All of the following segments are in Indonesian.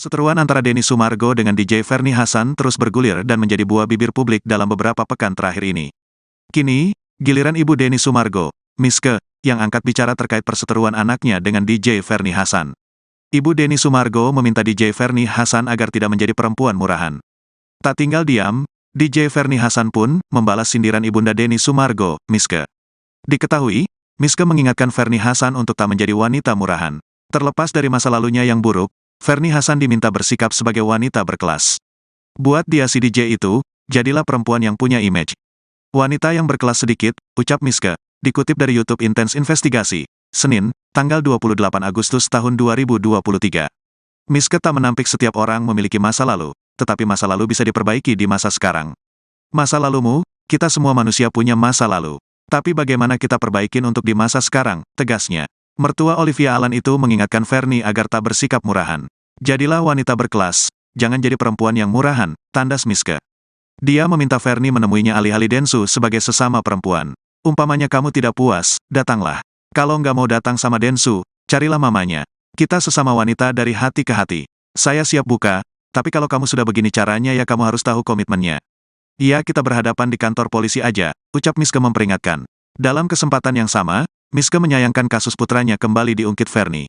Perseteruan antara Denny Sumargo dengan DJ Ferny Hassan terus bergulir dan menjadi buah bibir publik dalam beberapa pekan terakhir ini. Kini, giliran ibu Denny Sumargo, Miske, yang angkat bicara terkait perseteruan anaknya dengan DJ Ferny Hassan. Ibu Denny Sumargo meminta DJ Ferny Hassan agar tidak menjadi perempuan murahan. Tak tinggal diam, DJ Ferny Hassan pun membalas sindiran ibunda Denny Sumargo, Miske. Diketahui, Miske mengingatkan Ferny Hassan untuk tak menjadi wanita murahan. Terlepas dari masa lalunya yang buruk, Ferny Hassan diminta bersikap sebagai wanita berkelas. Buat dia si DJ itu, jadilah perempuan yang punya image. Wanita yang berkelas sedikit, ucap Miske, dikutip dari YouTube Intense Investigasi, Senin, tanggal 28 Agustus tahun 2023. Miske tak menampik setiap orang memiliki masa lalu, tetapi masa lalu bisa diperbaiki di masa sekarang. Masa lalumu, kita semua manusia punya masa lalu. Tapi bagaimana kita perbaikin untuk di masa sekarang, tegasnya. Mertua Olivia Allen itu mengingatkan Ferny agar tak bersikap murahan. Jadilah wanita berkelas, jangan jadi perempuan yang murahan, tandas Miske. Dia meminta Ferny menemuinya alih-alih Densu sebagai sesama perempuan. Umpamanya kamu tidak puas, datanglah. Kalau nggak mau datang sama Densu, carilah mamanya. Kita sesama wanita dari hati ke hati. Saya siap buka, tapi kalau kamu sudah begini caranya ya kamu harus tahu komitmennya. Iya kita berhadapan di kantor polisi aja, ucap Miske memperingatkan. Dalam kesempatan yang sama, Miske menyayangkan kasus putranya kembali diungkit Ferny.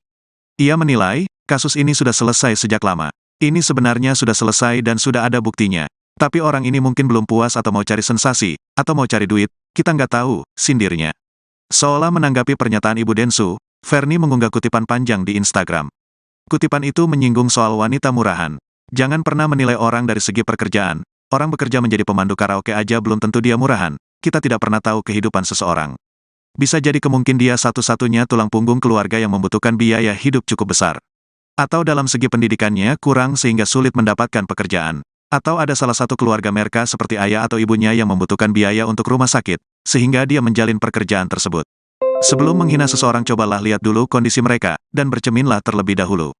Ia menilai, kasus ini sudah selesai sejak lama. Ini sebenarnya sudah selesai dan sudah ada buktinya. Tapi orang ini mungkin belum puas atau mau cari sensasi, atau mau cari duit, kita nggak tahu, sindirnya. Seolah menanggapi pernyataan Ibu Densu, Ferny mengunggah kutipan panjang di Instagram. Kutipan itu menyinggung soal wanita murahan. Jangan pernah menilai orang dari segi pekerjaan. Orang bekerja menjadi pemandu karaoke aja belum tentu dia murahan. Kita tidak pernah tahu kehidupan seseorang. Bisa jadi kemungkinan dia satu-satunya tulang punggung keluarga yang membutuhkan biaya hidup cukup besar. Atau dalam segi pendidikannya kurang sehingga sulit mendapatkan pekerjaan. Atau ada salah satu keluarga mereka seperti ayah atau ibunya yang membutuhkan biaya untuk rumah sakit, sehingga dia menjalin pekerjaan tersebut. Sebelum menghina seseorang cobalah lihat dulu kondisi mereka, dan bercerminlah terlebih dahulu.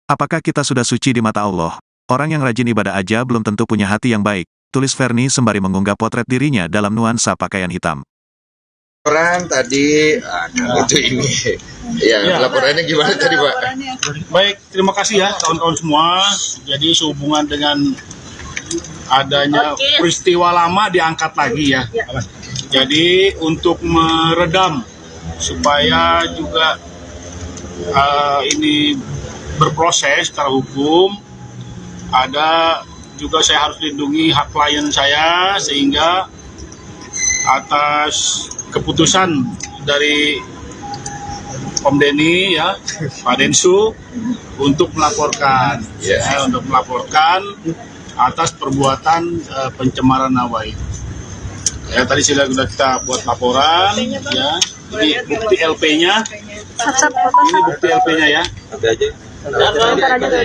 Apakah kita sudah suci di mata Allah? Orang yang rajin ibadah aja belum tentu punya hati yang baik, tulis Ferny sembari mengunggah potret dirinya dalam nuansa pakaian hitam. Laporan tadi, itu ini. Ya, laporannya gimana tadi Pak? Baik, terima kasih ya kawan-kawan semua. Jadi sehubungan dengan adanya peristiwa lama diangkat lagi ya. Jadi untuk meredam supaya juga ini berproses secara hukum, ada juga saya harus lindungi hak klien saya sehingga atas keputusan dari Om Denny ya, Pak Densu untuk melaporkan, untuk melaporkan atas perbuatan pencemaran nama baik. Ya tadi sudah kita buat laporan, ya. Ini bukti LP-nya. Ini bukti LP-nya ya.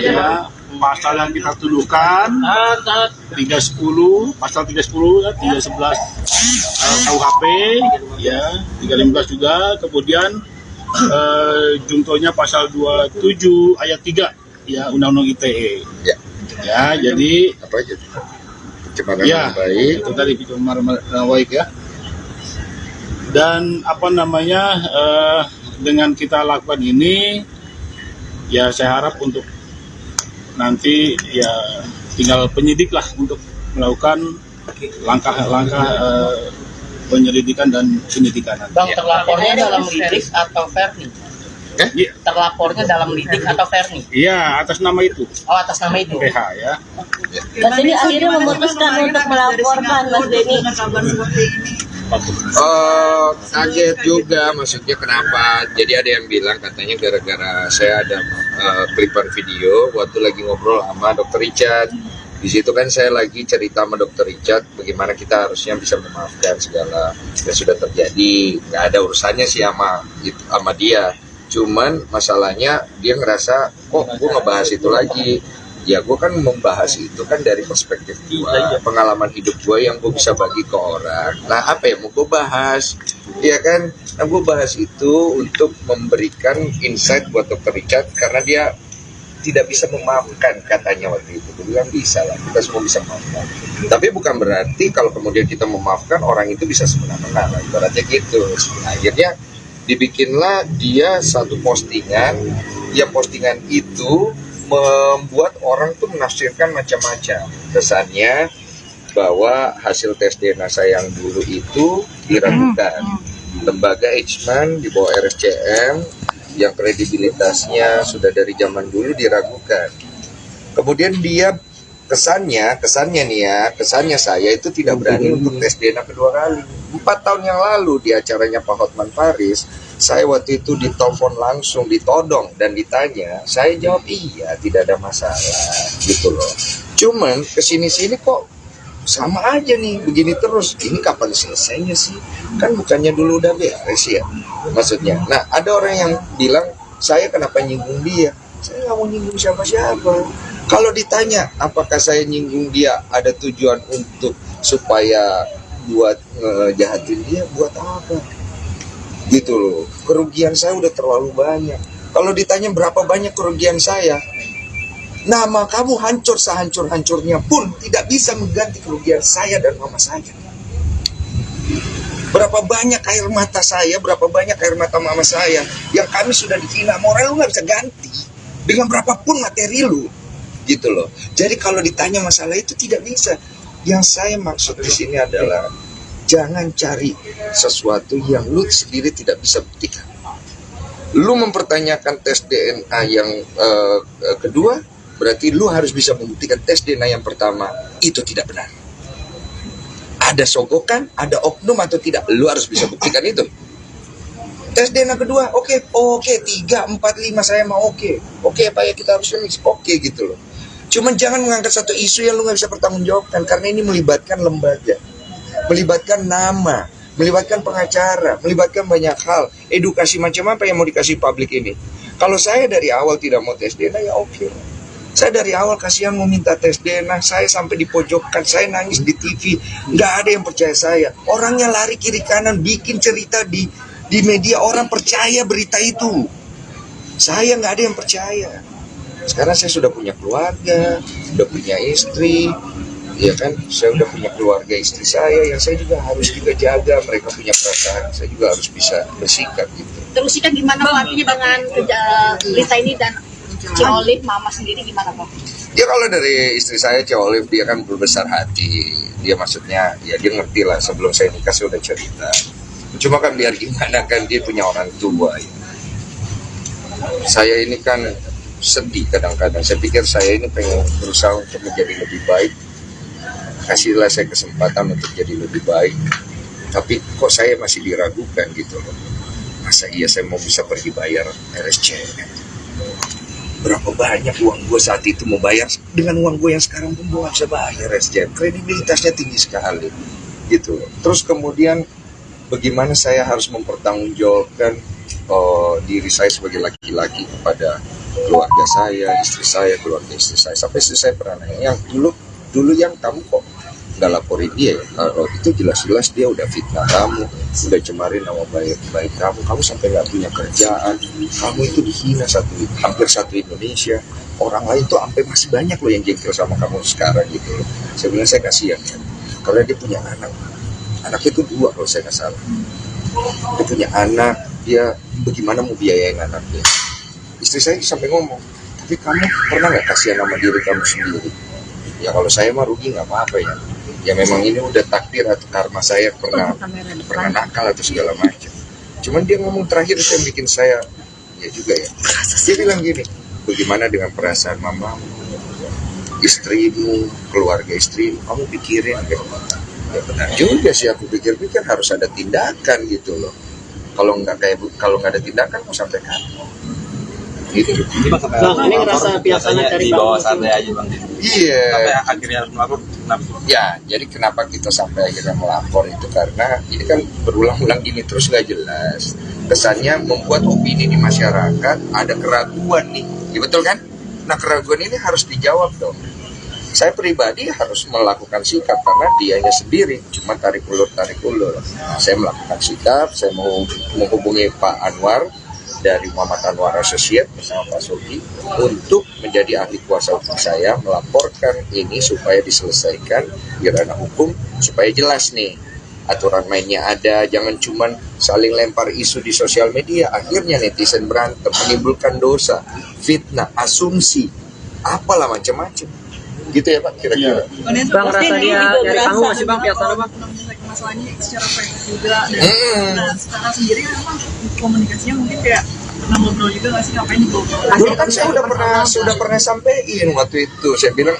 Ya. Pasal yang kita tuduhkan 310, pasal 310, 311 KUHP, ya 315 juga. Kemudian juntonya pasal 27 ayat 3 ya Undang-Undang ITE. Ya, jadi Apa aja? Pencemaran ya, nama baik. itu tadi pencemaran nama baik ya. Dan apa namanya dengan kita lakukan ini, ya saya harap untuk nanti ya tinggal penyidik lah untuk melakukan langkah-langkah penyelidikan dan penyidikan. Bang, terlapornya dalam lidik atau Ferny? Terlapornya dalam lidik atau Ferny? Iya, atas nama itu. Oh, atas nama itu. PH ya. Mas Denny akhirnya memutuskan untuk melaporkan Mas Denny. Kaget juga, maksudnya kenapa? Jadi ada yang bilang katanya gara-gara saya ada klipan video waktu lagi ngobrol sama Dr. Richard. Di situ kan saya lagi cerita sama Dr. Richard bagaimana kita harusnya bisa memaafkan segala yang sudah terjadi. Nggak ada urusannya sih sama dia. Cuman masalahnya dia ngerasa kok gue ngebahas itu lagi. Ya gue kan membahas itu kan dari perspektif gue, pengalaman hidup gue yang gue bisa bagi ke orang. Nah apa yang mau gue bahas? Ya kan, nah gue bahas itu untuk memberikan insight buat Dr. Richard karena dia tidak bisa memaafkan katanya waktu itu. Dia bilang bisa lah, kita semua bisa memaafkan. Tapi bukan berarti kalau kemudian kita memaafkan orang itu bisa semena-mena. Ibaratnya gitu. Akhirnya dibikinlah dia satu postingan, yang postingan itu membuat orang tuh menafsirkan macam-macam. Kesannya bahwa hasil tes DNA saya yang dulu itu diragukan. Lembaga Eijkman di bawah RSCM yang kredibilitasnya sudah dari zaman dulu diragukan. Kemudian dia kesannya saya itu tidak berani untuk tes DNA kedua kali. 4 tahun yang lalu di acaranya Pak Hotman Paris, saya waktu itu ditelepon langsung, ditodong dan ditanya, saya jawab iya, tidak ada masalah gitu loh. Cuman kesini-sini kok sama aja nih, begini terus. Ini kapan selesainya sih? Kan bukannya dulu udah beres ya? Maksudnya. Nah, ada orang yang bilang, saya kenapa nyinggung dia? Saya nggak mau nyinggung siapa-siapa. Kalau ditanya, apakah saya nyinggung dia ada tujuan untuk supaya buat ngejahatin dia, buat apa? Gitu loh. Kerugian saya udah terlalu banyak. Kalau ditanya berapa banyak kerugian saya, nama kamu hancur sehancur-hancurnya pun tidak bisa mengganti kerugian saya dan mama saya. Berapa banyak air mata saya, berapa banyak air mata mama saya yang kami sudah dihina, moral lu nggak bisa ganti dengan berapapun materi lu, gitu loh. Jadi kalau ditanya masalah itu tidak bisa. Yang saya maksud di sini adalah jangan cari sesuatu yang lu sendiri tidak bisa buktikan. Lu mempertanyakan tes DNA yang kedua, berarti lu harus bisa membuktikan tes DNA yang pertama itu tidak benar. Ada sogokan, ada oknum atau tidak, lu harus bisa buktikan itu. Tes DNA kedua, oke, 3, 4, 5 saya mau oke, Pak ya kita harus finish, oke gitu loh. Cuman jangan mengangkat satu isu yang lu nggak bisa pertanggungjawabkan, karena ini melibatkan lembaga, melibatkan nama, melibatkan pengacara, melibatkan banyak hal. Edukasi macam apa yang mau dikasih publik ini? Kalau saya dari awal tidak mau tes DNA ya oke. Saya dari awal kasihan mau minta tes DNA, saya sampai dipojokkan, saya nangis di TV, nggak ada yang percaya saya. Orangnya lari kiri kanan, bikin cerita di media, orang percaya berita itu. Saya nggak ada yang percaya. Sekarang saya sudah punya keluarga, sudah punya istri, ya kan, saya udah punya keluarga istri saya, yang saya juga harus juga jaga, mereka punya perasaan, saya juga harus bisa bersikap gitu. Terus Ika gimana Pak artinya dengan berita ini dan Cik Olive, mama sendiri gimana Pak? Ya kalau dari istri saya Cik Olive, dia kan berbesar hati, dia maksudnya ya dia ngerti lah, sebelum saya nikah saya udah cerita. Cuma kan biar gimana kan dia punya orang tua ya. Saya ini kan sedih kadang-kadang, saya pikir saya ini pengen berusaha untuk menjadi lebih baik, kasihlah saya kesempatan untuk jadi lebih baik, tapi kok saya masih diragukan gitu loh. Masa iya saya mau bisa pergi bayar RSCM? Berapa banyak uang gue saat itu mau bayar, dengan uang gue yang sekarang pun gue gak bisa bayar RSCM. Kredibilitasnya tinggi sekali gitu loh. Terus kemudian bagaimana saya harus mempertanggungjawabkan diri saya sebagai laki-laki kepada keluarga saya, istri saya, keluarga istri saya. Sampai istri saya pernah nanya, yang dulu yang kamu kok nggak laporin dia ya? Kalau itu jelas-jelas dia udah fitnah kamu, udah cemarin nama baik kamu sampai nggak punya kerjaan, kamu itu dihina hampir satu Indonesia. Orang lain tuh sampai masih banyak loh yang jengkel sama kamu sekarang gitu loh. Sebenarnya saya kasihan ya, karena dia punya anaknya itu 2 kalau saya nggak salah. Dia punya anak, dia bagaimana mau biayain anaknya? Istri saya sampai ngomong, tapi kamu pernah nggak kasihan sama diri kamu sendiri? Ya kalau saya mah rugi nggak apa-apa ya. Ya memang ini udah takdir atau karma saya pernah nakal atau segala macam. Cuman dia ngomong terakhir itu yang bikin saya ya juga ya. Dia bilang gini, bagaimana dengan perasaan mamamu, istrimu, keluarga istrimu, kamu pikirin gitu. Ya benar juga sih, aku pikir-pikir harus ada tindakan gitu loh. Kalau nggak ada tindakan mau sampai kapan? Gitu. Ini ngerasa biasanya dari di bawah santai aja Bang. Iya. Sampai akhirnya harus melapor. Ya, jadi kenapa kita sampai akhirnya melapor itu karena ini kan berulang-ulang gini terus nggak jelas. Kesannya membuat opini di masyarakat ada keraguan nih. Ya betul kan? Nah keraguan ini harus dijawab dong. Saya pribadi harus melakukan sikap karena dianya sendiri cuma tarik ulur. Nah, saya melakukan sikap, saya mau menghubungi Pak Anwar dari Muhammad Anwar Associate bersama Pak Sogi untuk menjadi ahli kuasa hukum saya, melaporkan ini supaya diselesaikan di ranah hukum, supaya jelas nih aturan mainnya ada, jangan cuman saling lempar isu di sosial media, akhirnya netizen berantem, menimbulkan dosa, fitnah, asumsi, apalah macam-macam. Gitu ya Pak, kira-kira. Bang, rasa dia dari panggung masih Bang, biasa Bang. Masalahnya secara private juga dan secara sendiri memang komunikasinya mungkin kayak pernah ngobrol juga nggak sih ngapain dibawa? Dulu kan saya sudah pernah sampein waktu itu. Saya bilang,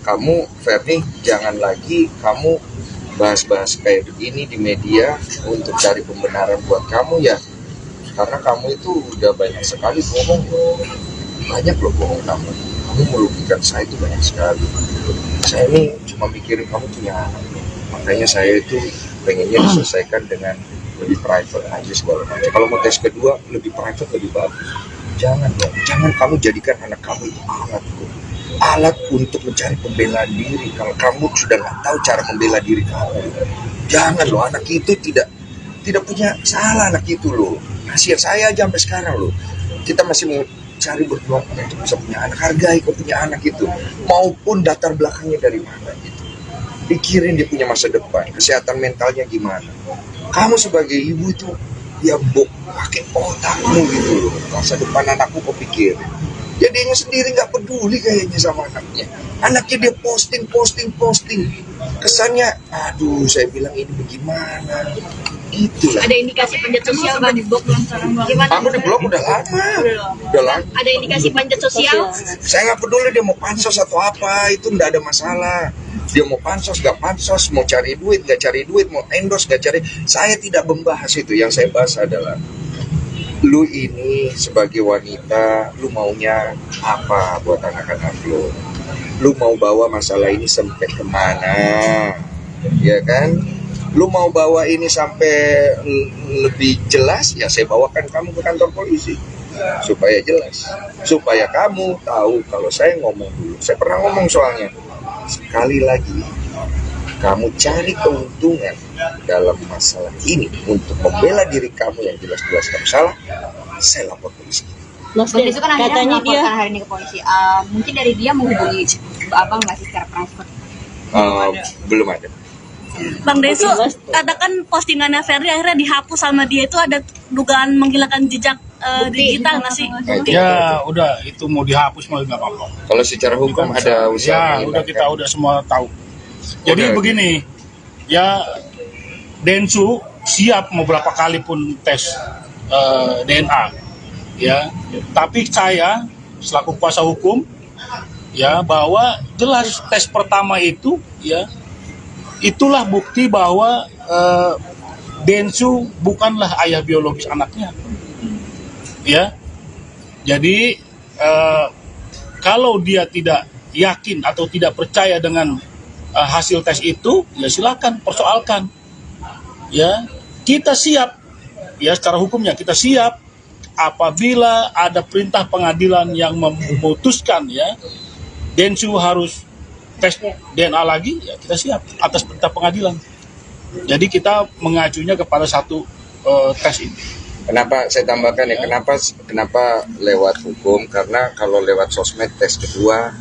kamu Ferni jangan lagi kamu bahas-bahas kayak begini di media untuk cari pembenaran buat kamu ya. Karena kamu itu udah banyak sekali bohong. Banyak loh bohong kamu. Kamu merugikan saya itu banyak sekali. Saya ini cuma mikirin kamu punya anak. Makanya saya itu pengennya diselesaikan dengan lebih private aja segala macam. Kalau mau tes kedua lebih private lebih bagus. Jangan dong, jangan kamu jadikan anak kamu itu alat untuk mencari pembelaan diri. Kalau kamu sudah nggak tahu cara membela diri kamu, jangan loh. Anak itu tidak punya salah, anak itu loh. Kasihan saya aja sampai sekarang loh. Kita masih mau cari berjuang untuk bisa punya anak. Hargai kau punya anak itu, maupun latar belakangnya dari mana gitu. Pikirin dia punya masa depan, kesehatan mentalnya gimana. Kamu sebagai ibu itu ya pakai otakmu gitu loh. Masa depan anakku kau pikirin. Jadi dia sendiri nggak peduli kayaknya sama anaknya. Anaknya dia posting. Kesannya, aduh saya bilang ini bagaimana. Itulah. Ada indikasi panjat sosial Bang? Gimana? Aku di blog udah lama. Ada indikasi panjat sosial? Saya nggak peduli dia mau pansos atau apa, itu nggak ada masalah. Dia mau pansos, nggak pansos, mau cari duit, nggak cari duit, mau endorse, nggak cari. Saya tidak membahas itu. Yang saya bahas adalah, lu ini sebagai wanita, lu maunya apa buat anak-anak lu? Lu mau bawa masalah ini sampai kemana? Ya kan? Lu mau bawa ini sampai lebih jelas, ya saya bawakan kamu ke kantor polisi. Supaya jelas. Supaya kamu tahu kalau saya ngomong dulu. Saya pernah ngomong soalnya. Sekali lagi, kamu cari keuntungan dalam masalah ini untuk membela diri kamu yang jelas-jelas kamu salah, saya lapor polisi. Mas Bang, itu kan akhirnya katanya dia melaporkan hari ini ke polisi. Mungkin dari dia menghubungi abang nggak sih secara private? Belum ada. Bang Desu, ada kan postingannya Ferdi akhirnya dihapus sama dia, itu ada dugaan menghilangkan jejak digital nggak sih? Ya udah, itu mau dihapus mau nggak apa-apa. Kalau secara hukum ada usaha. Ya udah, kita udah semua tahu. Jadi begini, ya Densu siap mau berapa kali pun tes DNA, ya. Tapi saya selaku kuasa hukum, ya bahwa jelas tes pertama itu, ya itulah bukti bahwa Densu bukanlah ayah biologis anaknya, ya. Jadi kalau dia tidak yakin atau tidak percaya dengan hasil tes itu, ya silakan persoalkan. Ya, kita siap, ya secara hukumnya kita siap apabila ada perintah pengadilan yang memutuskan, ya Densu harus tes DNA lagi, ya kita siap atas perintah pengadilan. Jadi kita mengacunya kepada satu tes ini. Kenapa saya tambahkan ya? Kenapa lewat hukum? Karena kalau lewat sosmed tes kedua,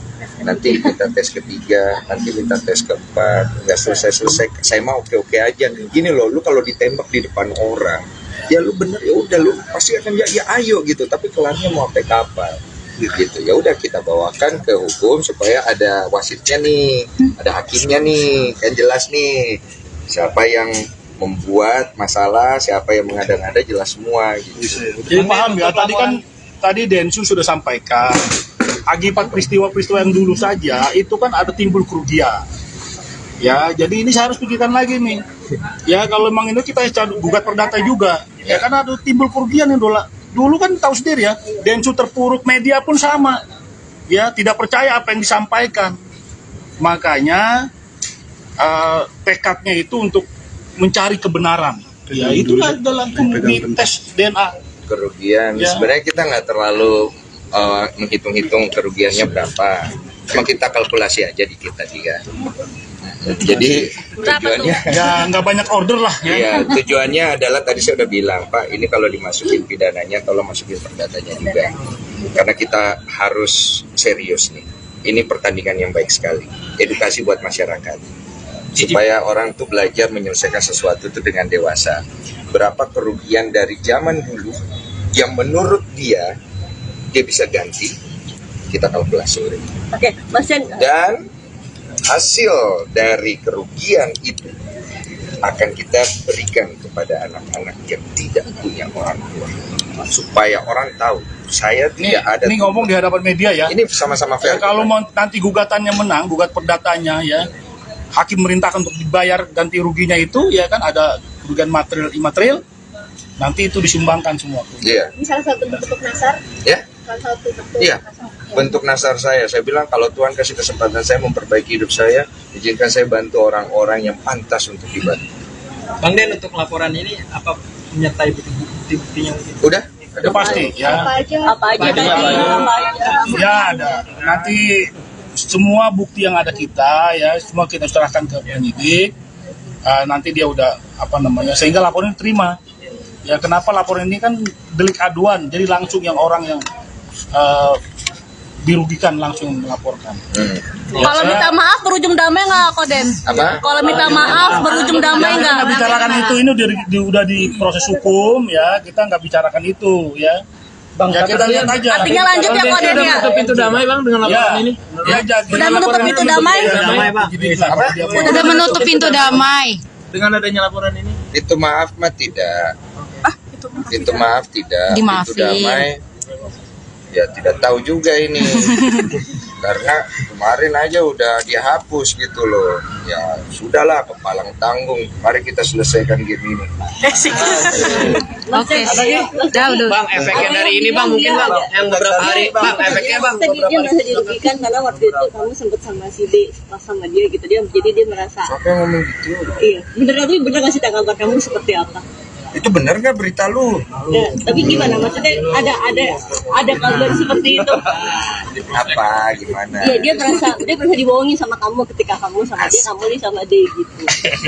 nanti kita tes ketiga, nanti minta tes keempat, nggak selesai. Saya mau oke aja. Gini loh, lu kalau ditembak di depan orang, ya lu bener ya udah lu pasti akan ya ayo gitu. Tapi kelarnya mau sampai kapan? Gitu. Ya udah kita bawakan ke hukum supaya ada wasitnya nih, ada hakimnya nih, kan jelas nih siapa yang membuat masalah, siapa yang mengada-ngada, jelas semua gitu. Jadi paham ya, tadi Densu sudah sampaikan akibat peristiwa-peristiwa yang dulu saja itu kan ada timbul kerugian. Ya, jadi ini saya harus pikirkan lagi nih. Ya, kalau memang ini kita gugat perdata juga. Ya, karena ada timbul kerugian yang dulu kan tahu sendiri ya, Densu terpuruk, media pun sama. Ya, tidak percaya apa yang disampaikan. Makanya tekadnya itu untuk mencari kebenaran. Ya, itulah dalam tes DNA. Kerugian, ya. Sebenarnya kita nggak terlalu menghitung-hitung kerugiannya berapa. Cuma kita kalkulasi aja di kita juga. Jadi tujuannya ya nggak banyak order lah ya. Iya, tujuannya adalah tadi saya udah bilang, Pak, ini kalau dimasukin pidananya tolong masukin perdatanya juga. Karena kita harus serius nih. Ini pertandingan yang baik sekali. Edukasi buat masyarakat. Supaya orang tuh belajar menyelesaikan sesuatu itu dengan dewasa. Berapa kerugian dari zaman dulu yang menurut dia bisa ganti, kita kalkulasi. Oke, Mas Yan. Dan hasil dari kerugian itu akan kita berikan kepada anak-anak yang tidak punya orang tua, supaya orang tahu saya tidak ada. Ini ngomong di hadapan media ya. Ini sama-sama fair. Ya, kalau mau nanti gugatannya menang, gugat perdatanya ya, hakim merintahkan untuk dibayar ganti ruginya itu ya kan, ada kerugian material imaterial, nanti itu disumbangkan semua. Iya. Ini salah satu bentuk nasar. Ya. Salah satu bentuk Iya. nasar. Bentuk nasar saya bilang kalau Tuhan kasih kesempatan saya memperbaiki hidup saya, izinkan saya bantu orang-orang yang pantas untuk dibantu. Bang Den, untuk laporan ini apa menyertai bukti-buktinya? Udah? Itu pasti ya. Apa aja? Apa aja tadi? Apa aja? Ya ada. Nanti semua bukti yang ada kita ya, semua kita serahkan ke penyidik. Nanti dia udah sehingga laporan diterima. Ya kenapa laporan ini kan delik aduan, jadi langsung yang orang yang dirugikan langsung melaporkan. Kalau minta maaf berujung damai nggak, Koden? Apa? Kalau minta maaf berujung damai nggak? Kita bicarakan itu, ini udah di proses hukum ya, kita nggak bicarakan itu ya. Bang, Ya kita lihat aja. Artinya lanjut ya, Koden ya? Menutup pintu damai Bang dengan laporan ini. Ya, jadi Udah menutup pintu damai? Damai, Bang. Udah menutup pintu damai. Dengan adanya laporan ini. Itu maaf mah tidak. Itu maaf tidak. Dimaafin. Itu damai. Ya tidak tahu juga ini. Karena kemarin aja udah dihapus gitu loh. Ya sudahlah, kepalang tanggung. Mari kita selesaikan game ini. Oke. Udah. Bang, efeknya dari ini Bang, mungkin Bang, yang beberapa hari Bang, efeknya Bang. Dia merasa dirugikan karena waktu itu kamu sempat sama si D, pas sama dia gitu, jadi dia merasa. Siapa yang ngomong gitu? Iya, bener ngasih tanggapan kamu seperti apa? Itu benar nggak berita lu? Ya, tapi gimana? Maksudnya ada kabar seperti itu? Apa? Gimana? Iya, dia merasa dibohongin sama kamu ketika kamu sama dia, kamu nih sama D gitu.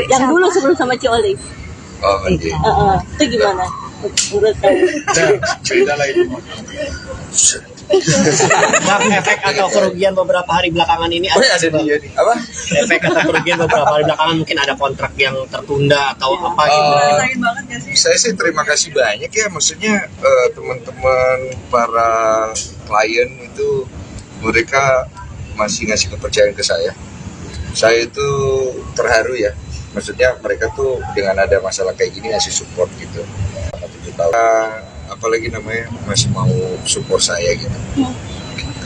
Yang dulu sebelum sama Cioli. Oh, iya. Itu gimana? Menurut kamu? Beda lah itu. Bang, efek atau kerugian beberapa hari belakangan ini Oh, ya, ada dia nih. Apa? efek atau kerugian beberapa hari belakangan mungkin ada kontrak yang tertunda atau apa gitu. Lain banget gak sih? Saya sih terima kasih banyak ya, maksudnya teman-teman para klien itu mereka masih ngasih kepercayaan ke saya. Saya itu terharu ya, maksudnya mereka tuh dengan ada masalah kayak gini ngasih support gitu. 7 tahun, apalagi namanya masih mau support saya gitu.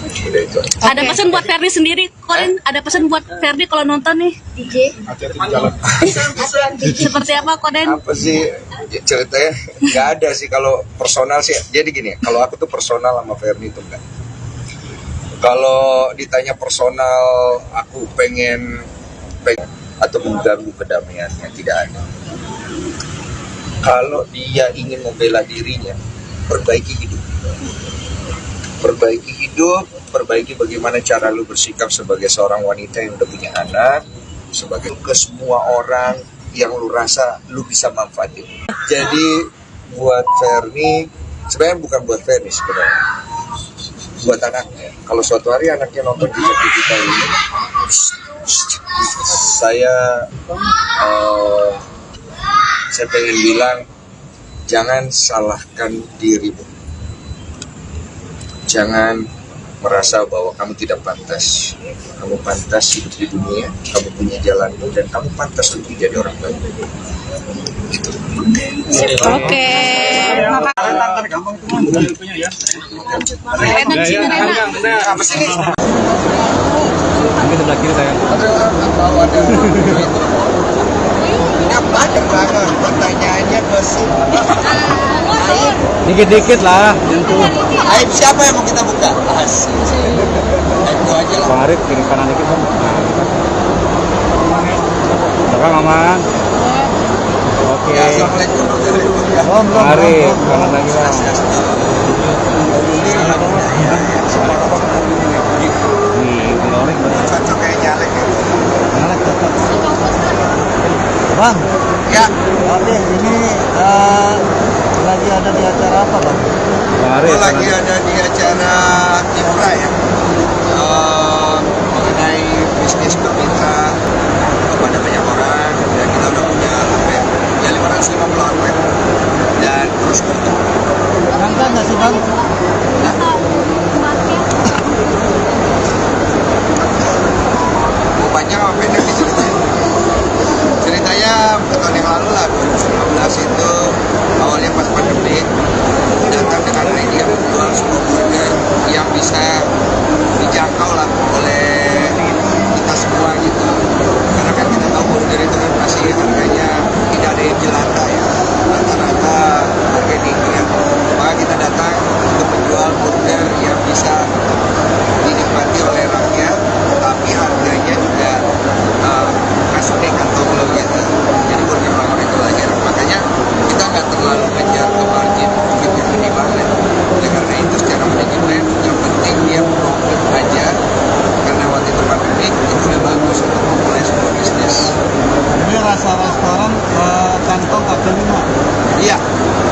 Udah itu aja. Ada pesan buat Ferdi sendiri, Koden? Ada pesan buat Ferdi kalau nonton nih? DJ. Hati-hati di jalan. Seperti apa, Koden? Apa sih ceritanya? Nggak ada sih kalau personal sih. Jadi gini, kalau aku tuh personal sama Ferdi itu enggak. Kalau ditanya personal, aku pengen atau mengganggu kedamaiannya, tidak ada. Kalau dia ingin membela dirinya, perbaiki hidup. Perbaiki hidup, perbaiki bagaimana cara lu bersikap sebagai seorang wanita yang udah punya anak, sebagai ke semua orang yang lu rasa lu bisa manfaatin. Jadi buat Ferni, sebenarnya bukan buat Ferni sebenarnya, buat anaknya. Kalau suatu hari anaknya nonton di kita ini, saya pengen bilang, jangan salahkan dirimu. Jangan merasa bahwa kamu tidak pantas. Kamu pantas hidup di dunia, kamu punya jalanmu, dan kamu pantas untuk jadi orang baik. Gitu. Oke. Apa sih ini? Mungkin sebelah kiri saya. Ada. Ini apa ada belakang? Pertanyaannya gosip. Dikit-dikit lah. Aib siapa yang mau kita buka? Asik. Aib gua aja lah. Bang Arif, kiri kanan dikit Bang. Belakang aman. Oke. Ya, assalamualaikum. Bang Arif, kanan lagi Bang. Cocok kayak nyalek ya. Bang, Ya, oke, ini lagi ada di acara apa Bang? Bang Arif. gua lagi ada di acara Infra ya. Mengenai bisnis bermitra kepada banyak orang, dan kita udah punya hampir 550 outlet dan terus berkembang. Angkat nggak sih Bang? bisa dinikmati oleh rakyat, tapi harganya juga masuk di kantong lo gitu. Jadi burger lawar itu lagi enak. Makanya kita nggak terlalu ngejar ke margin profit yang gede banget. Oleh karena itu secara manajemen yang penting dia profit aja, karena waktu itu pandemi itu udah bagus untuk memulai sebuah bisnis. Ini rasa restoran kantong kaki lima. Iya,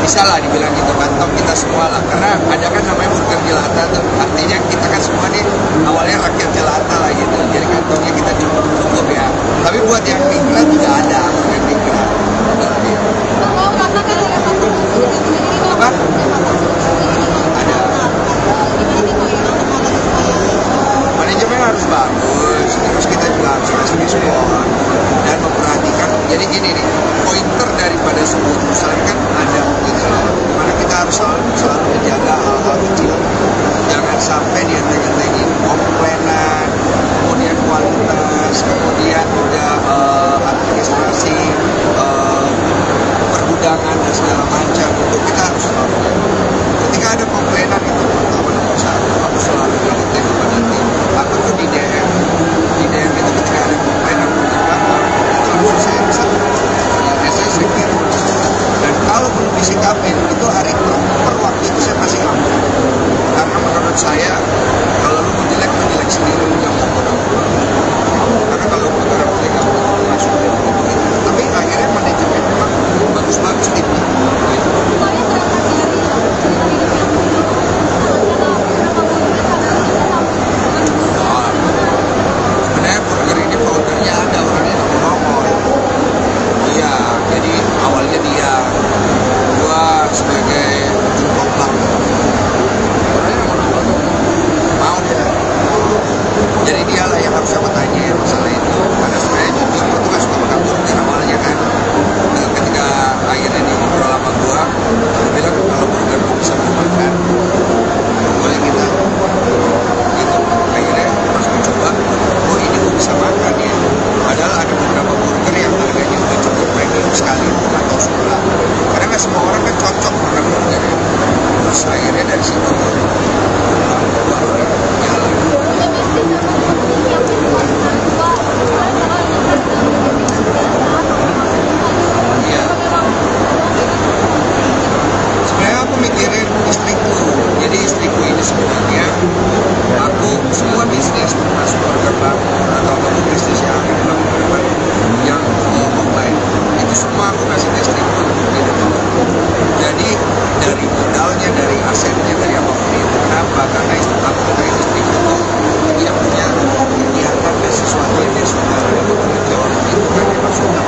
bisa lah dibilang gitu, kantong kita semua lah. Karena ada kan namanya burger jelata tuh, artinya kita kan semua nih awalnya rakyat jelata lah gitu. Jadi kantongnya kita cukup ya. Tapi buat yang migran juga ada burger migran. Apa? Ada. Manajemen harus bagus, terus kita juga harus kasih diskon dan memperhatikan. Jadi gini nih, pointer daripada sebuah perusahaan kan ada gitu loh, dimana kita harus selalu menjaga hal-hal kecil. Jangan sampai dienteng-entengin komplainan, kemudian kualitas, kemudian juga administrasi, pergudangan dan segala macam. Itu kita harus selalu. Ketika ada komplainan itu pertama nomor satu, aku selalu ingetin kepada tim. Aku tuh di DM itu ketika ada komplainan itu langsung saya bisa kirim. Dan kalau belum disikapin itu hari per waktu itu saya pasti ngambek. Karena menurut saya kalau lu mau jelek sendiri, lu jangan bodoh-bodoh. Karena kalau bodoh nggak langsung gitu. Tapi akhirnya manajemen memang bagus-bagus timnya. Sebenarnya burger ini foundernya ada orangnya nomor. Iya, jadi awalnya dia, gua sebagai pembang, orangnya mau dia. Jadi dia lah yang harus aku tanya masalah itu. Karena sebenarnya jujur gua tuh gak suka makan burger awalnya kan. Dan ketika akhirnya dia ngobrol sama gua bilang kalau burger gua bisa makan, boleh kita. Gitu. Akhirnya pas gua coba, oh ini gua bisa makan ya. Padahal ada beberapa burger yang harganya udah cukup premium sekali, atau suka. Karena nggak semua orang kan cocok makan burger ya. Terus akhirnya dari situ tuh baru jalan. Iya. Sebenarnya aku mikirin istriku. Jadi istriku ini sebenarnya aku semua bisnis termasuk burger bangun atau apapun bisnis yang akan dilakukan yang online itu semua aku kasih ke istriku untuk dia develop. Jadi dari modalnya, dari asetnya, dari apapun itu. Kenapa? Karena aku ketahui istriku tuh dia punya kegiatan dan sesuatu yang dia suka. Itu jauh itu kan dia maksudnya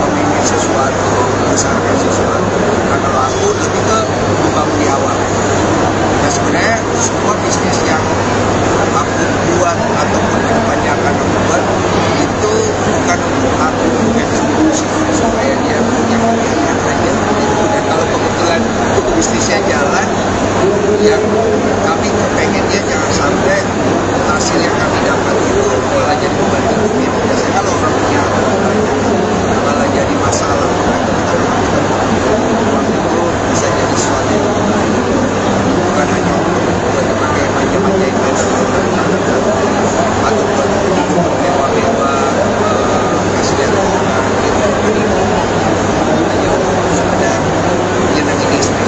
memiliki sesuatu, membesarkan sesuatu. Nah kalau aku lebih ke membangun di awal. Nah sebenarnya semua bisnis yang aku buat ataupun kebanyakan aku buat itu bukan untuk aku eksekusi supaya dia punya kegiatan aja. Dan kalau kebetulan bisnisnya jalan, yang kami kepengennya jangan sampai hasil yang kami dapat itu malah jadi beban hidup. Biasanya kalau orang punya malah jadi masalah. Uang itu bisa jadi sesuatu yang baik. Bukan hanya buat dipakai manja-manjain atau buat mewah-mewah kasih lihat orang gitu. Jadi hanya untuk sekedar menyenangin istri.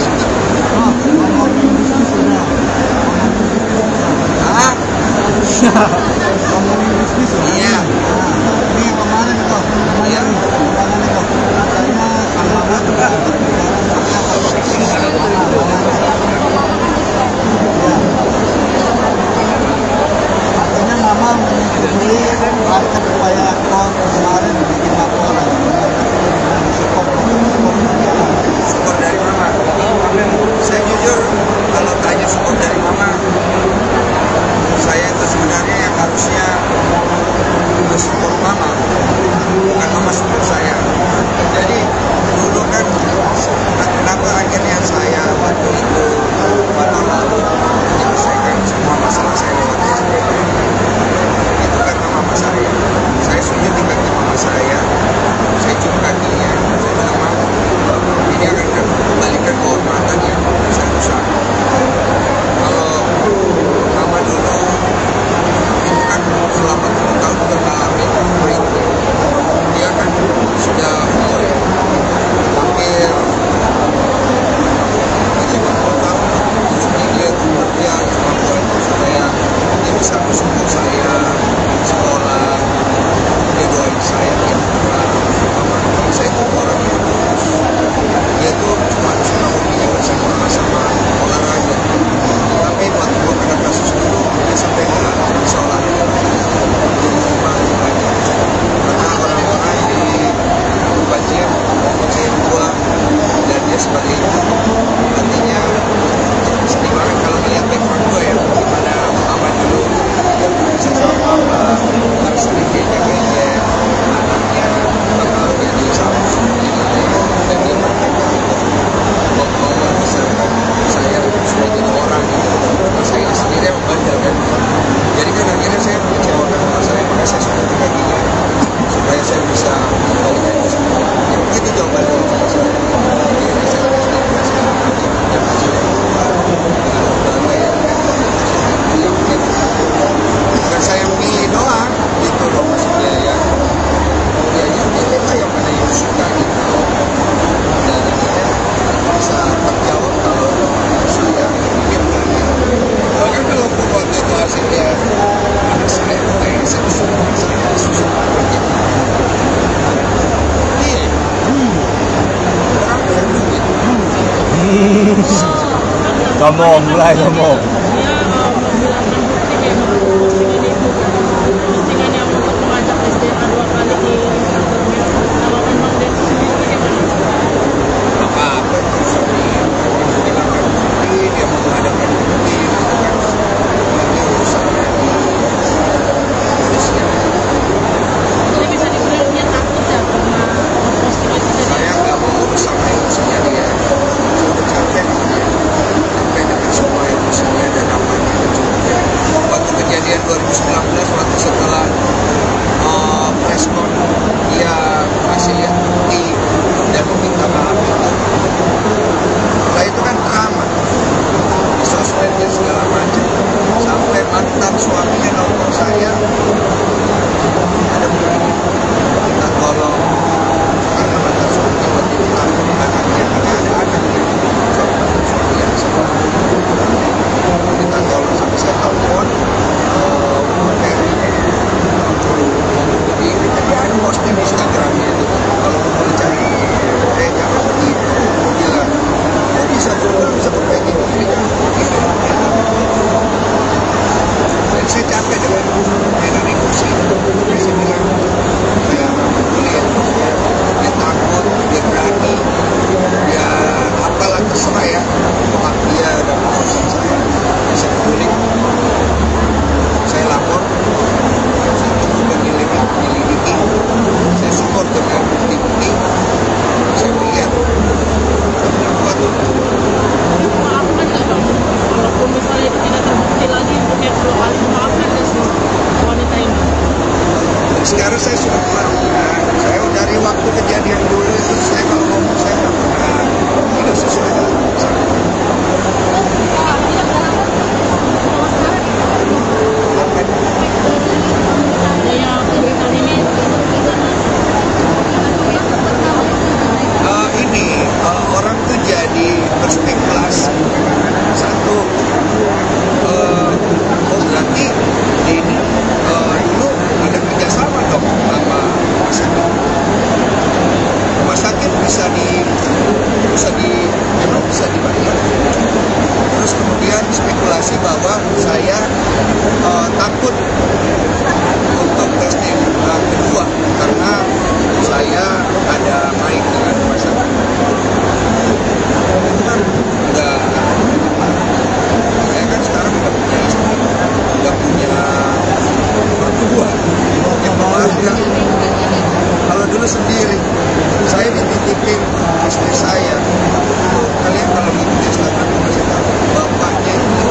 Ngomongin bisnis sudah. Ah? Ngomongin bisnis sudah. Iya. Ini yang kemarin itu. Iya. Kemarin itu. Katanya sama juga. Artinya mama menyetujui market supaya kemarin bikin laporan. Support dari mama. Saya jujur kalau tanya support dari mama, saya itu sebenarnya yang harus ngomong, mulai ngomong. Dia membilangkan bukti kayak postingan itu kan, postingan yang untuk mengajak SDA 2 kali di Instagramnya. Tanggapan Bang Densus sendiri bagaimana? Apa-apa terus menghilangkan bukti, dia menghadapkan bukti, itu kan lagi urusannya di polisian. Jadi bisa dibilang dia takut ya karena postingan itu jadi Saya nggak mau urus sama emosinya dia. Saya udah capek sama dia. Capek dengan semua emosinya dan namanya kecilnya. Waktu kejadian 2019, waktu setelah preskon, dia masih lihat bukti dan meminta maaf itu. Setelah itu kan drama di sosmed dan segala macam. Sampai mantan suaminya nelfon saya, ada begini, minta tolong karena mantan suaminya waktu itu takut anaknya, karena ada anaknya sama mantan suami yang sama. Minta tolong sampai saya telepon Ferry, begini, tapi ada posting di Instagramnya itu, kalau mau boleh cari, jangan begitu, dia bilang, kok bisa berbaik begini, dan saya capek dengan emosi. Saya bilang, saya boleh ya, dia takut, dia berani, dia apalah terserah ya, hak dia dan urusan saya. Saya peduli, saya lapor, saya tunggu menyelidiki, saya support dengan bukti-bukti, saya lihat, saya bilang buat maafkan nggak Bang? Walaupun misalnya itu tidak terbukti lagi untuk yang kedua kali, maafkan nggak sih wanita ini? Dan sekarang saya sudah memaafkan. Saya dari waktu kejadian dulu itu saya kalau ngomong saya nggak pernah tidak sesuai dengan keputusan. Adanya pemberitaan ini Ini orang tuh jadi berspekulasi. Satu, berarti ini dulu ada kerjasama dong sama rumah sakit. Rumah sakit bisa dibayar. Terus kemudian spekulasi bahwa saya takut untuk testing kedua karena saya ada main dengan rumah sakit. Itu kan udah saya kan sekarang udah punya istri, udah punya mertua, punya keluarga. Kalau dulu sendiri, saya dititipin istri saya. Kalian kalau gitu di Instagram masih tahu bapaknya itu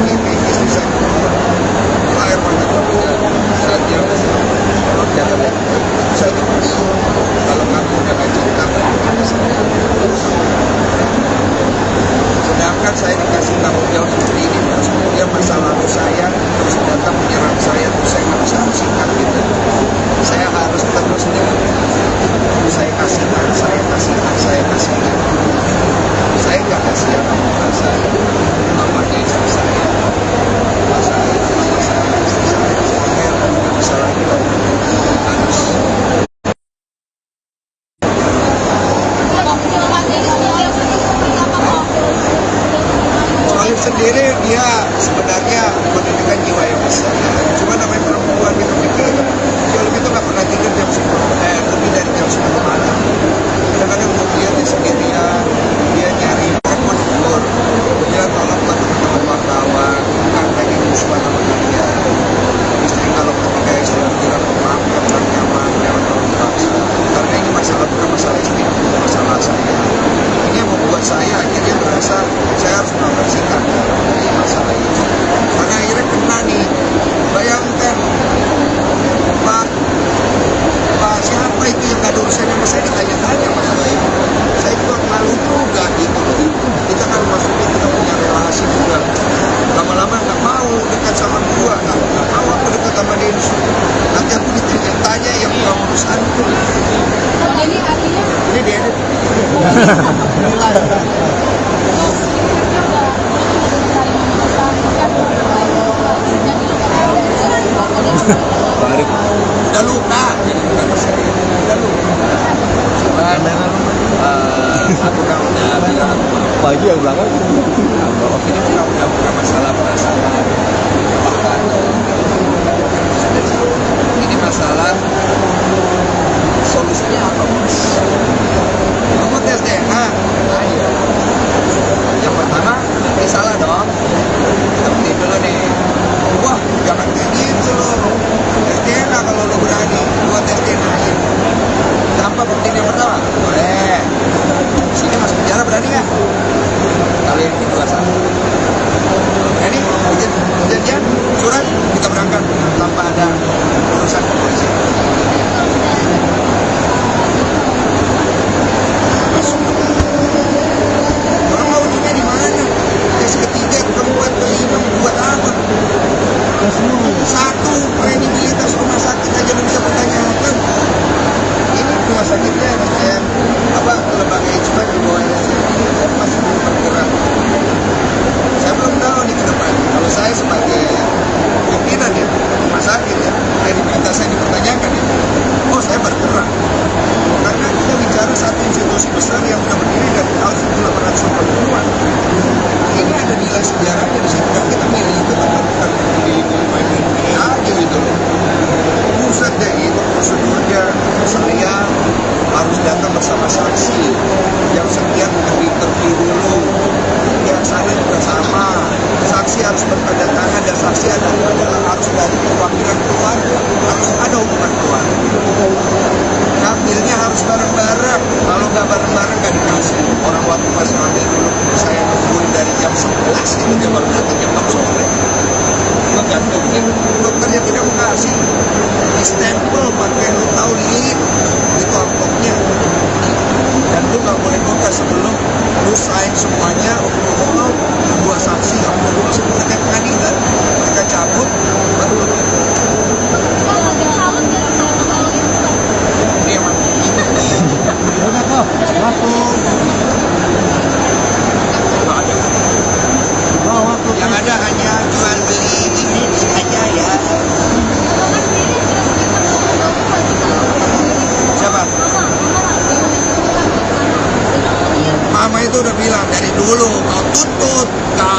ini istri saya kedua. Air mata keluarga saat dia kalau jaga baik-baik saya tulis kalau kamu udah gak cinta pada saya, sedangkan saya dikasih tanggung jawab seperti ini, terus kemudian masa lalu saya terus datang menyerang saya, terus saya nggak bisa singkat gitu. Saya harus terus dengan saya kasihkan, saya nggak kasihan sama saya, mamanya istri saya, istri saya, nggak bisa lagi harus. Soalnya sendiri dia sebenarnya pendidikan jiwa yang besar. Cuma namanya perempuan kita pikir kalau kita nggak pernah tidur jam 10, lebih dari jam 10 malam. Kadang-kadang dia sendirian, dia nyari monitor, dia tolong buat teman-teman wartawan, bukan pengen musuhan sama dia. Istri kalau ketika istri bilang maaf, kurang nyaman, jangan terlalu dipaksa. Karena ini masalah bukan masalah istri, masalah saya. Ini yang membuat saya akhirnya merasa saya harus mengambil sikap dari masalah ini. Karena akhirnya kena nih, bayangkan Pak siapa itu yang gak ada urusannya sama saya, ditanya-tanya masalah itu. Saya juga malu juga gitu. Kita kan maksudnya kita punya relasi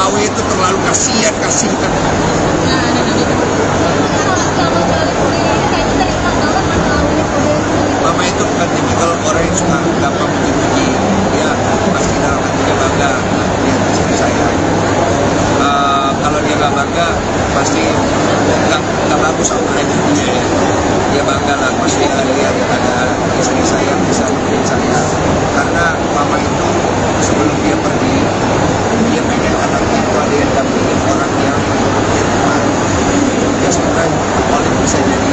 Awe itu terlalu kasihan. Mama itu bukan tipikal orang yang suka gampang puji-puji. Dia pasti dalam hatinya bangga lihat istri saya. Kalau dia nggak bangga, pasti nggak bagus outletnya. Dia bangga lah, pasti lihat ada istri saya yang bisa nemenin saya. Karena mama itu sebelum dia pergi, dia pengen anaknya itu ada yang dampingin orang yang tepat. Dia sebenarnya paling bisa jadi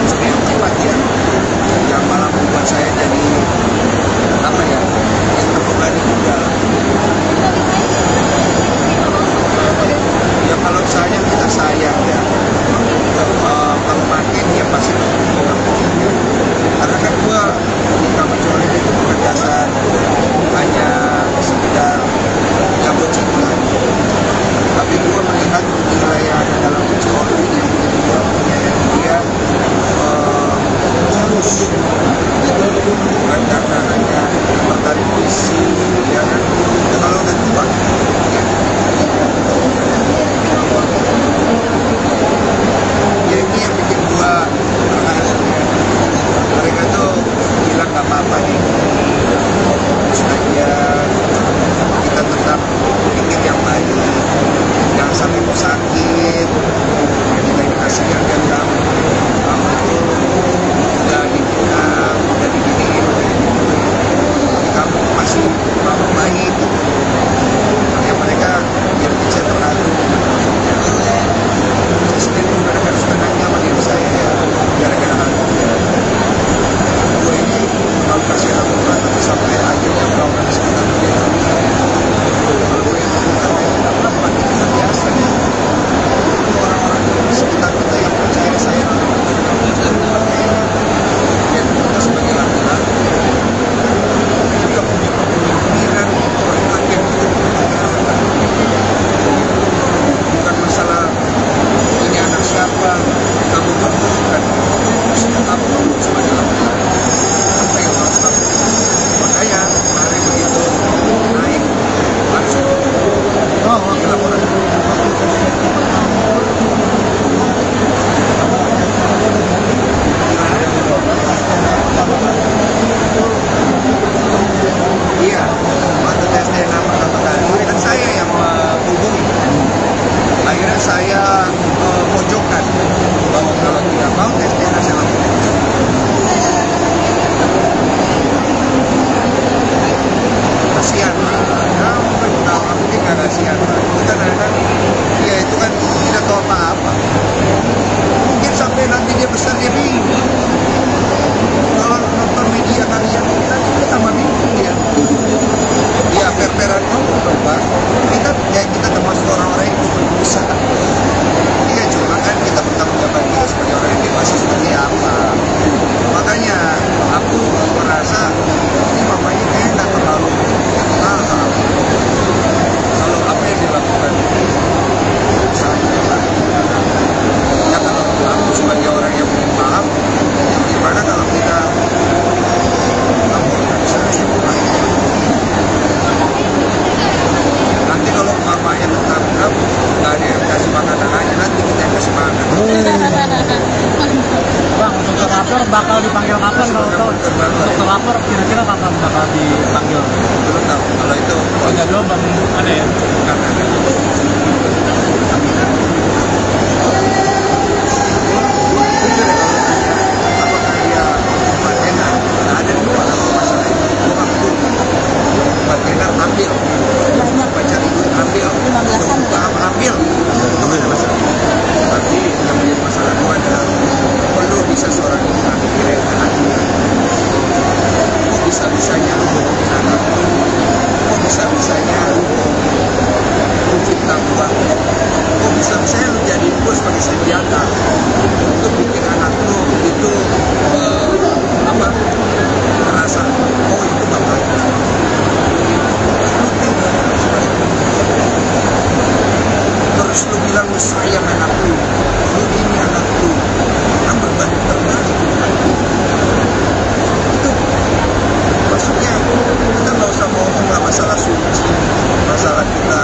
istri yang tepat ya, yang malah membuat saya jadi apa ya, yang terbebani juga. Ya kalau sayang kita sayang ya, kalau makin ya pasti ya. Karena kan gua nikah sama Colin itu bukan dasar hanya sekedar jabut cinta, tapi gua melihat nilai yang ada dalam Colin yang dia punya, yang dia tulus, bukan karena hanya bertari puisi ya kan. Ya, kalau udah tua ya. Ya ini yang bikin gua terharu ya. Mereka tuh bilang gak apa-apa nih, terus aja kita tetap pikir yang baik, jangan sampai mau sakit. Kita ini kasihan kan kamu itu udah dibina, udah diginiin, kamu masih mau baik. Makanya mereka biar bisa terharu. Saya sendiri juga harus menangnya sama diri saya ya, gara-gara hal itu. Gue ini kalau kasih aku tapi sampai akhirnya orang di sekitar dia. Kalau gue itu bukan yang apa itu biasa ya. Orang-orang di sekitar kita yang percaya saya. Makanya ya kita sebagai laki-laki juga punya pemikiran laki-laki yang kita percaya. Bukan masalah ini anak siapa, kamu bukan kamu sebagai laki-laki apa yang harus kamu. Makanya hari begitu naik langsung di laporan. Iya, waktu tes DNA pertama kali kan saya yang menghubungi. Akhirnya saya pojokkan bahwa kalau tidak mau tes DNA saya lakukan. Kasihan lah, kamu kan tahu aku ini nggak kasihan lah. Itu kan dia itu kan tidak tahu apa-apa. Mungkin sampai nanti dia besar dia bingung. Kalau nonton media kalian ini nanti dia tambah bingung dia. Ya per-peran ngomong Pak. Kita termasuk orang-orang yang berusaha. Iya cuma kan kita bertanggung jawab kita sebagai orang yang dewasa seperti apa. Makanya aku merasa ini mamanya kayaknya nggak terlalu mahal. Kalau apa yang dilakukan saatnya lah. Ya kalau aku sebagai orang yang paham, gimana kalau kita kamu bisa simpan. Nanti kalau mamanya tertangkap, nggak ada yang kasih makanan aja, nanti kita yang kasih makan. Bang, untuk terlapor bakal dipanggil kapan kalau tahu? Untuk terlapor kira-kira kapan bakal dipanggil? Belum tahu. Kalau itu Hanya dua bang ada ya? karena apakah dia Pak Tenar ada di kepala masalah itu? Gue nggak peduli. Pak Tenar ambil, Pak Cari ambil, ambil, itu nggak ada masalah. Tapi yang menjadi masalah gue adalah perlu bisa seorang ibu mikirin anaknya. Kok bisa-bisanya lu bohongin anak lu? Kok bisa-bisanya lu fitnah gua? Kok bisa-bisanya lu jadiin gua sebagai senjata untuk bikin anak lu itu merasa oh itu bapaknya. Lu tidak terus lu bilang lu sayang anak lu ini anak lu yang berbanding terbalik. Itu maksudnya kita nggak usah ngomong lah masalah suci, masalah kita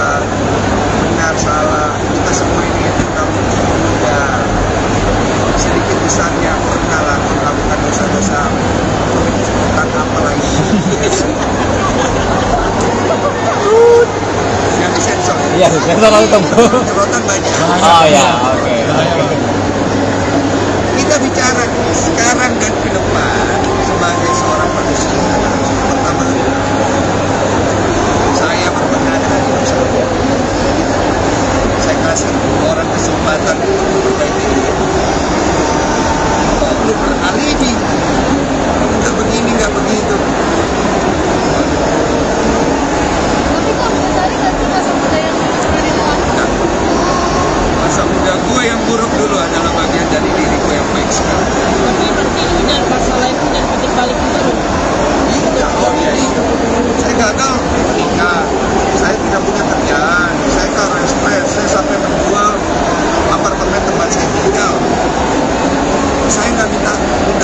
Kalau ketemu. Rotan banyak. Oh ya, oke. Kita bicara sekarang dan ke depan sebagai seorang manusia. Pertama, saya berpendapat hidup saya. Saya kasih orang kesempatan untuk memperbaiki diri. Lu beralibi, nggak begini, nggak begitu. Tapi kok mencari ganti masa muda yang sudah dilupakan? Masa muda gue yang buruk dulu adalah bagian dari diri gue yang baik sekarang. Tapi berarti lu jangan masalah itu jangan petik balik itu dong. Iya, saya gagal menikah, saya tidak punya kerjaan, saya karena stres, saya sampai menjual apartemen tempat saya tinggal. Saya nggak minta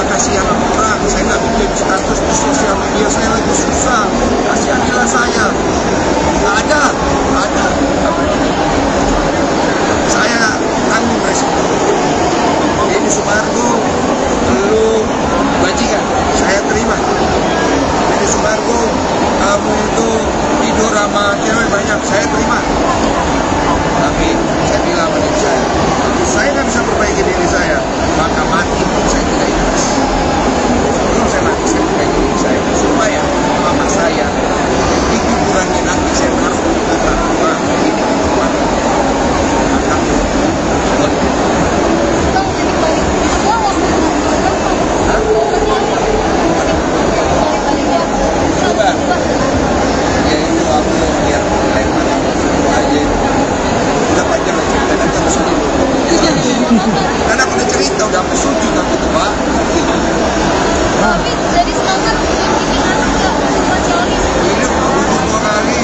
kasihan sama orang, saya nggak bikin status di sosial media, saya lagi susah, kasihanilah saya. Nggak ada. Saya tanggung resiko. Ini Sumargo, lu bajingan, saya terima. Ini Sumargo, kamu itu tidur sama cewek banyak, saya terima. Tapi saya bilang sama diri saya nggak bisa perbaiki diri saya, maka mati pun saya tidak ikhlas. Sebelum saya mati, saya perbaiki diri saya supaya mama saya di kuburannya nanti saya harus berubah. Wah, ini kekuatan. Maka Tahu jadi balik semua waktu itu coba ya itu aku biar lempar aja udah panjang lah cerita nanti aku sedih karena aku udah cerita udah aku sujud aku tuh pak tapi jadi semangat untuk bikin anak nggak sama Coli. hidup aku dua kali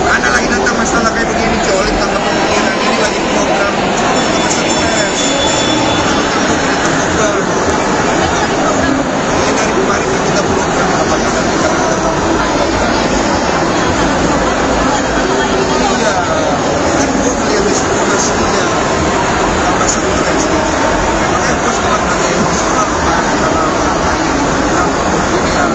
karena lagi datang masalah kayak begini Coli tentang pemikiran ini lagi program sama sukses terbuka ini dari kemarin kita program apakah nanti kalau kita mau iya kan gue melihat situasinya tambah sukses makanya gue selalu nanya emosional kemarin sama orang lain ini ya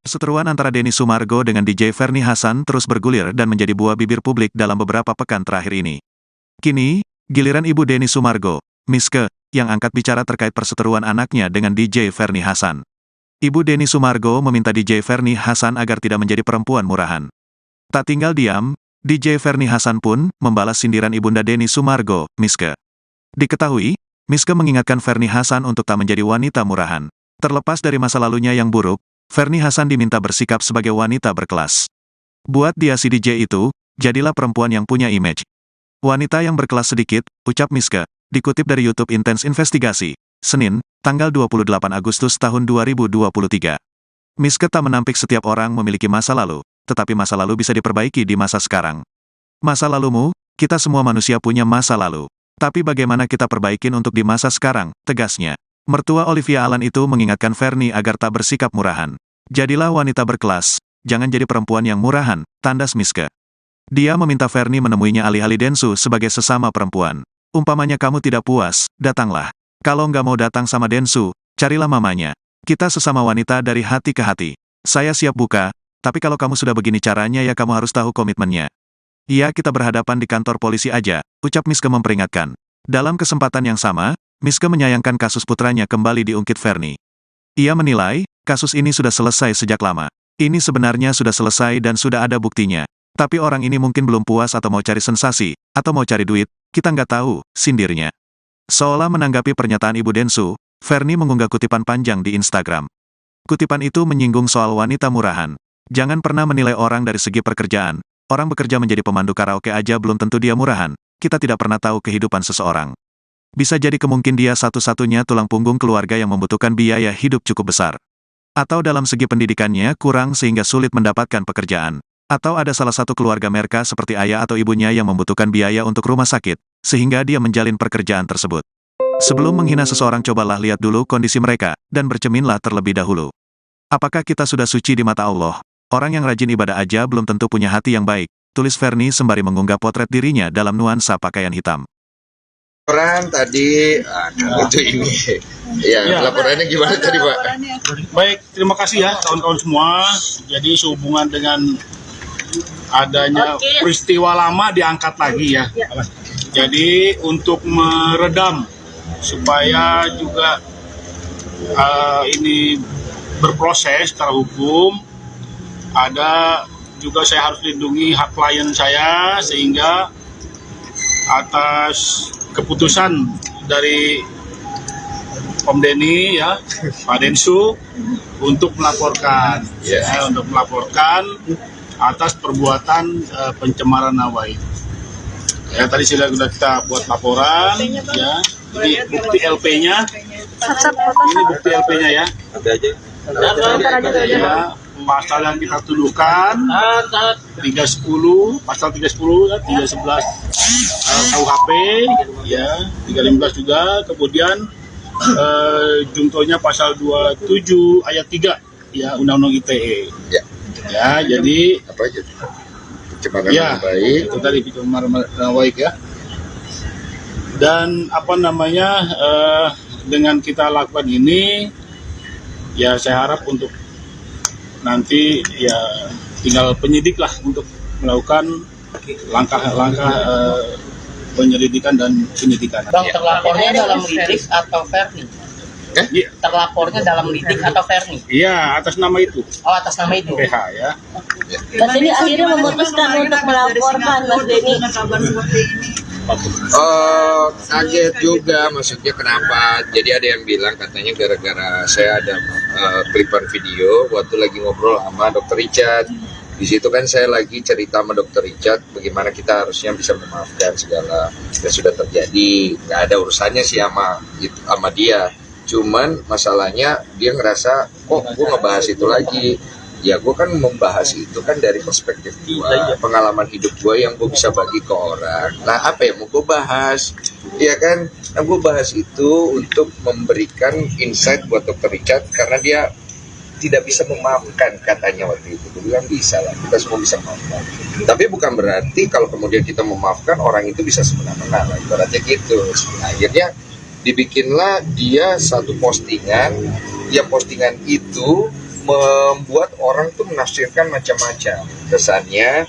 Perseteruan antara Denny Sumargo dengan DJ Ferny Hassan terus bergulir dan menjadi buah bibir publik dalam beberapa pekan terakhir ini. Kini, giliran ibu Denny Sumargo, Miske, yang angkat bicara terkait perseteruan anaknya dengan DJ Ferny Hassan. Ibu Denny Sumargo meminta DJ Ferny Hassan agar tidak menjadi perempuan murahan. Tak tinggal diam, DJ Ferny Hassan pun membalas sindiran ibunda Denny Sumargo, Miske. Diketahui, Miske mengingatkan Ferny Hassan untuk tak menjadi wanita murahan. Terlepas dari masa lalunya yang buruk, Ferny Hassan diminta bersikap sebagai wanita berkelas. Buat dia si DJ itu, jadilah perempuan yang punya image. Wanita yang berkelas sedikit, ucap Miske, dikutip dari YouTube Intense Investigasi, Senin, tanggal 28 Agustus tahun 2023. Miske tak menampik setiap orang memiliki masa lalu, tetapi masa lalu bisa diperbaiki di masa sekarang. Masa lalumu, kita semua manusia punya masa lalu. Tapi bagaimana kita perbaikin untuk di masa sekarang, tegasnya. Mertua Olivia Allen itu mengingatkan Ferny agar tak bersikap murahan. Jadilah wanita berkelas, jangan jadi perempuan yang murahan, tandas Miske. Dia meminta Ferny menemuinya alih-alih Densu sebagai sesama perempuan. Umpamanya kamu tidak puas, datanglah. Kalau nggak mau datang sama Densu, carilah mamanya. Kita sesama wanita dari hati ke hati. Saya siap buka, tapi kalau kamu sudah begini caranya ya kamu harus tahu komitmennya. Iya kita berhadapan di kantor polisi aja, ucap Miske memperingatkan. Dalam kesempatan yang sama, Miske menyayangkan kasus putranya kembali diungkit Ferny. Ia menilai, kasus ini sudah selesai sejak lama. Ini sebenarnya sudah selesai dan sudah ada buktinya. Tapi orang ini mungkin belum puas atau mau cari sensasi, atau mau cari duit, kita nggak tahu, sindirnya. Seolah menanggapi pernyataan Ibu Densu, Ferny mengunggah kutipan panjang di Instagram. Kutipan itu menyinggung soal wanita murahan. Jangan pernah menilai orang dari segi pekerjaan. Orang bekerja menjadi pemandu karaoke aja belum tentu dia murahan. Kita tidak pernah tahu kehidupan seseorang. Bisa jadi kemungkinan dia satu-satunya tulang punggung keluarga yang membutuhkan biaya hidup cukup besar. Atau dalam segi pendidikannya kurang sehingga sulit mendapatkan pekerjaan. Atau ada salah satu keluarga mereka seperti ayah atau ibunya yang membutuhkan biaya untuk rumah sakit, sehingga dia menjalin pekerjaan tersebut. Sebelum menghina seseorang cobalah lihat dulu kondisi mereka, dan bercerminlah terlebih dahulu. Apakah kita sudah suci di mata Allah? Orang yang rajin ibadah aja belum tentu punya hati yang baik, tulis Ferny sembari mengunggah potret dirinya dalam nuansa pakaian hitam. Laporan tadi, itu ini. Ya, laporannya gimana tadi Pak? Baik, terima kasih ya kawan-kawan semua. Jadi sehubungan dengan adanya peristiwa lama diangkat lagi ya. Jadi untuk meredam supaya juga ini berproses secara hukum, ada juga saya harus lindungi hak klien saya sehingga atas keputusan dari Om Denny ya, Pak Densu untuk melaporkan, untuk melaporkan atas perbuatan pencemaran nama itu. Ya tadi sudah kita buat laporan, ya. Ini bukti LP-nya. Ini bukti LP-nya ya. Ya. Pasal yang kita tuduhkan 310, pasal 310 ya, 311 KUHP ya, 315 juga, kemudian juntonya pasal 27 ayat 3 ya Undang-Undang ITE. Ya, jadi Apa aja? Pencemaran ya, nama baik. itu tadi pencemaran nama baik ya. Dan apa namanya dengan kita lakukan ini ya saya harap untuk nanti ya tinggal penyidik lah untuk melakukan langkah-langkah penyelidikan dan penyidikan. Bang, terlapornya dalam lidik atau Ferny? Terlapornya dalam lidik atau Ferny? Iya, atas nama itu. Oh, atas nama itu. PH ya. Mas Denny akhirnya memutuskan untuk melaporkan Mas Denny. Oh, kaget juga, maksudnya kenapa? Jadi ada yang bilang katanya gara-gara saya ada klipan video waktu lagi ngobrol sama Dr. Richard. Di situ kan saya lagi cerita sama Dr. Richard bagaimana kita harusnya bisa memaafkan segala yang sudah terjadi. Nggak ada urusannya sih sama dia. Cuman masalahnya dia ngerasa, kok gue ngebahas itu lagi. Ya gue kan membahas itu kan dari perspektif gue, pengalaman hidup gue yang gue bisa bagi ke orang. Nah apa yang mau gue bahas? Ya kan, nah, gue bahas itu untuk memberikan insight buat Dr. Richard karena dia tidak bisa memaafkan katanya waktu itu. Gue bilang bisa lah, kita semua bisa memaafkan. Tapi bukan berarti kalau kemudian kita memaafkan orang itu bisa semena-mena. Ibaratnya gitu. Akhirnya dibikinlah dia satu postingan, yang postingan itu membuat orang tuh menafsirkan macam-macam. Kesannya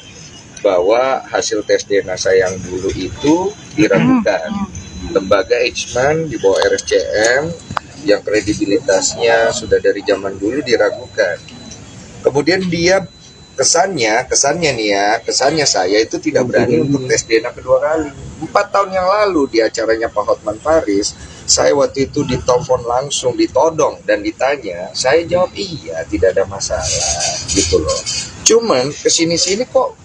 bahwa hasil tes DNA saya yang dulu itu diragukan. Lembaga Eijkman di bawah RSCM yang kredibilitasnya sudah dari zaman dulu diragukan. Kemudian dia kesannya saya itu tidak berani untuk tes DNA kedua kali. 4 tahun yang lalu di acaranya Pak Hotman Paris, saya waktu itu ditelepon langsung, ditodong dan ditanya, saya jawab iya, tidak ada masalah gitu loh. Cuman kesini-sini kok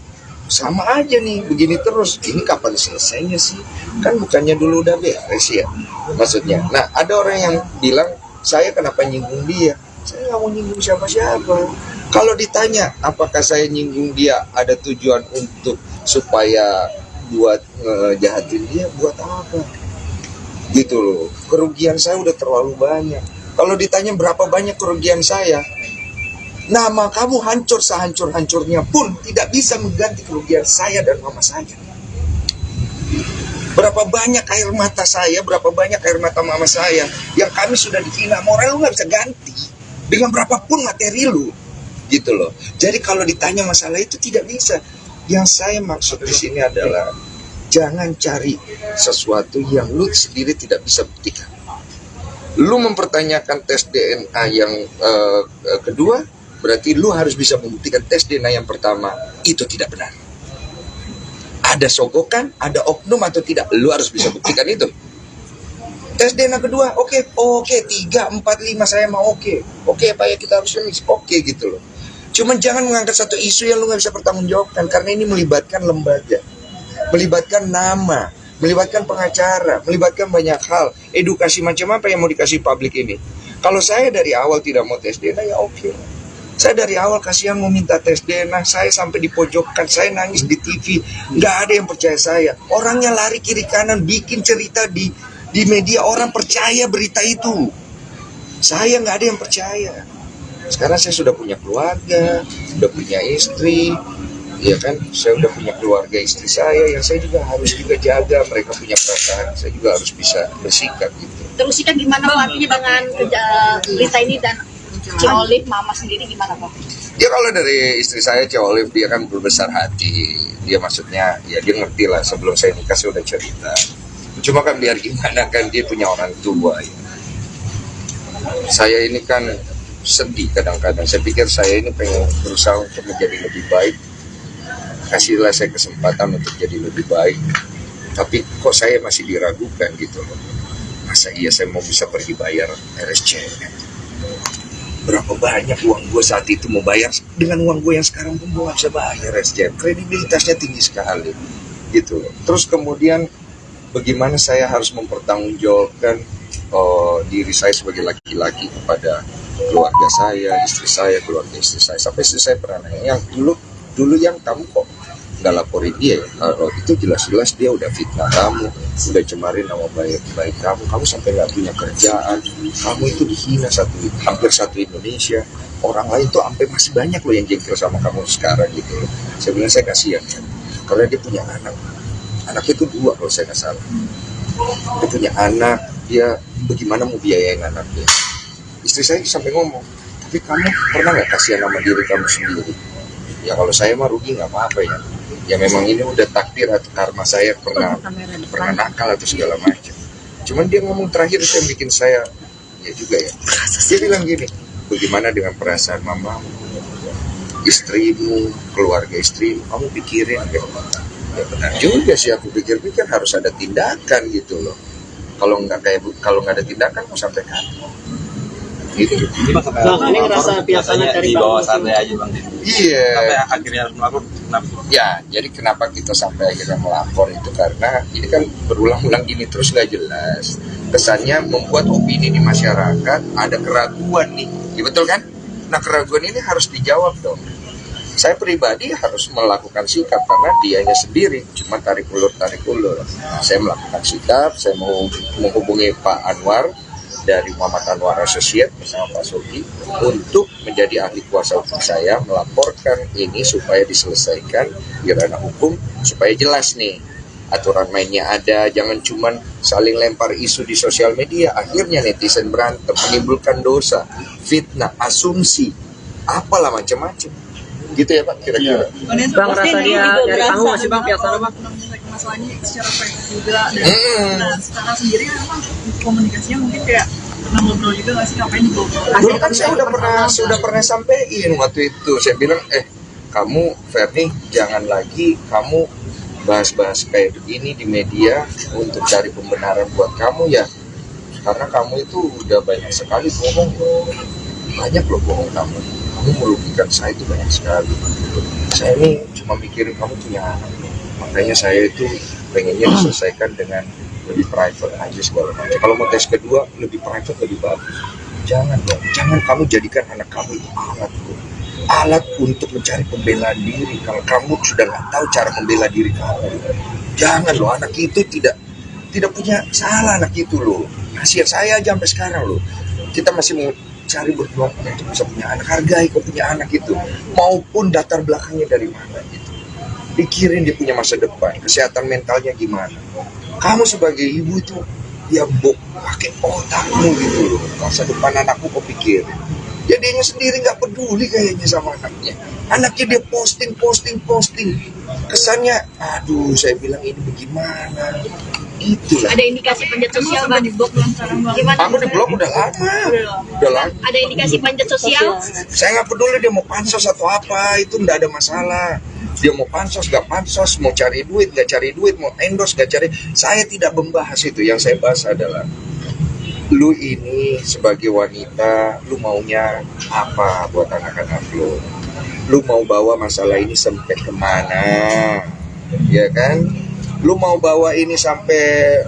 sama aja nih, begini terus. Ini kapan selesainya sih? Kan bukannya dulu udah beres ya, maksudnya. Nah, ada orang yang bilang, saya kenapa nyinggung dia? Saya nggak mau nyinggung siapa-siapa. Kalau ditanya, apakah saya nyinggung dia ada tujuan untuk supaya buat ngejahatin dia, buat apa? Gitu loh. Kerugian saya udah terlalu banyak. Kalau ditanya berapa banyak kerugian saya, nama kamu hancur sehancur-hancurnya pun tidak bisa mengganti kerugian saya dan mama saya. Berapa banyak air mata saya, berapa banyak air mata mama saya yang kami sudah dihina, moral lu nggak bisa ganti dengan berapapun materi lu, gitu loh. Jadi kalau ditanya masalah itu tidak bisa. Yang saya maksud di sini adalah jangan cari sesuatu yang lu sendiri tidak bisa buktikan. Lu mempertanyakan tes DNA yang kedua, berarti lu harus bisa membuktikan tes DNA yang pertama itu tidak benar. Ada sogokan, ada oknum atau tidak, lu harus bisa buktikan itu. Tes DNA kedua, oke, 3, 4, 5 saya mau oke, Pak ya kita harus finish, oke gitu loh. Cuman jangan mengangkat satu isu yang lu nggak bisa pertanggungjawabkan, karena ini melibatkan lembaga, melibatkan nama, melibatkan pengacara, melibatkan banyak hal. Edukasi macam apa yang mau dikasih publik ini? Kalau saya dari awal tidak mau tes DNA ya oke. Saya dari awal kasihan mau minta tes DNA, saya sampai dipojokkan, saya nangis di TV, nggak ada yang percaya saya. Orangnya lari kiri kanan, bikin cerita di media, orang percaya berita itu. Saya nggak ada yang percaya. Sekarang saya sudah punya keluarga, sudah punya istri, ya kan? Saya sudah punya keluarga istri saya, yang saya juga harus juga jaga. Mereka punya perasaan, saya juga harus bisa bersikap gitu. Terus sikap gimana Pak dengan berita ini dan Ci Olive, mama sendiri gimana Pak? Ya kalau dari istri saya, Ci Olive, dia kan berbesar hati. Dia maksudnya, ya dia ngerti lah, sebelum saya nikah saya udah cerita. Cuma kan biar gimana kan, dia punya orang tua ya. Saya ini kan sedih kadang-kadang. Saya pikir saya ini pengen berusaha untuk menjadi lebih baik. Kasihlah saya kesempatan untuk jadi lebih baik. Tapi kok saya masih diragukan gitu loh. Masa iya saya mau bisa pergi bayar RSCM? Berapa banyak uang gue saat itu mau bayar, dengan uang gue yang sekarang pun gue gak bisa bayar RSCM. Kredibilitasnya tinggi sekali gitu loh. Terus kemudian bagaimana saya harus mempertanggungjawabkan diri saya sebagai laki-laki kepada keluarga saya, istri saya, keluarga istri saya. Sampai istri saya pernah nanya, yang dulu yang kamu kok nggak laporin dia ya? Kalau itu jelas-jelas dia udah fitnah kamu, udah cemarin nama baik kamu sampai nggak punya kerjaan, kamu itu dihina hampir satu Indonesia. Orang lain tuh sampai masih banyak loh yang jengkel sama kamu sekarang gitu. Saya bilang saya kasihan ya, karena dia punya anaknya itu 2 kalau saya nggak salah. Dia punya anak, dia bagaimana mau biayain anaknya. Istri saya sampai ngomong, tapi kamu pernah nggak kasihan sama diri kamu sendiri? Ya kalau saya mah rugi nggak apa-apa ya. Ya memang ini udah takdir atau karma saya pernah nakal atau segala macam. Cuman dia ngomong terakhir itu yang bikin saya ya juga ya. Dia bilang gini, bagaimana dengan perasaan mama, istrimu, keluarga istrimu, kamu pikirin ya. Ya benar juga sih, aku pikir-pikir harus ada tindakan gitu loh. Kalau nggak ada tindakan mau sampai kapan? Gitu. Bang, ini ngerasa biasanya dari bawah santai aja Bang. Iya. Sampai akhirnya harus melapor. Ya, jadi kenapa kita sampai akhirnya melapor itu karena ini kan berulang-ulang gini terus nggak jelas. Kesannya membuat opini di masyarakat ada keraguan nih, ya, betul kan? Nah keraguan ini harus dijawab dong. Saya pribadi harus melakukan sikap karena dianya sendiri cuma tarik ulur. Saya melakukan sikap, saya mau menghubungi Pak Anwar dari Muhammad Anwar Associate bersama Pak Sogi untuk menjadi ahli kuasa hukum saya, melaporkan ini supaya diselesaikan di ranah hukum, supaya jelas nih aturan mainnya ada, jangan cuman saling lempar isu di sosial media, akhirnya netizen berantem, menimbulkan dosa, fitnah, asumsi, apalah macam-macam. Gitu ya Pak kira-kira. Bang, rasa dia dari kamu masih Bang pihak sana Bang? Masalahnya secara baik juga dan nah sekarang sendiri kan emang komunikasinya mungkin kayak pernah ngobrol juga nggak sih ngapain dibawa? Dulu kan saya sudah pernah sampaikan waktu itu, saya bilang kamu Ferni jangan lagi kamu bahas-bahas kayak begini di media untuk cari pembenaran buat kamu ya, karena kamu itu udah banyak sekali bohong, banyak loh bohong kamu merugikan saya itu banyak sekali. Saya ini cuma mikirin kamu punya anak, makanya saya itu pengennya diselesaikan dengan lebih private aja segala macam. Kalau mau tes kedua lebih private lebih bagus. Jangan dong, jangan kamu jadikan anak kamu itu alat untuk mencari pembelaan diri. Kalau kamu sudah nggak tahu cara membela diri kamu, jangan loh, anak itu tidak punya salah anak itu loh. Kasihan saya aja sampai sekarang loh. Kita masih mau cari berjuang untuk bisa punya anak, hargai kau punya anak itu, maupun latar belakangnya dari mana gitu. Pikirin dia punya masa depan, kesehatan mentalnya gimana. Kamu sebagai ibu itu ya pakai otakmu gitu loh. Masa depan anakmu kau pikirin. Ya dia sendiri nggak peduli kayaknya sama anaknya. Anaknya dia posting. Kesannya, aduh saya bilang ini bagaimana. Itulah. Ada indikasi panjat sosial Bang? Gimana? Aku di blog udah lama. Ada indikasi panjat sosial? Saya nggak peduli dia mau pansos atau apa, itu nggak ada masalah. Dia mau pansos, nggak pansos, mau cari duit, nggak cari duit, mau endorse, nggak cari. Saya tidak membahas itu. Yang saya bahas adalah, lu ini sebagai wanita, lu maunya apa buat anak-anak lu? Lu mau bawa masalah ini sampai kemana? Ya kan? Lu mau bawa ini sampai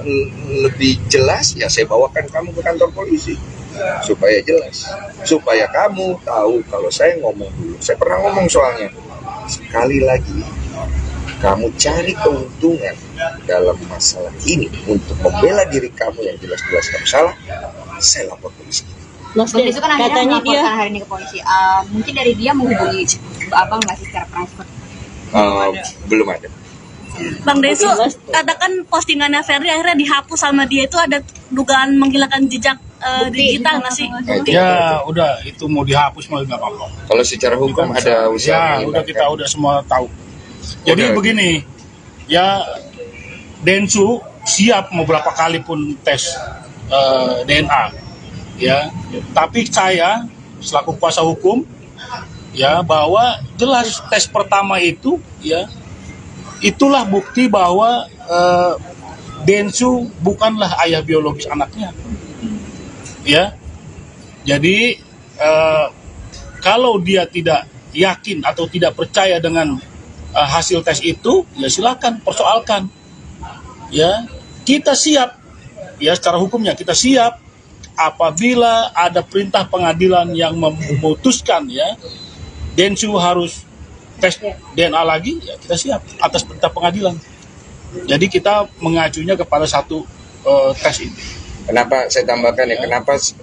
lebih jelas, ya saya bawakan kamu ke kantor polisi. Supaya jelas. Supaya kamu tahu kalau saya ngomong dulu. Saya pernah ngomong soalnya. Sekali lagi, kamu cari keuntungan dalam masalah ini untuk membela diri kamu yang jelas-jelas kamu salah, saya lapor polisi. Mas Bang Desu kan akhirnya katanya dia melaporkan hari ini ke polisi. Mungkin dari dia menghubungi Abang nggak sih secara private? Belum ada. Bang Desu, katakan postingannya Ferry akhirnya dihapus sama dia itu ada dugaan menghilangkan jejak digital nggak sih? Ya udah, itu mau dihapus mau nggak apa-apa. Kalau secara hukum ada usaha. Ya udah, kita udah semua tahu. Jadi begini, ya Densu siap mau berapa kali pun tes DNA, ya. Tapi saya selaku kuasa hukum, ya bahwa jelas tes pertama itu, ya itulah bukti bahwa Densu bukanlah ayah biologis anaknya, ya. Jadi kalau dia tidak yakin atau tidak percaya dengan hasil tes itu, ya silakan persoalkan. Ya, kita siap. Ya, secara hukumnya kita siap apabila ada perintah pengadilan yang memutuskan ya Densu harus tes DNA lagi, ya kita siap atas perintah pengadilan. Jadi kita mengacunya kepada satu tes ini. Kenapa saya tambahkan ya?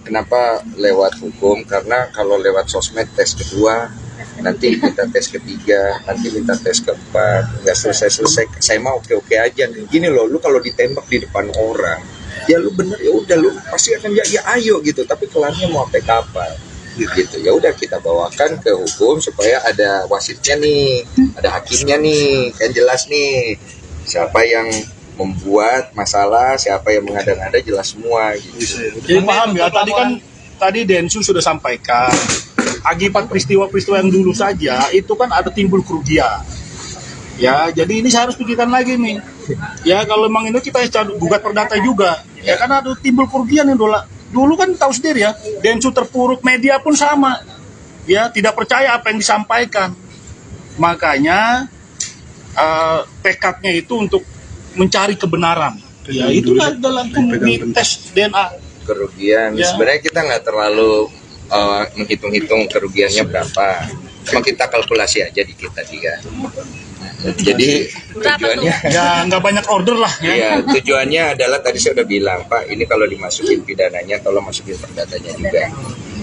Kenapa lewat hukum? Karena kalau lewat sosmed tes kedua, nanti minta tes ketiga, nanti minta tes keempat, nggak selesai. Saya mau oke aja. Gini loh, lu kalau ditembak di depan orang, ya lu bener ya udah lu pasti akan ya ayo gitu. Tapi kelarnya mau sampai kapan? Gitu. Ya udah kita bawakan ke hukum supaya ada wasitnya nih, ada hakimnya nih, kan jelas nih siapa yang membuat masalah, siapa yang mengada-ngada, jelas semua gitu. Jadi paham ya, tadi Densu sudah sampaikan akibat peristiwa-peristiwa yang dulu saja itu kan ada timbul kerugian. Ya, jadi ini saya harus pikirkan lagi nih. Ya, kalau memang ini kita gugat perdata juga. Ya, karena ada timbul kerugian yang dulu kan tahu sendiri ya, Densu terpuruk, media pun sama. Ya, tidak percaya apa yang disampaikan. Makanya tekadnya itu untuk mencari kebenaran. Ya, itulah dalam tes DNA. Kerugian, ya. Sebenarnya kita nggak terlalu menghitung-hitung kerugiannya berapa. Cuma kita kalkulasi aja di kita juga. Jadi tujuannya ya nggak banyak order lah. Ya, tujuannya adalah tadi saya udah bilang, Pak, ini kalau dimasukin pidananya, tolong masukin perdatanya juga.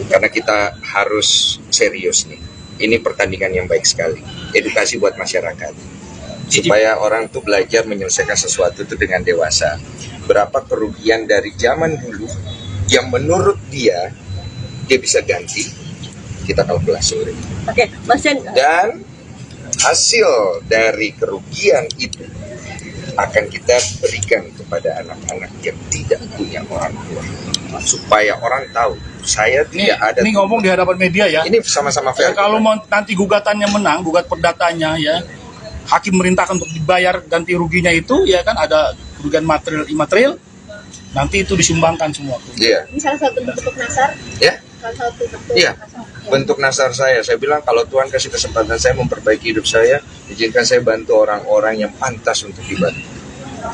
Karena kita harus serius nih. Ini pertandingan yang baik sekali. Edukasi buat masyarakat. Supaya orang tuh belajar menyelesaikan sesuatu itu dengan dewasa. Berapa kerugian dari zaman dulu yang menurut dia bisa ganti, kita kalkulasi. Oke, Mas Chen. Dan hasil dari kerugian itu akan kita berikan kepada anak-anak yang tidak punya orang tua, supaya orang tahu saya tidak ada. Ini ngomong di hadapan media ya. Ini sama-sama fair. Ya, kalau nanti gugatannya menang, gugat perdatanya ya, hakim merintahkan untuk dibayar ganti ruginya itu ya kan, ada kerugian material imaterial, nanti itu disumbangkan semua. Iya. Ini salah satu bentuk nasar. Ya. Salah satu bentuk Iya. nasar. Bentuk nasar saya bilang kalau Tuhan kasih kesempatan saya memperbaiki hidup saya, izinkan saya bantu orang-orang yang pantas untuk dibantu.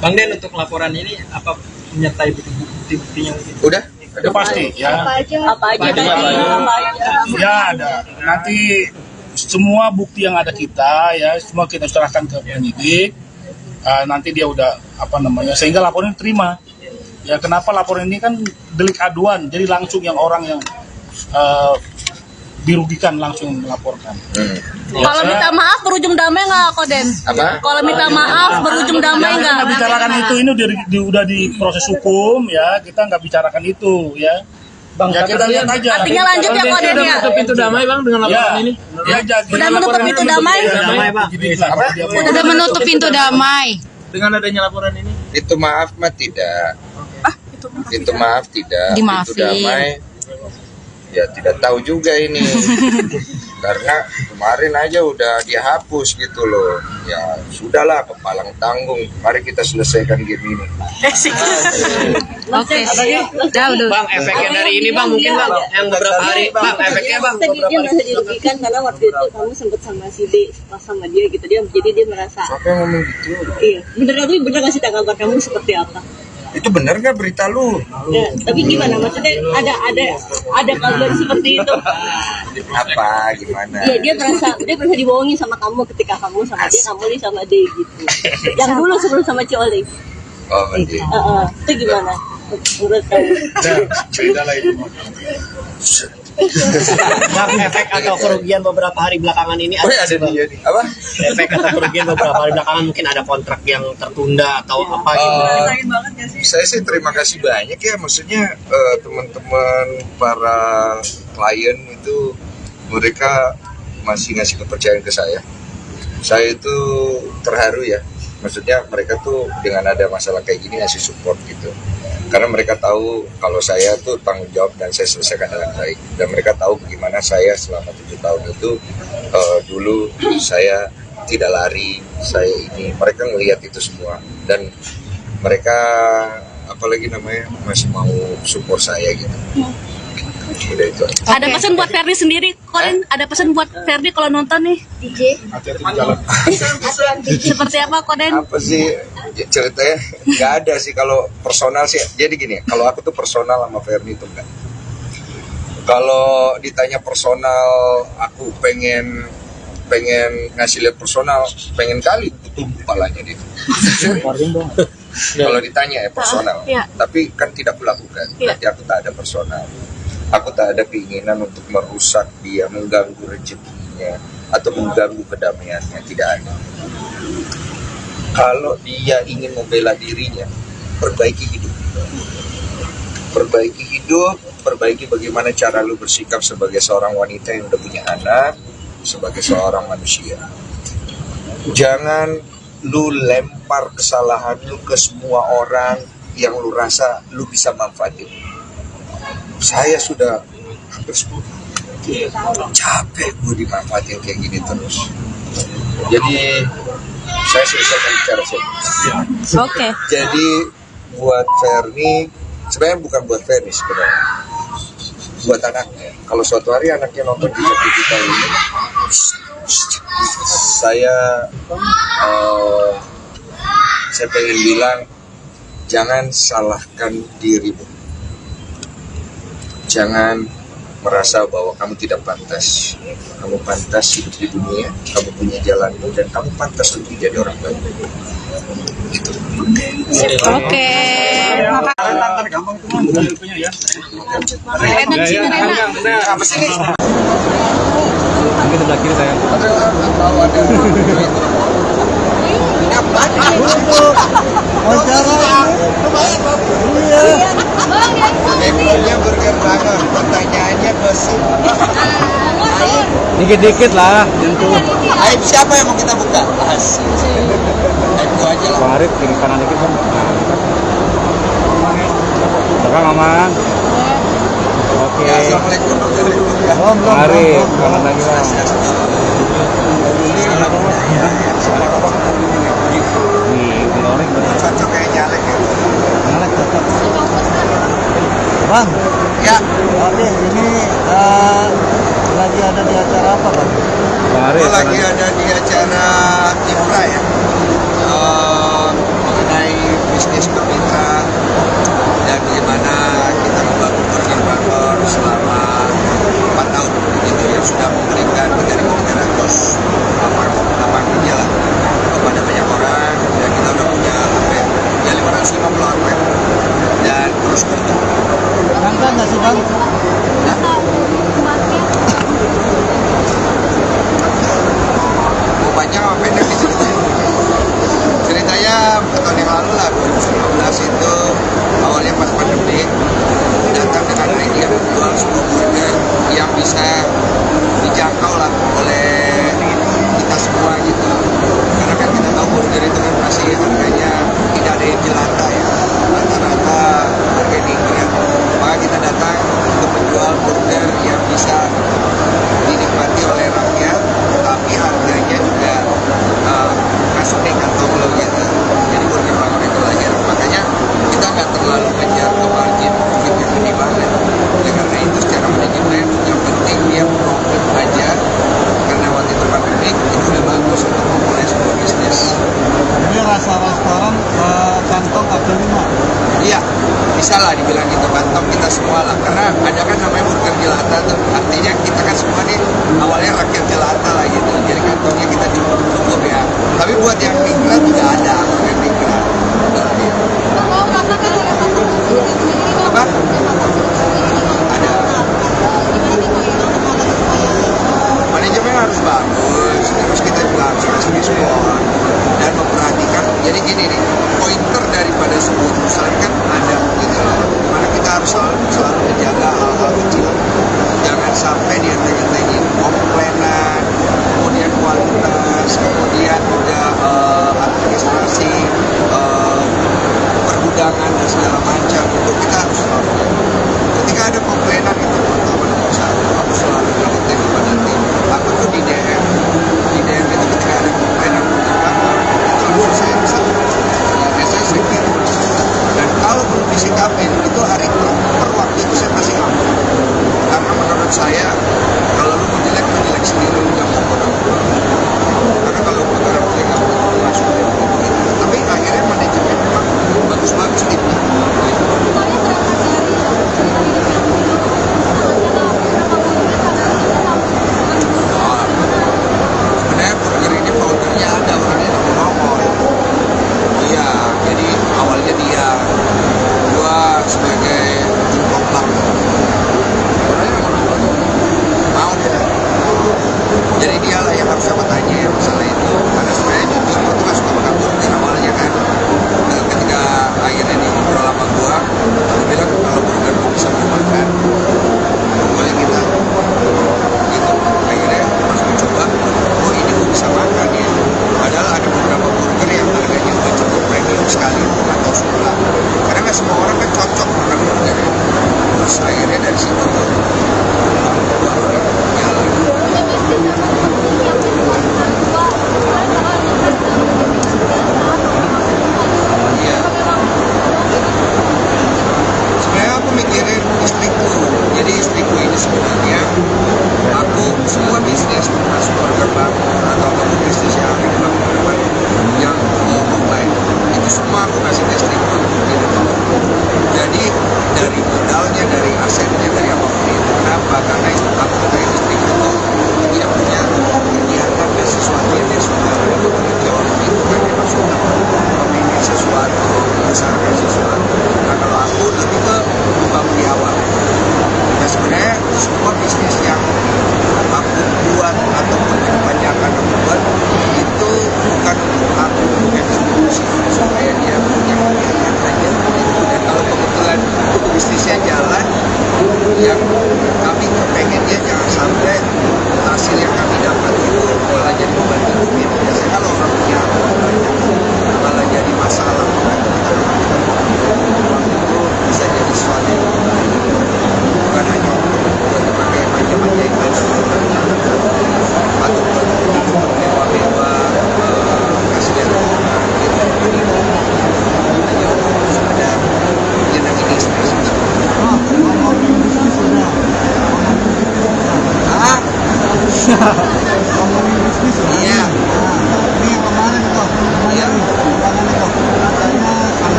Bang Den, untuk laporan ini apa menyertai bukti-buktinya? Udah Pasti ya. Apa aja? Apa aja tadi? Apa aja? Ya ada. Nanti semua bukti yang ada kita ya, semua kita serahkan ke penyidik. Nanti dia udah sehingga laporan diterima. Ya kenapa laporan ini kan delik aduan, jadi langsung yang orang yang dirugikan langsung melaporkan. Kalau minta maaf berujung damai nggak, Koden? Apa? Kalau minta maaf berujung damai nggak? Kita bicarakan itu, ini udah di proses hukum ya, kita nggak bicarakan itu ya. Bang, ya kita lihat aja. Artinya lanjut ya, Koden ya? Menutup pintu damai Bang dengan laporan ini? Ya, Udah menutup pintu damai? Udah menutup pintu damai. Dengan adanya laporan ini? Itu maaf mah tidak. Itu maaf tidak. Dimaafin. Itu damai. Ya tidak tahu juga ini. Karena kemarin aja udah dihapus gitu loh. Ya sudahlah, kepalang tanggung. Mari kita selesaikan game ini. Oke. Bang, efeknya dari ini Bang, mungkin Bang, yang beberapa hari, Bang, efeknya Bang. Dia merasa dirugikan karena waktu itu kamu sempat sama si D, pas sama dia gitu, jadi dia merasa. Siapa yang ngomong gitu? Iya, bener nggak sih tanggapan kamu seperti apa? Itu benar nggak berita lu? Ya, tapi gimana maksudnya ada kabar seperti itu? Apa gimana? Iya, dia merasa dibohongin sama kamu ketika kamu sama dia, kamu nih sama D gitu. Yang dulu sebelum sama Ci Oli. Oh, berarti. Itu gimana? Menurut kamu? Beda lah itu. Bang, efek atau kerugian beberapa hari belakangan ini Oh, ya, ada dia nih. Apa? efek atau kerugian beberapa hari belakangan mungkin ada kontrak yang tertunda atau apa gitu. Saya sih terima kasih banyak ya, maksudnya teman-teman para klien itu mereka masih ngasih kepercayaan ke saya. Saya itu terharu ya, maksudnya mereka tuh dengan ada masalah kayak gini ngasih support gitu. Karena mereka tahu kalau saya tuh tanggung jawab dan saya selesaikan dengan baik. Dan mereka tahu bagaimana saya selama 7 tahun itu dulu saya tidak lari, saya ini. Mereka ngelihat itu semua dan mereka apalagi namanya masih mau support saya gitu. Udah itu aja. Ada pesan buat Ferdi sendiri, Koden? Ada pesan buat Ferdi kalau nonton nih? DJ. Hati-hati di jalan. Seperti apa, Koden? Apa sih ceritanya? Nggak ada sih kalau personal sih. Jadi gini, kalau aku tuh personal sama Ferdi itu enggak. Kalau ditanya personal, aku pengen ngasih lihat personal, pengen kali tutup kepalanya dia. Kalau ditanya ya personal, tapi kan tidak kulakukan. Berarti aku tak ada personal. Aku tak ada keinginan untuk merusak dia, mengganggu rezekinya, atau mengganggu kedamaiannya. Tidak ada. Kalau dia ingin membela dirinya, perbaiki hidup. Perbaiki hidup, perbaiki bagaimana cara lu bersikap sebagai seorang wanita yang udah punya anak, sebagai seorang manusia. Jangan lu lempar kesalahan lu ke semua orang yang lu rasa lu bisa manfaatin. Saya sudah hampir 10 capek gue dimanfaatin kayak gini terus. Jadi saya selesaikan bicara saya. Oke. Jadi buat Ferni, sebenarnya bukan buat Ferni sebenarnya, buat anaknya. Kalau suatu hari anaknya nonton di kita ini, saya pengen bilang jangan salahkan dirimu. Jangan merasa bahwa kamu tidak pantas. Kamu pantas hidup di dunia, kamu punya jalanmu, dan kamu pantas untuk jadi orang baik. Gitu. Oke. Wawancara. Iya. Maunya burger banget, pertanyaannya bosan. Dikit-dikit lah, nyentuh. Aib siapa yang mau kita buka? Asik. Aib gua aja lah. Bang Arif, kiri kanan dikit bang. Belakang aman. Oke. Ya, assalamualaikum dokter. Bang Arif, kanan lagi bang. Wih, glowing bener. Cocok kayak nyalek ya. Nyalek cocok. Bang, Ya, Oke, ini lagi ada di acara apa bang? Bang Arif, gua lagi ada di acara Timura ya. Mengenai bisnis bermitra dan bagaimana kita membangun Burger Bangor selama 4 tahun itu yang sudah memberikan dari 300 lapangan kerja lah kepada banyak orang, dan kita udah punya outlet ya 550 outlet dan terus bertumbuh. Angka nggak sih bang? Mau panjang sama pendek di cerita. Ceritanya tahun yang lalu lah, 2019 itu awalnya pas pandemi, datang dengan ide menjual sebuah burger yang bisa dijangkau lah oleh kita semua gitu. Karena kan kita tahu burger itu kan pasti harganya tidak ada yang jelata ya, rata-rata harga tinggi. Maka kita datang untuk menjual burger yang bisa dinikmati oleh rakyat, tapi harganya juga masuk di kantong lo gitu. Jadi Burger Bangor itu lahir. Makanya kita nggak terlalu ngejar ke margin profit yang gede banget. Ya, karena itu secara manajemen yang penting dia profit aja. Karena waktu itu pandemi itu udah bagus untuk memulai sebuah bisnis. Ini rasa restoran kantong kaki lima. Iya, bisa lah dibilang gitu, kantong kita semua lah. Karena ada kan namanya burger jelata tuh. Artinya kita kan semua nih awalnya rakyat jelata lah gitu. Jadi kantongnya kita cukup ya. Tapi buat yang migran tidak ada burger migran. Apa? Ada. Manajemen harus bagus, terus kita juga harus kasih respon dan memperhatikan. Jadi gini nih, pointer daripada sebuah perusahaan kan ada gitu loh. Mana kita harus selalu menjaga hal-hal kecil. Jangan sampai dienteng-entengin komplainan, kemudian kualitas, kemudian juga administrasi, pergudangan dan segala macam. Itu kita harus selalu. Ketika ada komplainan itu pertama nomor satu, aku selalu mengingatkan kepada tim. Aku tuh di DM itu ketika ada komplainan itu langsung saya bisa saya kirim. Dan kalau belum disikapin itu hari per waktu itu saya pasti ngambek. Karena menurut saya kalau lu mau jelek sendiri, lu jangan bodoh. Karena kalau bodoh jelek langsung gitu. Tapi akhirnya manajemen memang bagus-bagus timnya.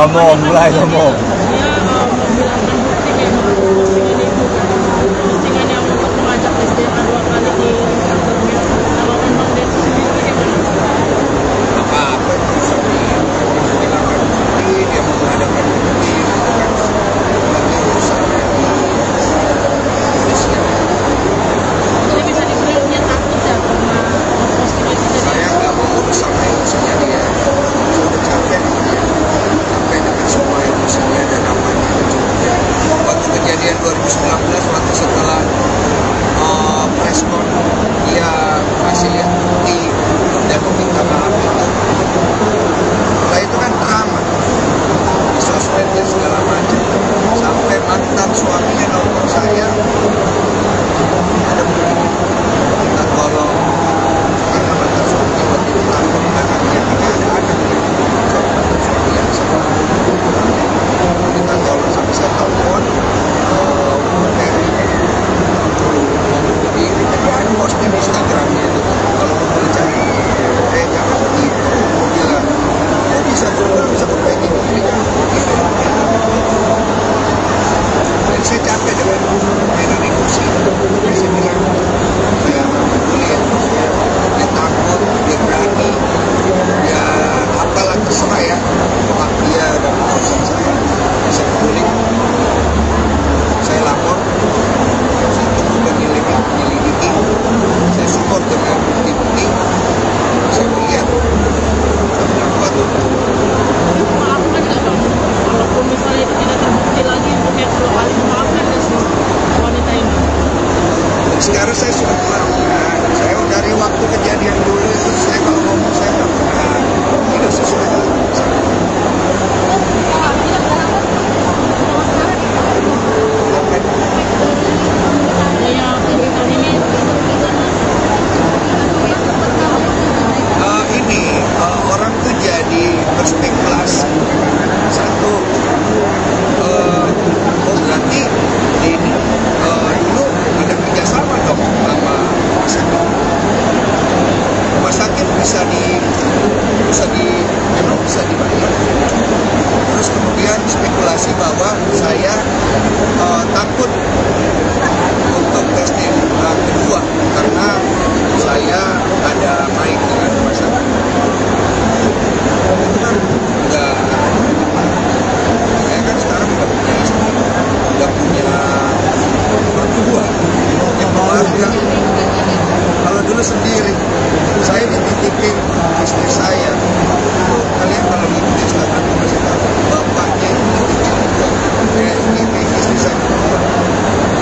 Ngomong, mulai ngomong. dia menghilangkan bukti kayak postingan itu kan, postingan yang untuk mengajak SDA 2 kali di Instagram. Tanggapan Bang Densus sendiri bagaimana? Apa-apa itu bisa menghilangkan bukti, dia mau mengadakan bukti, itu kan lagi urusannya polisi. Jadi bisa dibilang dia takut ya karena postingan itu jadi Saya nggak mau urus sama emosinya dia. Saya udah capek dengan semua emosinya dan apanya. Waktu kejadian 2019, waktu setelah preskon, dia kasih lihat bukti dan meminta maaf itu. Setelah itu kan drama di sosmed dan segala macam. Sampai mantan suaminya nelfon saya, ada begini, minta tolong. Karena mantan suaminya waktu itu takut anaknya, tidak ada anak mantan suami yang sama. Minta tolong sampai saya telepon dari jadi ada posting di Instagramnya itu, kalau mau cari jangan begitu, bilang kok bisa juga bisa memperbaiki diri. Dan saya capek dengan emosi. Saya bilang saya lihat dia takut, dia berani, ya apalah terserah ya, hak dia dan urusan saya. Saya peduli, saya lapor, saya tunggu penyelidiki, saya support dengan bukti-bukti, saya melihat buat memaafkan nggak Bang? Walaupun misalnya itu tidak terbukti lagi untuk yang kedua kali, memaafkan nggak sih wanita ini? dan sekarang saya sudah melakukan. Saya dari waktu kejadian dulu itu saya kalau ngomong saya nggak pernah tidak sesuai dengan saya. Adanya pemberitaan ini Ini orang tuh jadi berspekulasi. Satu, berarti ini dulu ada kerjasama dong sama rumah sakit. Rumah sakit memang bisa dibayar. Terus kemudian spekulasi bahwa saya takut untuk testing kedua karena saya ada main dengan rumah sakit. Itu kan udah, saya kan sekarang udah punya istri, udah punya mertua, punya keluarga. Kalau dulu sendiri, saya dititipin istri saya. Kalian kalau lihat di Instagram masih tahu, bapaknya itu dititipin istri saya kedua.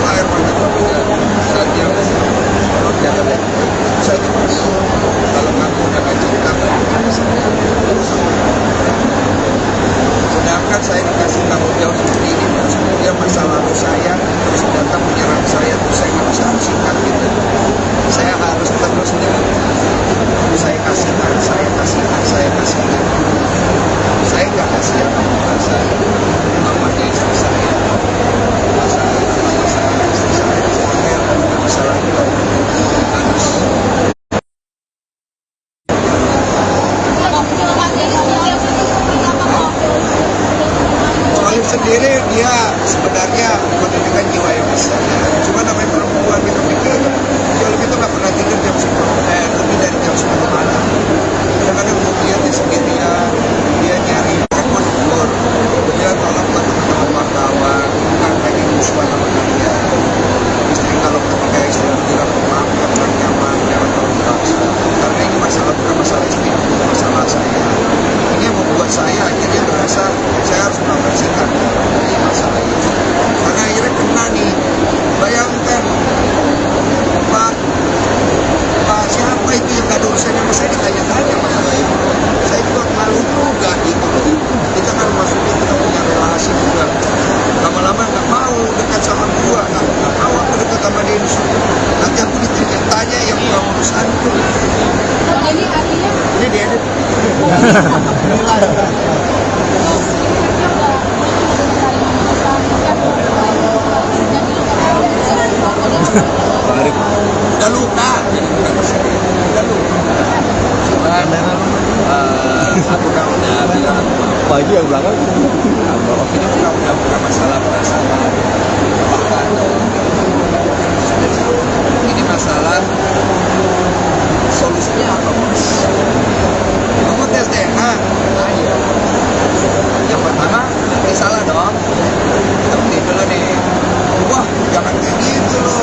Air mata keluar saat yang kalau jangan lihat saya terus. Kalau kamu udah gak cinta, sedangkan saya dikasih tanggung jawab seperti ini, terus kemudian masa lalu saya terus datang menyerang saya, terus saya nggak bisa singkat gitu. Saya harus terus dengan saya kasihkan. Saya nggak kasih apa saya, mamanya istri saya, masalah istri saya, masalah itu harus. Soalnya sendiri dia sebenarnya menunjukkan jiwa yang besar. Cuma namanya perempuan kita pikir kalau kita nggak pernah tidur jam 10, lebih dari jam 10 malam. Kadang-kadang kemudian dia sendirian, dia nyari telepon umur, dia tolong ke teman-teman wartawan, bukan lagi musuhan sama dia. Istri kalau ketika istri bilang maaf, kurang nyaman, jangan terlalu dipaksa. Karena ini masalah bukan masalah istri, bukan masalah saya. Ini yang membuat saya akhirnya merasa saya harus melakukan sikap dari masalah ini. Karena akhirnya kena nih. Bayangkan, Pak siapa itu yang gak ada urusan sama saya, ditanya-tanya masalah itu. Saya juga malu juga gitu. Kita kan maksudnya kita punya relasi juga. Lama-lama gak mau dekat sama gua, gak mau aku dekat sama Densu. Nanti aku ditanya yang bukan urusanku. Jadi artinya Ini dia. Udah luka. Udah luka. Cuman aku kan udah bilang Baju yang belakang. Ini bukan masalah perasaan bapak atau ini masalah solusinya apa, Bos? Kamu tes DNA. Ayo. Yang pertama, ini salah dong. Kita buktiin dulu nih. Wah, jangan kayak gitu loh.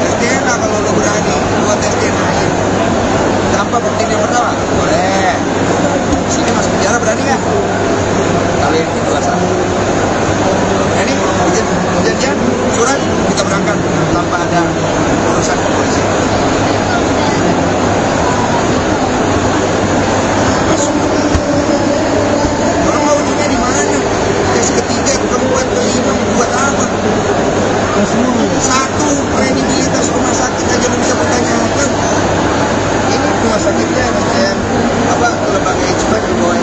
Tes DNA kalau lo berani, buat tes DNA-in. Tanpa buktiin yang pertama, boleh. Sini masuk penjara berani nggak? Kalian kedua satu. Berani? Perjanjian, surat, kita berangkat tanpa ada urusan kepolisian. Kalau mau ujungnya di mana? Tes ketiga, keempat, kelima, buat apa? Satu, kredibilitas rumah sakit aja lu bisa pertanyakan. Ini rumah sakitnya macam apa? Lembaga ijma di bawah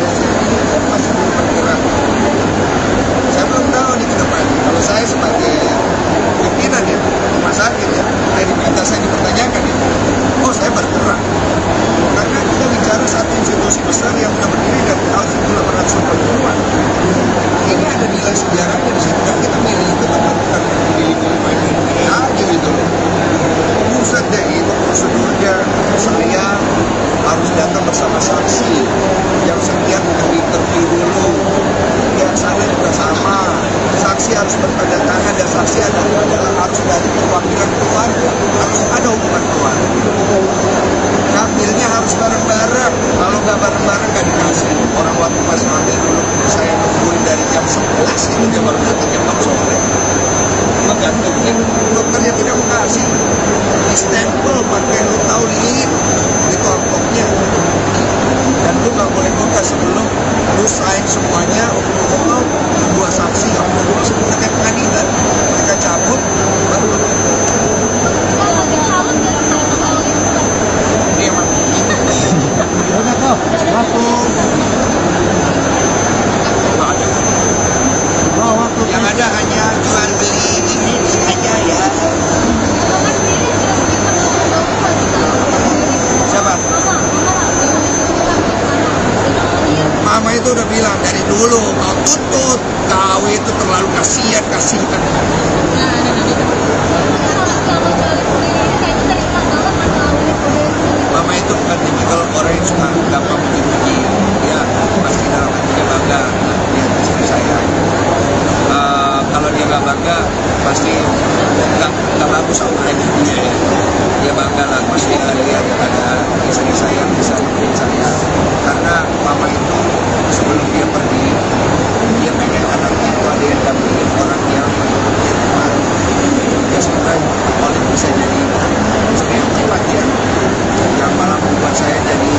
masih belum bergerak. Saya belum tahu nih ke depan. Kalau saya sebagai pimpinan ya rumah sakit ya, kredibilitas saya dipertanyakan ya. Oh, saya bergerak. Karena kita bicara satu institusi besar yang sudah berdiri dari tahun 1880-an. Ini ada nilai sejarahnya di situ. Dan kita milih itu tempat bukan pilih-pilih main aja gitu loh. Buset deh, itu prosedurnya. Saya harus datang bersama saksi. Yang sekian bukan interview dulu. Yang sana juga sama. Saksi harus bertanda tangan dan saksi adalah harus dari perwakilan keluarga. Harus ada hubungan keluarga. Ngambilnya harus bareng-bareng. Kalau nggak bareng-bareng nggak dikasih. Orang waktu pas ngambil dulu saya nungguin dari jam 11 itu dia baru datang jam 6 sore. Menggantungnya dokternya tidak mengasih. Di stempel pakai lu tahu lip itu amplopnya. Dan lu nggak boleh buka sebelum lu sign semuanya. Dua saksi yang dua sebelum ke pengadilan. Mereka cabut baru lu. Ini emang. Udah kok, masuk. Nggak ada. Bawa tuh. Yang ada hanya jual beli ini aja ya. Siapa? Mama itu udah bilang dari dulu mau tuntut kau itu terlalu kasihan. Mama itu bukan tipikal orang yang suka gampang puji-puji. Dia pasti dalam hatinya bangga lihat istri saya. Kalau dia nggak bangga pasti nggak bagus sama dia. Dia bangga lah pasti lihat ada istri saya yang bisa nemenin saya. Karena mama itu sebelum dia pergi dia pengen anaknya itu ada yang dampingin orang yang teman. Dia semoga oleh bisa jadi istri yang cepat ya. Yang malah membuat saya jadi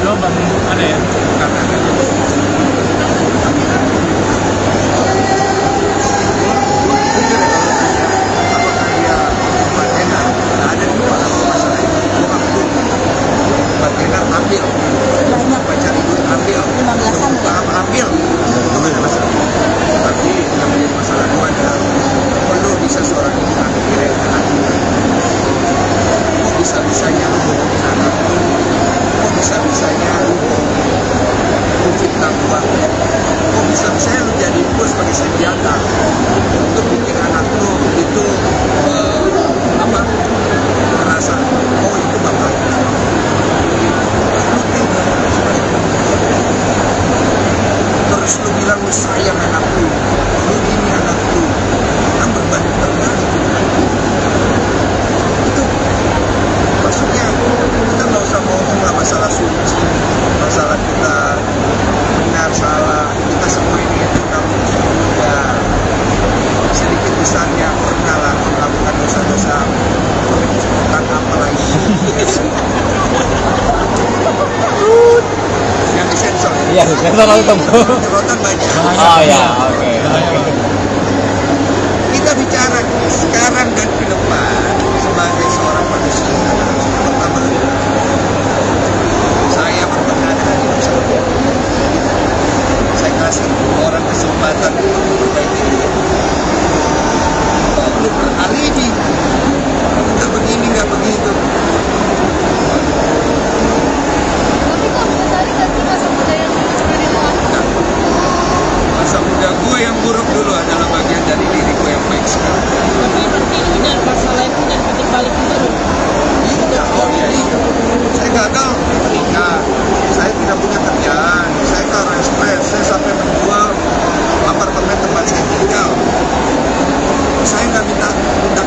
Jombang ada ya? Karena ada. Jujur ya, kalau tanya apakah dia Mbak Tenar ada di kepala masalah itu, gue nggak peduli. Mbak Tenar ambil, baca ribut ambil, paham ambil, itu nggak ada masalah. Tapi yang menjadi masalah itu adalah perlu bisa seorang ibu ambil kira anak. Kok bisa-bisanya lu bohongin anak lu? Kok bisa-bisanya lu bohongin fitnah gua? Kok bisa-bisanya lu jadi bos sebagai senjata untuk bikin anak lu itu merasa oh itu bapak lu tega terus lu bilang lu sayang anak lu ini anak lu kan berbanding terbalik itu maksudnya kita nggak usah ngomong lah masalah suci masalah kita benar salah kita semua ini ya sedikit besarnya pernah lah melakukan dosa-dosa bukan apalagi yang disensor Iya, disensor langsung. cerotan banyak Oh ya, oke. kita bicara sekarang dan ke depan sebagai seorang manusia pertama saya pernah ada di Indonesia saya kasih orang kesempatan untuk memperbaiki diri lu beralibi nggak begini nggak begitu Tapi kok menarik nanti masa muda yang sudah dilakukan. masa muda gue yang buruk dulu adalah bagian dari diri gue yang baik sekarang Tapi berarti ini jangan masalah itu jangan titik balik itu loh. iya oh iya iya saya gagal menikah saya tidak punya kerjaan saya karena stres saya sampai menjual apartemen tempat saya tinggal saya nggak minta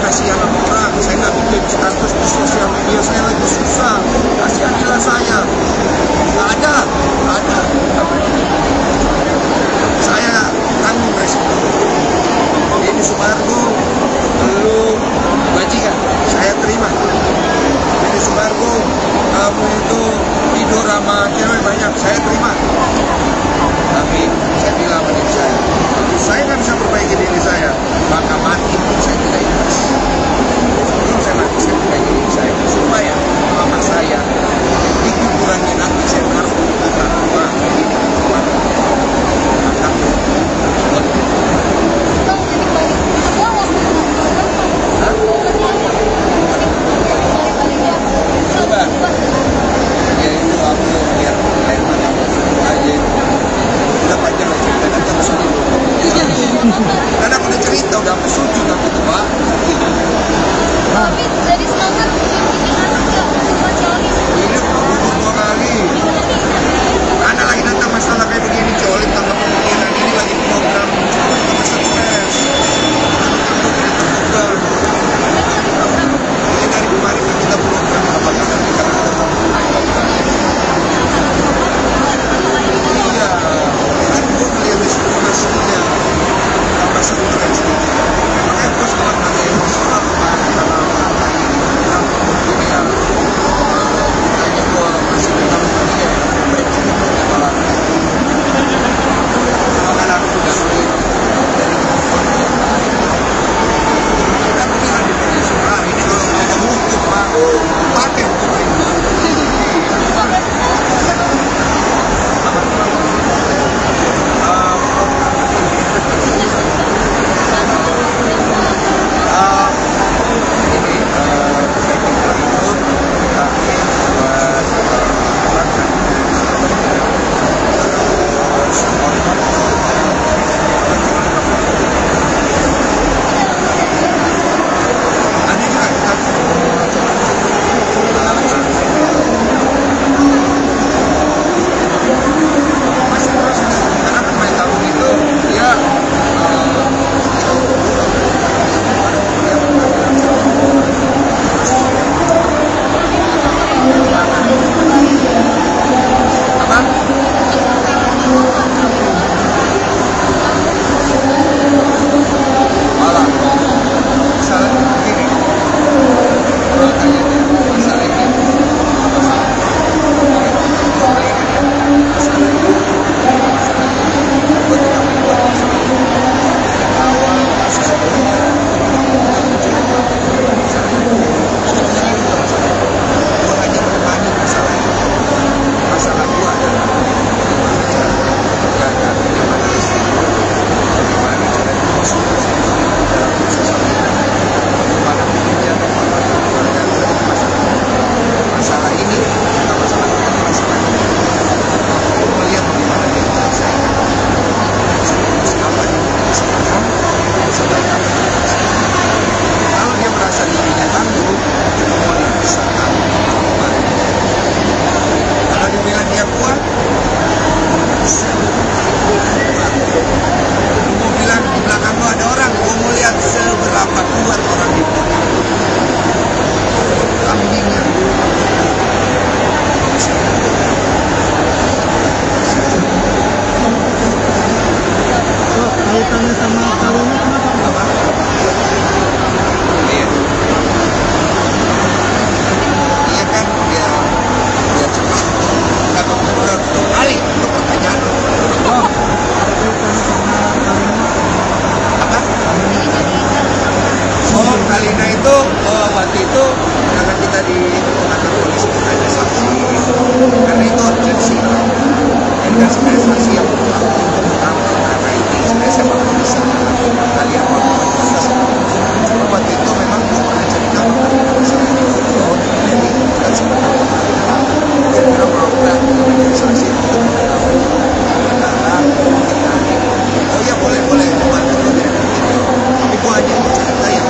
kasihan sama orang saya nggak bikin status di sosial media saya lagi susah kasihanilah saya nggak ada saya tanggung resiko ini Sumargo lu bajingan saya terima ini Sumargo kamu itu tidur sama cewek banyak saya terima tapi saya bilang sama diri saya nggak bisa perbaiki diri saya maka mati pun saya tidak ikhlas sebelum saya mati saya perbaiki diri saya supaya mama saya di kuburannya nanti saya harus membuka rumah ini rumah anak Bang, titik balik. Ada waktu coba ya itu aku biar air mata dan sebenarnya saksi yang karena ini sebenarnya saya baru bisa kalian mau waktu itu memang belum pernah cerita mengenai masalah itu jadi bukan sebenarnya kira-kira mau menjadi saksi oh ya boleh bantu tapi gua hanya mau cerita yang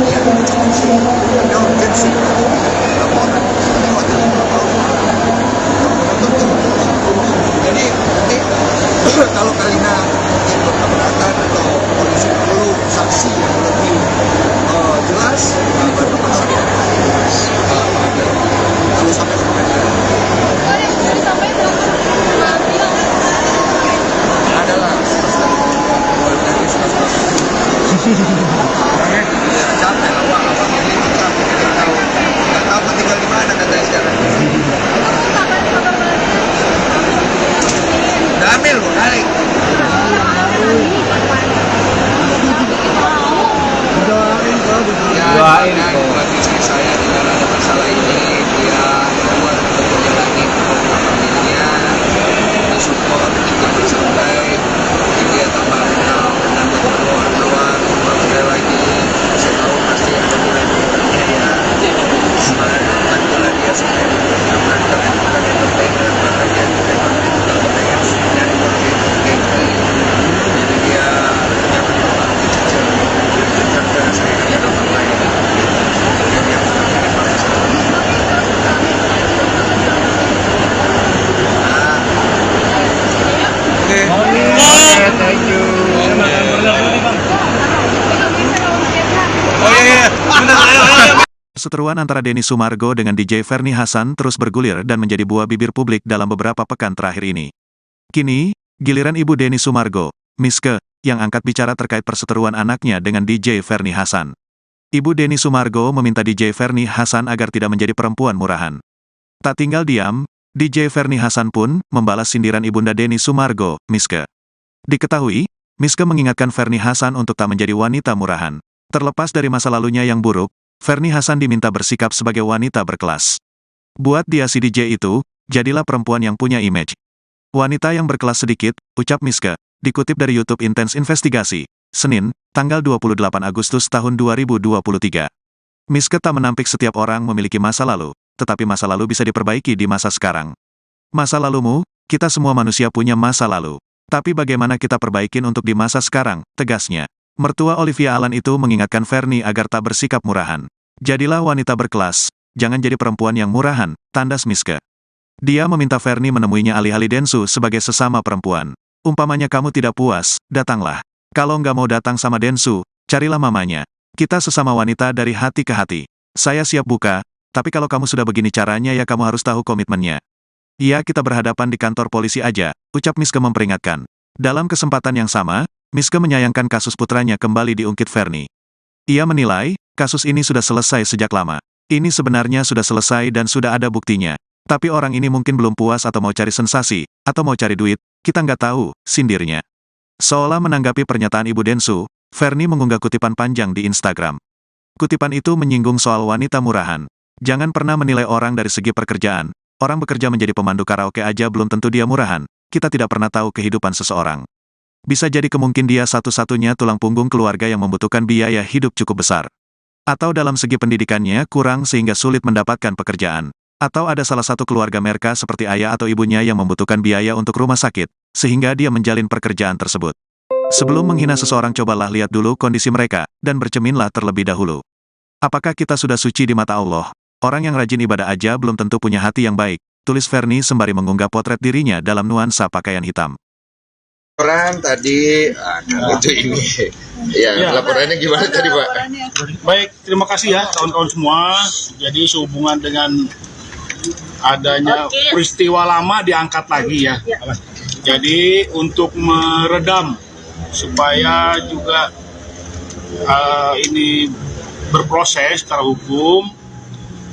ya cukup sih ada urgensi laporan ini waktu itu jadi nanti kalau Kalina mungkin berkeberatan atau polisi perlu saksi yang lebih jelas baru masuk kalau sampai ke pengadilan adalah dari ya capek lah Pak abang ini nggak tahu tinggal di mana katanya sekarang udah ambil loh kali doain buat istri saya dengan ada masalah ini dia keluar bekerja lagi alhamdulillah kita support kita bersampai dia tambah kenal dan keluar bekerja lagi saya tahu pasti ada bulan-bulannya ya alhamdulillah dia supaya mengamalkan keren bukan yang terbaik dan makanya kita yang sudah jadi dia jangan terlalu dicicil karena saya hanya nomor lain jadi yang thank you. Oh iya, benar. Perseteruan antara Denny Sumargo dengan DJ Ferny Hassan terus bergulir dan menjadi buah bibir publik dalam beberapa pekan terakhir ini. Kini, giliran ibu Denny Sumargo, Miske, yang angkat bicara terkait perseteruan anaknya dengan DJ Ferny Hassan. Ibu Denny Sumargo meminta DJ Ferny Hassan agar tidak menjadi perempuan murahan. Tak tinggal diam, DJ Ferny Hassan pun membalas sindiran ibunda Denny Sumargo, Miske. Diketahui, Miske mengingatkan Ferny Hassan untuk tak menjadi wanita murahan. Terlepas dari masa lalunya yang buruk, Ferny Hassan diminta bersikap sebagai wanita berkelas. Buat dia si DJ itu, jadilah perempuan yang punya image. Wanita yang berkelas sedikit, ucap Miske, dikutip dari YouTube Intense Investigasi, Senin, tanggal 28 Agustus tahun 2023. Miske tak menampik setiap orang memiliki masa lalu, tetapi masa lalu bisa diperbaiki di masa sekarang. Masa lalumu, kita semua manusia punya masa lalu. Tapi bagaimana kita perbaikin untuk di masa sekarang, tegasnya. Mertua Olivia Alan itu mengingatkan Ferny agar tak bersikap murahan. Jadilah wanita berkelas, jangan jadi perempuan yang murahan, tandas Miske. Dia meminta Ferny menemuinya alih-alih Densu sebagai sesama perempuan. Umpamanya kamu tidak puas, datanglah. Kalau nggak mau datang sama Densu, carilah mamanya. Kita sesama wanita dari hati ke hati. Saya siap buka, tapi kalau kamu sudah begini caranya ya kamu harus tahu komitmennya. Ya kita berhadapan di kantor polisi aja, ucap Miske memperingatkan. Dalam kesempatan yang sama, Miske menyayangkan kasus putranya kembali diungkit Ferny. Ia menilai, kasus ini sudah selesai sejak lama. Ini sebenarnya sudah selesai dan sudah ada buktinya. Tapi orang ini mungkin belum puas atau mau cari sensasi, atau mau cari duit, kita nggak tahu, sindirnya. Seolah menanggapi pernyataan Ibu Densu, Ferny mengunggah kutipan panjang di Instagram. Kutipan itu menyinggung soal wanita murahan. Jangan pernah menilai orang dari segi pekerjaan. Orang bekerja menjadi pemandu karaoke aja belum tentu dia murahan. Kita tidak pernah tahu kehidupan seseorang. Bisa jadi kemungkinan dia satu-satunya tulang punggung keluarga yang membutuhkan biaya hidup cukup besar. Atau dalam segi pendidikannya kurang sehingga sulit mendapatkan pekerjaan. Atau ada salah satu keluarga mereka seperti ayah atau ibunya yang membutuhkan biaya untuk rumah sakit, sehingga dia menjalin pekerjaan tersebut. Sebelum menghina seseorang cobalah lihat dulu kondisi mereka, dan bercerminlah terlebih dahulu. Apakah kita sudah suci di mata Allah? Orang yang rajin ibadah aja belum tentu punya hati yang baik, tulis Ferny sembari mengunggah potret dirinya dalam nuansa pakaian hitam. Laporan tadi, itu ini. Ya, laporannya gimana tadi Pak? Baik, terima kasih ya kawan-kawan semua. Jadi sehubungan dengan adanya peristiwa lama diangkat lagi ya. Jadi untuk meredam supaya juga ini berproses secara hukum,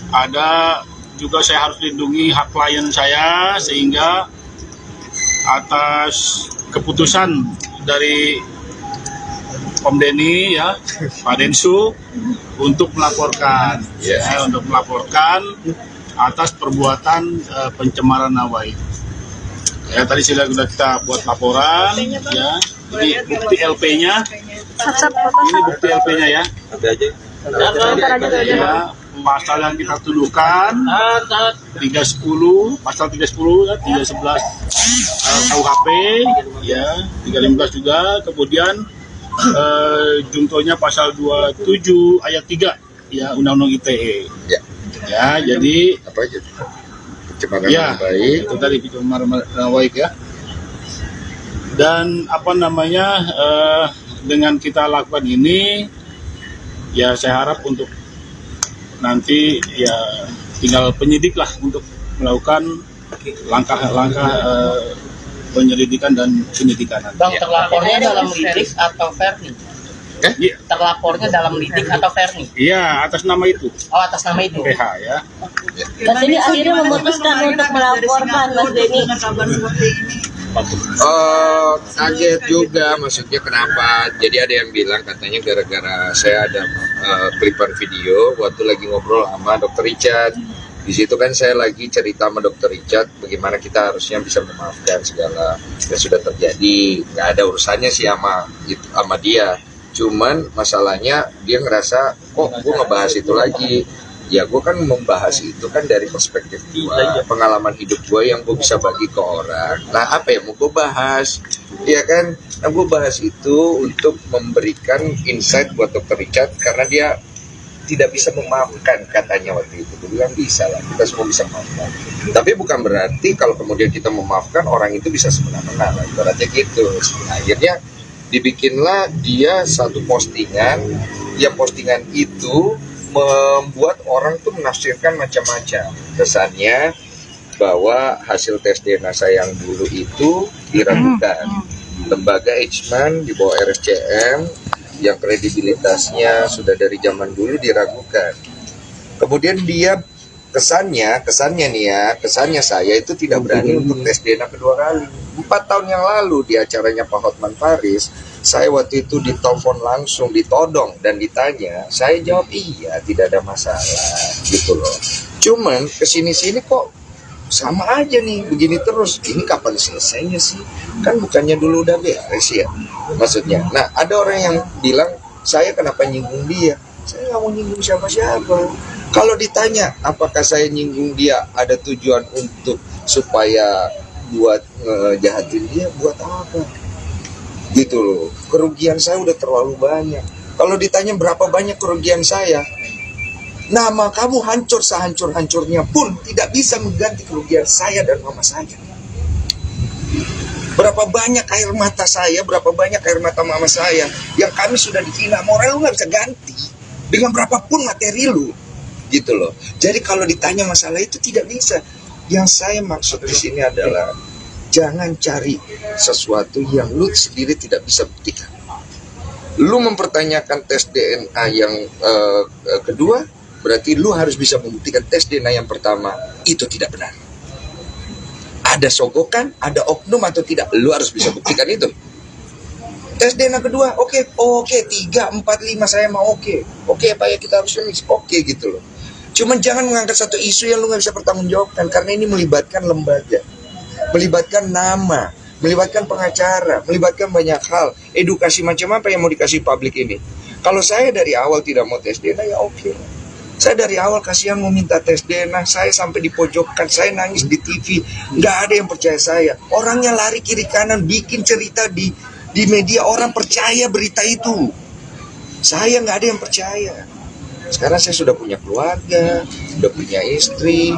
ada juga saya harus lindungi hak klien saya sehingga atas keputusan dari Om Denny ya, Pak Densu untuk melaporkan, atas perbuatan pencemaran nama baik. Ya, tadi sudah kita buat laporan, ya. Ini bukti LP-nya. Ini bukti LP-nya ya. Ya, pasal yang kita tuduhkan 310, pasal 310 ya, 311 KUHP, ya, 315 juga. Kemudian juntonya pasal 27 ayat 3 ya Undang-Undang ITE. Ya. Ya, jadi Apa aja? Pencemaran ya, nama baik. itu tadi pencemaran nama baik ya. Dan apa namanya, dengan kita lakukan ini, ya saya harap untuk nanti ya tinggal penyidik lah untuk melakukan langkah-langkah penyelidikan dan penyidikan. Bang, terlapornya dalam lidik atau Ferni? Iya, Terlapornya dalam lidik atau Ferni? iya, atas nama itu, Oh, atas nama itu. PH ya. Mas Denny akhirnya memutuskan untuk melaporkan Mas Denny. Kaget juga, maksudnya kenapa? Jadi ada yang bilang katanya gara-gara saya ada klipan video waktu lagi ngobrol sama Dr. Richard. Di situ kan saya lagi cerita sama Dr. Richard bagaimana kita harusnya bisa memaafkan segala yang sudah terjadi. Nggak ada urusannya sih sama dia. Cuman masalahnya dia ngerasa kok gue ngebahas itu lagi. Ya gue kan membahas itu kan dari perspektif gue, pengalaman hidup gue yang gue bisa bagi ke orang. Nah apa yang mau gue bahas? Ya kan, nah, gue bahas itu untuk memberikan insight buat Dr. Richard karena dia tidak bisa memaafkan katanya waktu itu. Gue bilang bisa lah, kita semua bisa memaafkan. Tapi bukan berarti kalau kemudian kita memaafkan orang itu bisa semena-mena. Ibaratnya gitu. Akhirnya dibikinlah dia satu postingan, yang postingan itu membuat orang tuh menafsirkan macam-macam. Kesannya bahwa hasil tes DNA saya yang dulu itu diragukan. Lembaga Eijkman di bawah RSCM yang kredibilitasnya sudah dari zaman dulu diragukan. Kemudian dia kesannya saya itu tidak berani untuk tes DNA kedua kali. 4 tahun yang lalu di acaranya Pak Hotman Paris, saya waktu itu ditelepon langsung, ditodong dan ditanya, saya jawab iya, tidak ada masalah gitu loh. Cuman kesini-sini kok sama aja nih, begini terus. Ini kapan selesainya sih? Kan bukannya dulu udah beres ya, maksudnya. Nah ada orang yang bilang, saya kenapa nyinggung dia? Saya nggak mau nyinggung siapa-siapa. Kalau ditanya apakah saya nyinggung dia ada tujuan untuk supaya buat ngejahatin dia, buat apa? Gitu loh. Kerugian saya udah terlalu banyak. Kalau ditanya berapa banyak kerugian saya, nama kamu hancur sehancur-hancurnya pun tidak bisa mengganti kerugian saya dan mama saya. Berapa banyak air mata saya, berapa banyak air mata mama saya yang kami sudah dihina, moral lu nggak bisa ganti dengan berapapun materi lu. Gitu loh. Jadi kalau ditanya masalah itu tidak bisa. Yang saya maksud di sini adalah jangan cari sesuatu yang lu sendiri tidak bisa buktikan. Lu mempertanyakan tes DNA yang kedua, berarti lu harus bisa membuktikan tes DNA yang pertama itu tidak benar. Ada sogokan, ada oknum atau tidak, lu harus bisa buktikan itu. Tes DNA kedua, oke, 3, 4, 5 saya mau oke Pak ya, kita harus finish, oke gitu loh. Cuman jangan mengangkat satu isu yang lu nggak bisa pertanggungjawabkan, karena ini melibatkan lembaga, melibatkan nama, melibatkan pengacara, melibatkan banyak hal. Edukasi macam apa yang mau dikasih publik ini? Kalau saya dari awal tidak mau tes DNA ya oke. Saya dari awal kasihan mau minta tes DNA, saya sampai dipojokkan, saya nangis di TV, nggak ada yang percaya saya. Orangnya lari kiri kanan, bikin cerita di media, orang percaya berita itu. Saya nggak ada yang percaya. Sekarang saya sudah punya keluarga, sudah punya istri,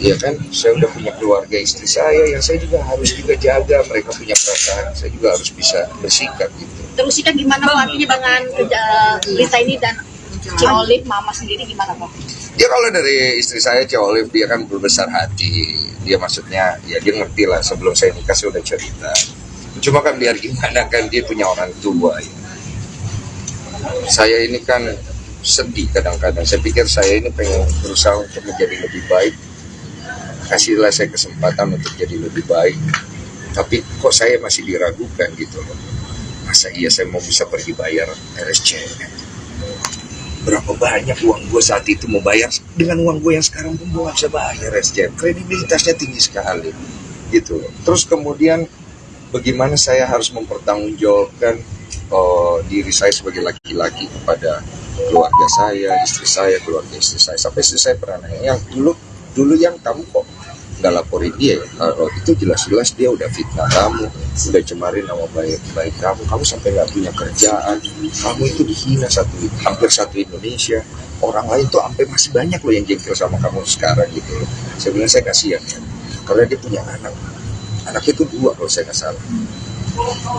ya kan? Saya sudah punya keluarga istri saya, yang saya juga harus juga jaga. Mereka punya perasaan, saya juga harus bisa bersikap gitu. Terus sikap gimana Pak artinya dengan berita ini dan Ci Olive, mama sendiri gimana Pak? Ya kalau dari istri saya, Ci Olive, dia kan berbesar hati. Dia maksudnya, ya dia ngerti lah, sebelum saya nikah saya udah cerita. Cuma kan biar gimana kan, dia punya orang tua ya. Saya ini kan sedih kadang-kadang. Saya pikir saya ini pengen berusaha untuk menjadi lebih baik. Kasihlah saya kesempatan untuk jadi lebih baik. Tapi kok saya masih diragukan gitu loh. Masa iya saya mau bisa pergi bayar RSCM? Berapa banyak uang gue saat itu mau bayar? Dengan uang gue yang sekarang pun gue gak bisa bayar RSCM. Kredibilitasnya tinggi sekali. gitu. Terus kemudian bagaimana saya harus mempertanggungjawabkan diri saya sebagai laki-laki kepada keluarga saya, istri saya, keluarga istri saya. Sampai istri saya pernah nanya, yang dulu yang kamu kok nggak laporin dia ya? Kalau itu jelas-jelas dia udah fitnah kamu, udah cemarin nama baik kamu sampai nggak punya kerjaan, kamu itu dihina hampir satu Indonesia. Orang lain tuh sampai masih banyak loh yang jengkel sama kamu sekarang gitu. Saya bilang saya kasihan ya, karena dia punya anaknya itu 2 kalau saya nggak salah.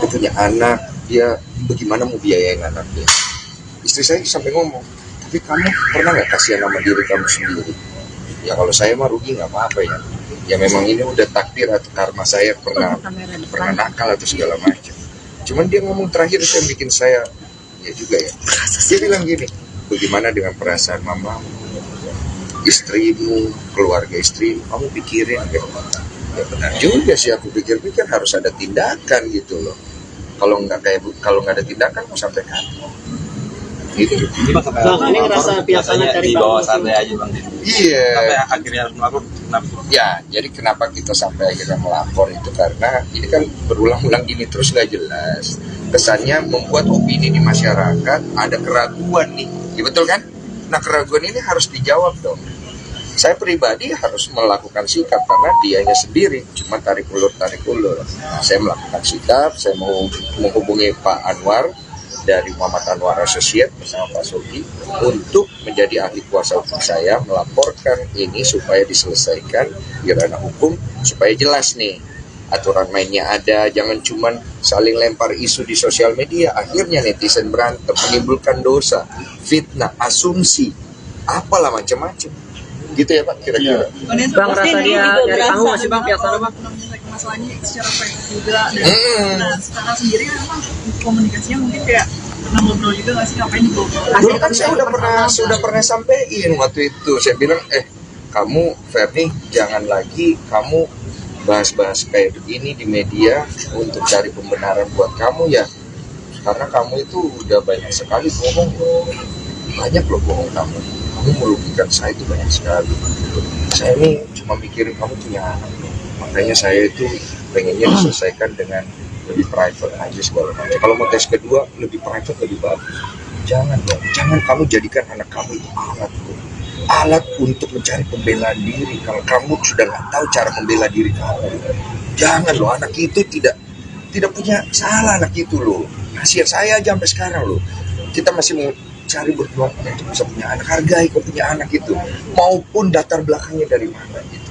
Dia punya anak, dia bagaimana mau biayain anaknya. Istri saya sampai ngomong, tapi kamu pernah nggak kasihan sama diri kamu sendiri? Ya kalau saya mah rugi nggak apa-apa ya. Ya memang ini udah takdir atau karma saya pernah nakal atau segala macam. Cuman dia ngomong terakhir yang bikin saya ya juga ya. Dia bilang gini, bagaimana dengan perasaan mama, istrimu, keluarga istrimu, kamu pikirin ya. Ya benar juga sih, aku pikir-pikir harus ada tindakan gitu loh. Kalau nggak ada tindakan mau sampai kapan? Gitu. Bang, ini ngerasa biasanya cari di bawah santai aja Bang. Iya. Sampai akhirnya harus melapor. Ya, jadi kenapa kita sampai akhirnya melapor itu karena ini kan berulang-ulang gini terus nggak jelas. Kesannya membuat opini di masyarakat ada keraguan nih, ya betul kan? Nah keraguan ini harus dijawab dong. Saya pribadi harus melakukan sikap karena dianya sendiri cuma tarik ulur. Saya melakukan sikap, saya mau menghubungi Pak Anwar dari Muhammad Anwar Associate bersama Pak Sogi untuk menjadi ahli kuasa hukum saya, melaporkan ini supaya diselesaikan di ranah hukum, supaya jelas nih aturan mainnya ada, jangan cuman saling lempar isu di sosial media, akhirnya netizen berantem, menimbulkan dosa, fitnah, asumsi, apalah macam-macam. Gitu ya Pak, kira-kira. Bang, rasa dia dari kamu masih Bang biasa Bang? Masalahnya secara baik juga dan nah sekarang sendiri kan memang komunikasinya mungkin kayak pernah ngobrol juga nggak sih ngapain ngobrol? Dulu kan saya sudah pernah sampein waktu itu, saya bilang kamu Ferni jangan lagi kamu bahas-bahas kayak begini di media untuk cari pembenaran buat kamu ya, karena kamu itu udah banyak sekali bohong, banyak loh bohong kamu merugikan saya itu banyak sekali. Saya ini cuma mikirin kamu punya anak, makanya saya itu pengennya diselesaikan dengan lebih private aja segala macam. Kalau mau tes kedua lebih private lebih bagus. Jangan dong, jangan kamu jadikan anak kamu itu alat untuk mencari pembelaan diri. Kalau kamu sudah nggak tahu cara membela diri kamu, jangan loh. Anak itu tidak punya salah, anak itu loh. Kasihan saya aja sampai sekarang loh. Kita masih mau cari berjuang untuk bisa punya anak, hargai kau punya anak itu, maupun latar belakangnya dari mana gitu.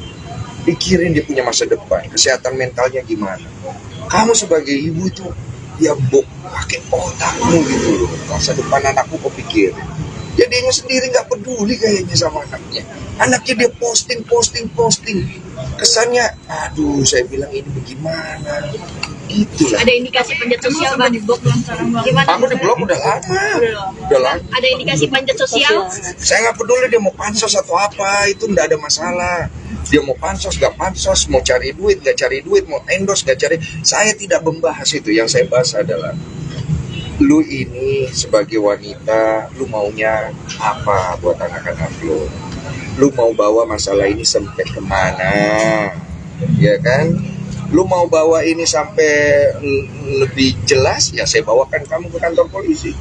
Pikirin dia punya masa depan, kesehatan mentalnya gimana. Kamu sebagai ibu itu ya pakai otakmu gitu loh, masa depan anakmu kau pikirin. Jadi dia sendiri nggak peduli kayaknya sama anaknya. Anaknya dia posting. Kesannya, aduh saya bilang ini bagaimana. Itulah. Ada indikasi panjat sosial Bang di blog belum sekarang Bang? Gimana? Kamu di blog udah lama. Ada indikasi panjat sosial? Saya nggak peduli dia mau pansos atau apa, itu nggak ada masalah. Dia mau pansos, nggak pansos, mau cari duit, nggak cari duit, mau endorse, nggak cari. Saya tidak membahas itu. Yang saya bahas adalah lu ini sebagai wanita, lu maunya apa buat anak-anak lu? Lu mau bawa masalah ini sampai kemana? Ya kan? Lu mau bawa ini sampai lebih jelas, ya saya bawakan kamu ke kantor polisi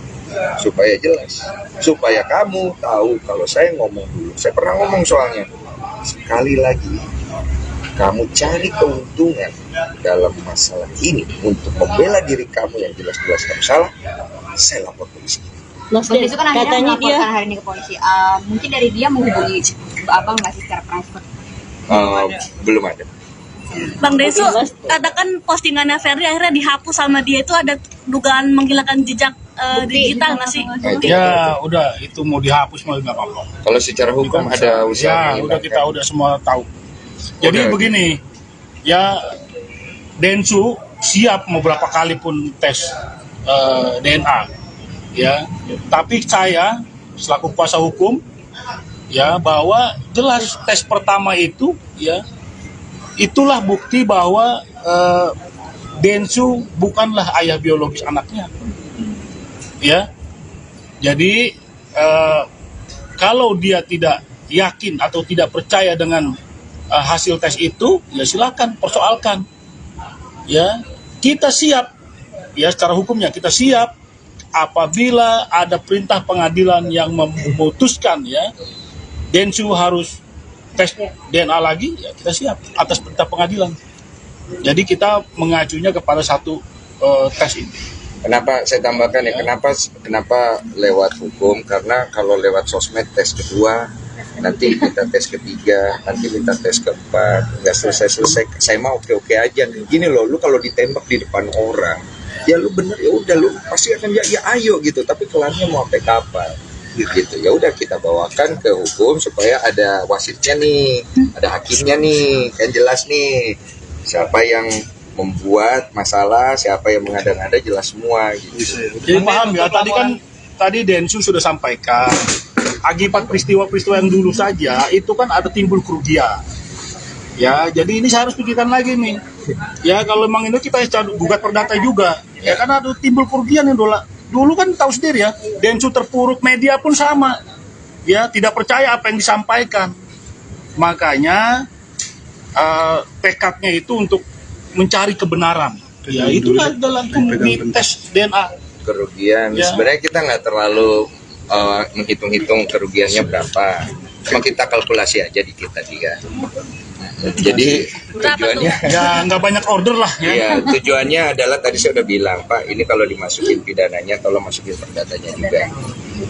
supaya jelas, supaya kamu tahu kalau saya ngomong dulu. Saya pernah ngomong soalnya, sekali lagi kamu cari keuntungan dalam masalah ini untuk membela diri kamu yang jelas-jelas kamu salah, saya lapor polisi. Mas Bang Desu kan akhirnya katanya dia melaporkan hari ini ke polisi. Mungkin dari dia menghubungi abang nggak sih secara private? Belum ada. Bang Desu, katakan postingannya Ferry akhirnya dihapus sama dia, itu ada dugaan menghilangkan jejak digital nggak sih? Ya udah, itu mau dihapus mau nggak apa-apa. Kalau secara hukum ada usaha. Ya udah, kita udah semua tahu. Jadi begini, ya Densu siap mau berapa kali pun tes DNA, ya. Tapi saya selaku kuasa hukum, ya bahwa jelas tes pertama itu, ya itulah bukti bahwa Densu bukanlah ayah biologis anaknya, ya. Jadi kalau dia tidak yakin atau tidak percaya dengan hasil tes itu, ya silakan persoalkan. Ya, kita siap. Ya, secara hukumnya kita siap apabila ada perintah pengadilan yang memutuskan ya Densu harus tes DNA lagi, ya kita siap atas perintah pengadilan. Jadi kita mengacunya kepada satu tes ini. Kenapa saya tambahkan ya? Kenapa lewat hukum? Karena kalau lewat sosmed tes kedua, nanti kita tes ketiga, nanti minta tes keempat, nggak selesai. Saya mau oke aja. Gini loh, lu kalau ditembak di depan orang, ya lu bener ya udah lu pasti akan ya ayo gitu. Tapi kelarnya mau sampai kapan? Gitu. Ya udah kita bawakan ke hukum supaya ada wasitnya nih, ada hakimnya nih, kan jelas nih siapa yang membuat masalah, siapa yang mengada-ngada, jelas semua gitu. Jadi paham ya, tadi Densu sudah sampaikan akibat peristiwa-peristiwa yang dulu saja itu kan ada timbul kerugian. Ya, jadi ini saya harus pikirkan lagi nih. Ya, kalau memang ini kita gugat perdata juga. Ya, karena ada timbul kerugian yang dulu kan tahu sendiri ya, Densu terpuruk, media pun sama. Ya, tidak percaya apa yang disampaikan. Makanya tekadnya itu untuk mencari kebenaran. Ya, itulah dalam tes DNA. Kerugian, ya. Sebenarnya kita nggak terlalu menghitung-hitung kerugiannya berapa. Cuma kita kalkulasi aja di kita dia. Jadi tujuannya ya nggak banyak order lah. Ya, tujuannya adalah tadi saya udah bilang, Pak, ini kalau dimasukin pidananya, tolong masukin perdatanya juga.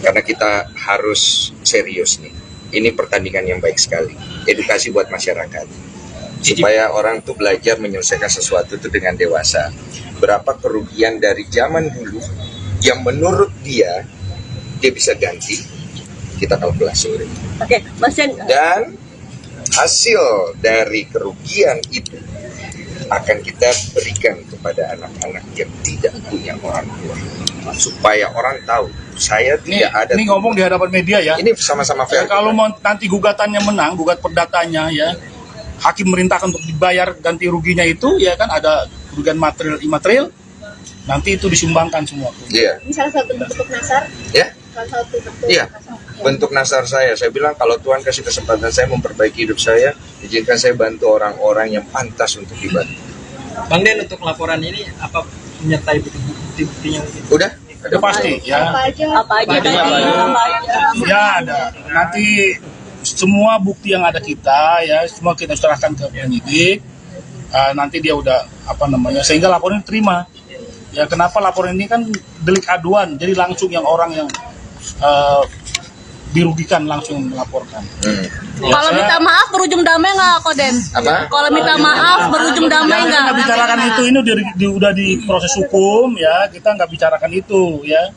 Karena kita harus serius nih. Ini pertandingan yang baik sekali. Edukasi buat masyarakat. Supaya orang tuh belajar menyelesaikan sesuatu itu dengan dewasa. Berapa kerugian dari zaman dulu yang menurut dia bisa ganti, kita kalkulasi. Oke, Mas Chen. Dan hasil dari kerugian itu akan kita berikan kepada anak-anak yang tidak punya orang tua, supaya orang tahu saya tidak ada. Ini ngomong di hadapan media ya. Ini sama-sama fair. Ya, kalau nanti gugatannya menang, gugat perdatanya ya, hakim merintahkan untuk dibayar ganti ruginya itu, ya kan ada kerugian material imaterial, nanti itu disumbangkan semua. Iya. Ini salah satu bentuk nasar. Ya. Salah satu bentuk. Iya. Bentuk nasar saya bilang kalau Tuhan kasih kesempatan saya memperbaiki hidup saya, izinkan saya bantu orang-orang yang pantas untuk dibantu. Bang Den, untuk laporan ini apa menyertai bukti-buktinya? Udah pasti ya. Apa aja. Ya ada. Nanti semua bukti yang ada kita ya, semua kita serahkan ke penyidik. Nanti dia udah sehingga laporan diterima. Ya, kenapa laporan ini kan delik aduan, jadi langsung yang orang yang dirugikan langsung melaporkan. Kalau minta maaf berujung damai nggak, Koden? Apa? Kalau minta maaf berujung damai nggak? Kita bicarakan itu, ini udah di proses hukum ya, kita nggak bicarakan itu ya.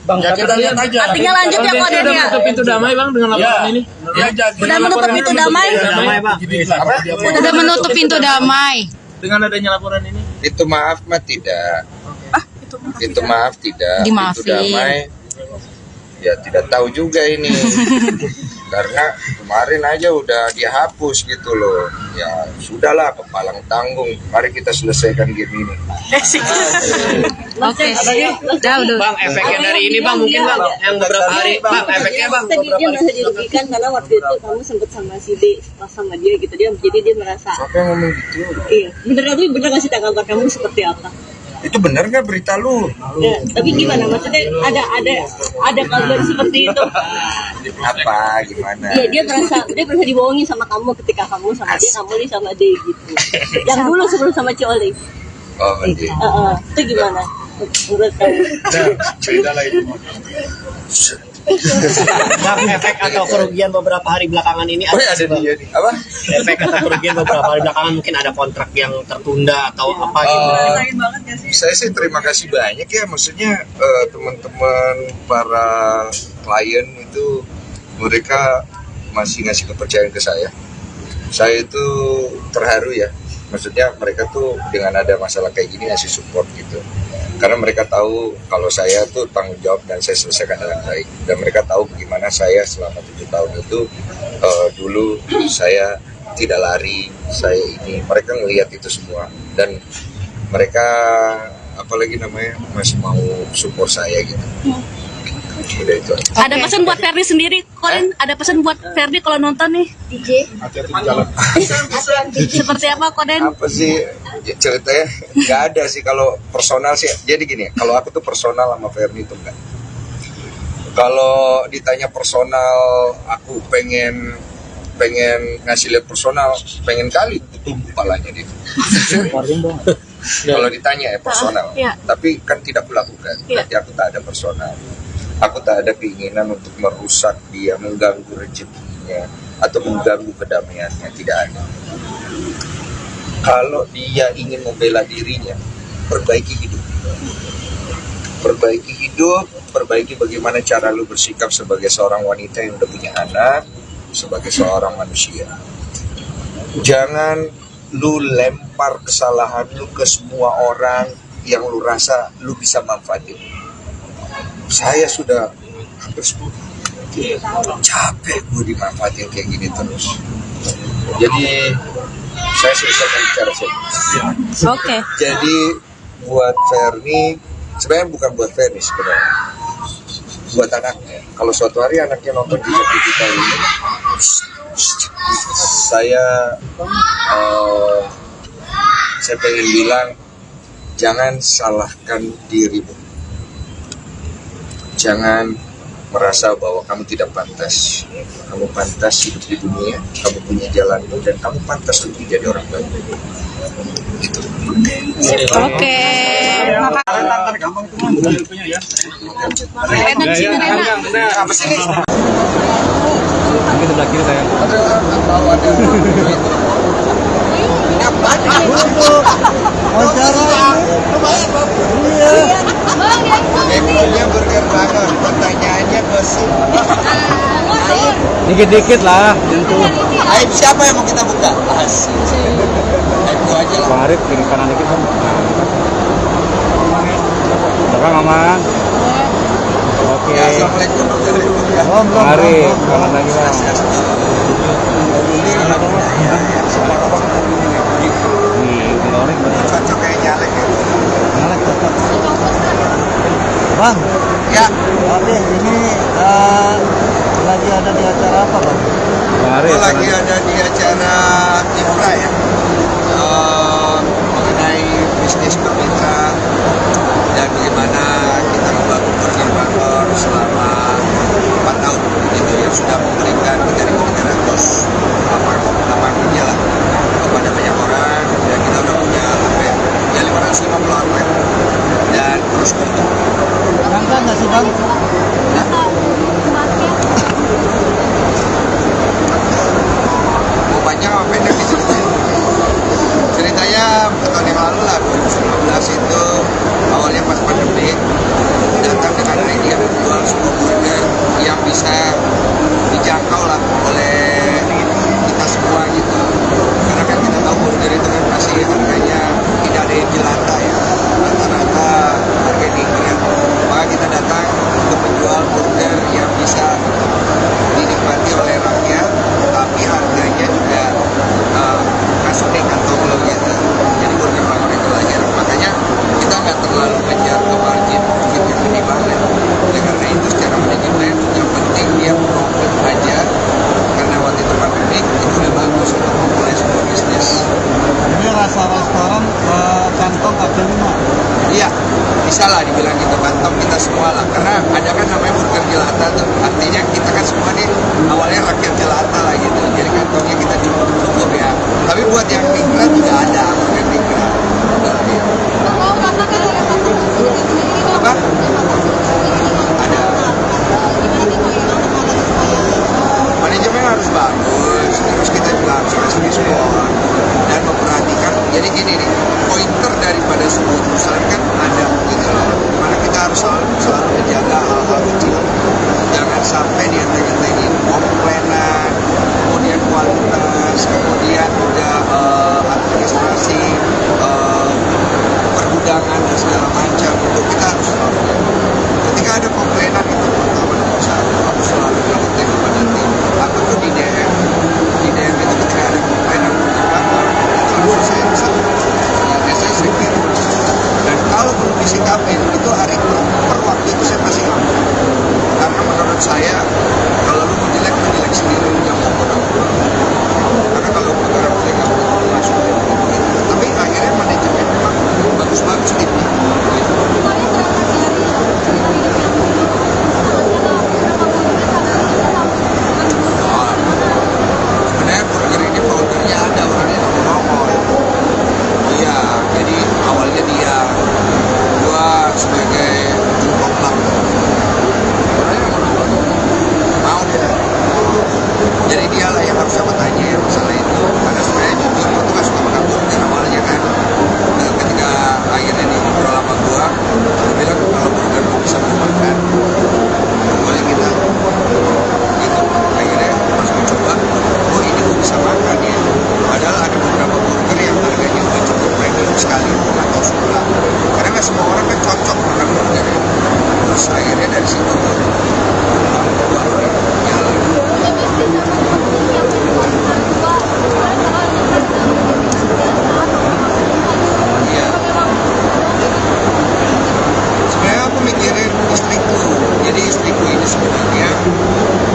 Bang, ya kita lihat aja. Artinya lanjut ya, Koden ya. Menutup pintu damai, Bang, dengan laporan ini. Ya, udah menutup pintu damai. Udah menutup pintu damai. Dengan adanya laporan ini. Itu maaf mah tidak. Itu maaf tidak. Dimaafin. Itu damai. Ya tidak tahu juga ini. Karena kemarin aja udah dihapus gitu loh. Ya sudahlah, kepalang tanggung. Mari kita selesaikan game ini. Oke. Bang, efeknya dari ini Bang, mungkin Bang, yang beberapa hari, Bang, efeknya Bang. Dia merasa dirugikan karena waktu itu kamu sempat sama si D, sama dia gitu, jadi dia merasa. Siapa yang ngomong gitu? Iya, bener nggak sih tanggapan kamu seperti apa? Itu benar nggak berita lu? Ya, tapi gimana? Maksudnya ada kabar seperti itu? Apa? Gimana? Iya, dia merasa dibohongin sama kamu ketika kamu sama dia, kamu nih sama dia gitu. Yang dulu sebelum sama Cioli. Oh, berarti. Itu gimana? Menurut kamu? Beda lah itu. Bang, efek atau kerugian beberapa hari belakangan ini Oh, ya, ada dia nih. Apa? efek atau kerugian beberapa hari belakangan mungkin ada kontrak yang tertunda atau apa gitu. Ngerasain banget gak sih? Saya sih terima kasih banyak ya, maksudnya teman-teman para klien itu mereka masih ngasih kepercayaan ke saya. Saya itu terharu ya, maksudnya mereka tuh dengan ada masalah kayak gini ngasih support gitu. Karena mereka tahu kalau saya tuh tanggung jawab dan saya selesaikan dengan baik. Dan mereka tahu bagaimana saya selama 7 tahun itu dulu saya tidak lari, saya ini. Mereka ngelihat itu semua dan mereka apalagi namanya masih mau support saya gitu. Udah itu aja. Ada pesan buat Ferdi sendiri, Korin? Ada pesan buat Ferdi kalau nonton nih? DJ. Hati-hati di jalan. Seperti apa, Koden? Apa sih ceritanya? Nggak ada sih kalau personal sih. Jadi gini, kalau aku tuh personal sama Ferdi itu enggak. Kalau ditanya personal, aku pengen ngasih lihat personal, pengen kali tutup kepalanya dia. Kalau ditanya ya personal, Iya. tapi kan tidak kulakukan. Iya. Berarti aku tak ada personal. Aku tak ada keinginan untuk merusak dia, mengganggu rezekinya, atau mengganggu kedamaiannya. Tidak ada. Kalau dia ingin membela dirinya, perbaiki hidup. Perbaiki hidup, perbaiki bagaimana cara lu bersikap sebagai seorang wanita yang udah punya anak, sebagai seorang manusia. Jangan lu lempar kesalahan lu ke semua orang yang lu rasa lu bisa manfaatin. Saya sudah hampir 10 capek gue dimanfaatin kayak gini terus. Jadi saya selesaikan bicara serius. Oke. Jadi buat Ferni, sebenarnya bukan buat Ferni sebenarnya, buat anaknya. Kalau suatu hari anaknya nonton di kita ini, saya pengen bilang, jangan salahkan dirimu. Jangan merasa bahwa kamu tidak pantas. Kamu pantas hidup di dunia, kamu punya jalanmu, dan kamu pantas untuk jadi orang baik. Gitu. Oke. Ini sebelah kiri saya. Ekonya burger banget, pertanyaannya bersih. Dikit-dikit lah. Aib siapa yang mau kita buka? Asik. Aib gua aja lah. Bang Arif kiri kanan dikit kan. Belakang aman. Oke. Ya, assalamualaikum. Bang Arif kanan lagi bang. Cocok kayak nyalek ya. Bang, Ya, Oke, ini lagi ada di acara apa bang? Bang Arif. gua lagi ada di acara Infra ya. Mengenai bisnis bermitra dan bagaimana kita membangun koordinator selama 4 tahun itu yang sudah memberikan 3.300 lapangan kerja lah kepada banyak orang, dan kita udah punya hampir ya 550 outlet dan terus tumbuh. Angka nggak sih bang? Mau panjang apa pendek di ceritanya? Ceritanya tahun yang lalu lah, 2019 itu awalnya pas pandemi, datang dengan ide menjual sebuah burger yang bisa dijangkau lah oleh kita semua gitu. Karena kan kita tahu burger itu kan pasti harganya tidak ada yang jelata ya, rata-rata harga tinggi. Maka kita datang untuk menjual burger yang bisa dinikmati oleh rakyat, tapi harganya juga masuk di kantong lo gitu. Jadi burger favorit itu aja. Makanya kita nggak terlalu mengejar ke margin profit yang gede banget. Oleh karena itu secara manajemen yang penting dia profit aja. Karena waktu itu pandemi itu udah bagus untuk memulai sebuah bisnis. Ini rasa restoran kantong kaki 5. Iya, bisa lah dibilang gitu, kantong kita semua lah. Karena ada kan namanya burger jelata tuh, artinya kita kan semua nih awalnya rakyat jelata lah gitu. Jadi kantongnya kita cukup ya. Tapi buat yang migran juga ada burger migran. Apa? Ada. Manajemen harus bagus, terus kita juga harus respon dan memperhatikan. Jadi gini nih, pointer daripada sebuah perusahaan kan ada gitu loh. Dimana kita harus selalu menjaga hal-hal kecil. Jangan sampai dienteng-entengin komplainan, kemudian kualitas, kemudian juga administrasi, pergudangan dan segala macam. Itu kita harus selalu. Ketika ada komplainan itu pertama nomor 1, harus selalu diingatkan kepada tim. Ataupun di DM itu ketika ada komplainan itu luar saya bisa saya sendiri. Dan kalau belum disikapi itu hari per waktu itu saya pasti ngomong. saya, kalau lu mau jelek sendiri, jangan mau pura-pura. Karena kalau pura-pura jelek nggak mau langsung gitu. Tapi akhirnya manajemen memang bagus-bagus timnya. Gitu. Sebenarnya burger ini foundernya ada orangnya nongol. Iya, jadi awalnya dia, gua sebagai kompak. Orangnya mau dia. Jadi dialah yang harus saya tanya masalah itu. Karena sebenarnya jujur gua tuh gak suka makan burger awalnya kan. Nah, ketika akhirnya dia ngobrol sama gua bilang kalau burger gua bisa makan, boleh kita. Gitu. Akhirnya pas gua coba, oh ini gua bisa makan ya. Padahal ada beberapa burger yang harganya udah cukup premium sekali atau sebelah. Karena nggak semua orang kan cocok makan burger ya. Terus akhirnya dari situ tuh baru jalan. Iya. Sebenarnya aku mikirin istriku. Jadi istriku ini sebenarnya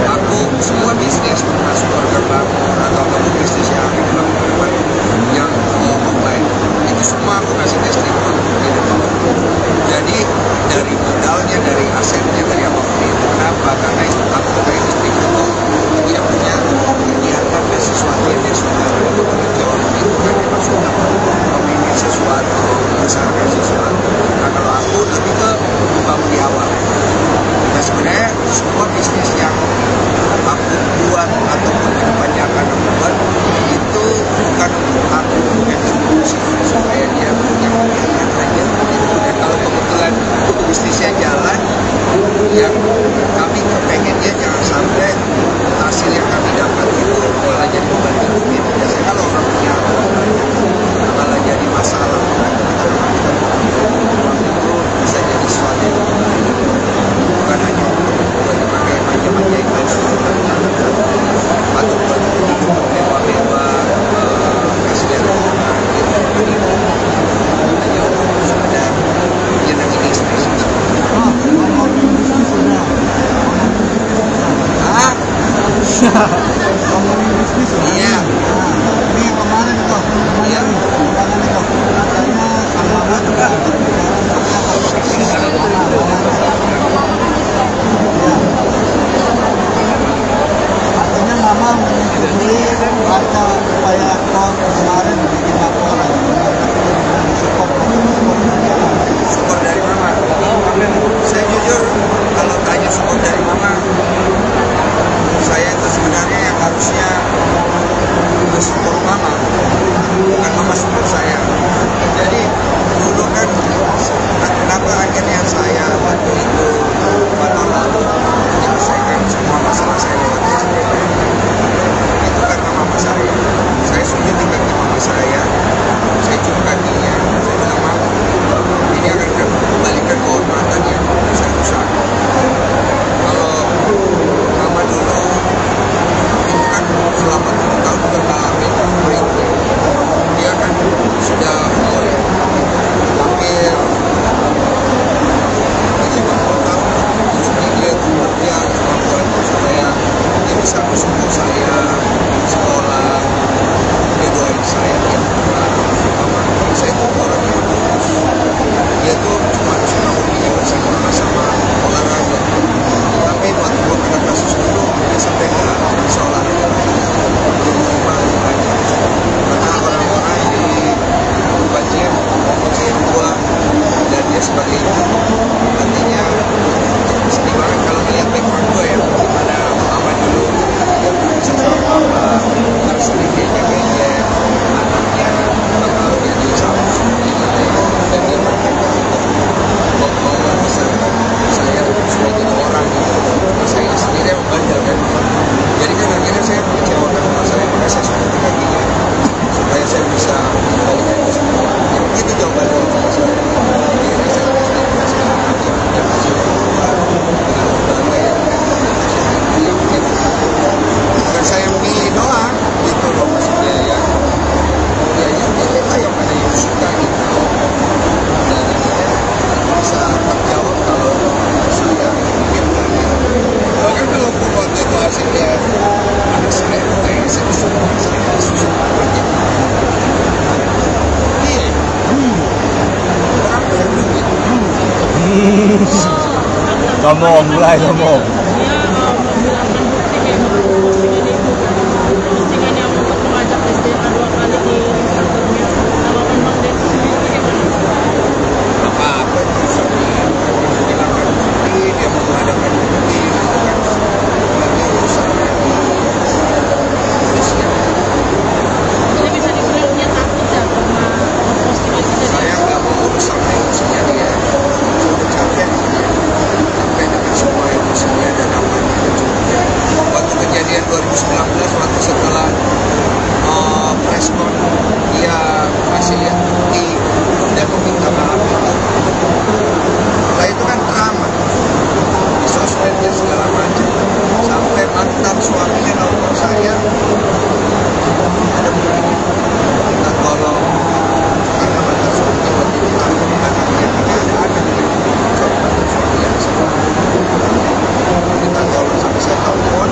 aku semua bisnis termasuk burger bangun atau apapun bisnis yang akan dilakukan yang online itu semua aku kasih ke istriku untuk Ngomong, mulai ngomong. dia menghilangkan bukti kayak postingan itu, postingan yang untuk mengajak SDA 2 kali di Instagram. Tanggapan Bang Densus sendiri gimana? Apa-apa itu sama menghilangkan bukti, dia mau mengadakan bukti, lagi urusannya polisi. Jadi bisa dibilang dia takut ya karena postingan itu jadi Saya nggak mau urus sama emosinya dia. Saya udah capek dengan semua emosinya dan apa yang dia curiga. Waktu kejadian 2019, waktu setelah preskon dia masih lihat bukti dan meminta maaf itu. Setelah itu kan drama di sosmed dan segala macam. Sampai mantan suaminya nelfon saya, ada begini, minta tolong karena mantan suaminya waktu itu takut anaknya ada anak sama mantan suami yang sebelumnya. Minta tolong sampai saya telepon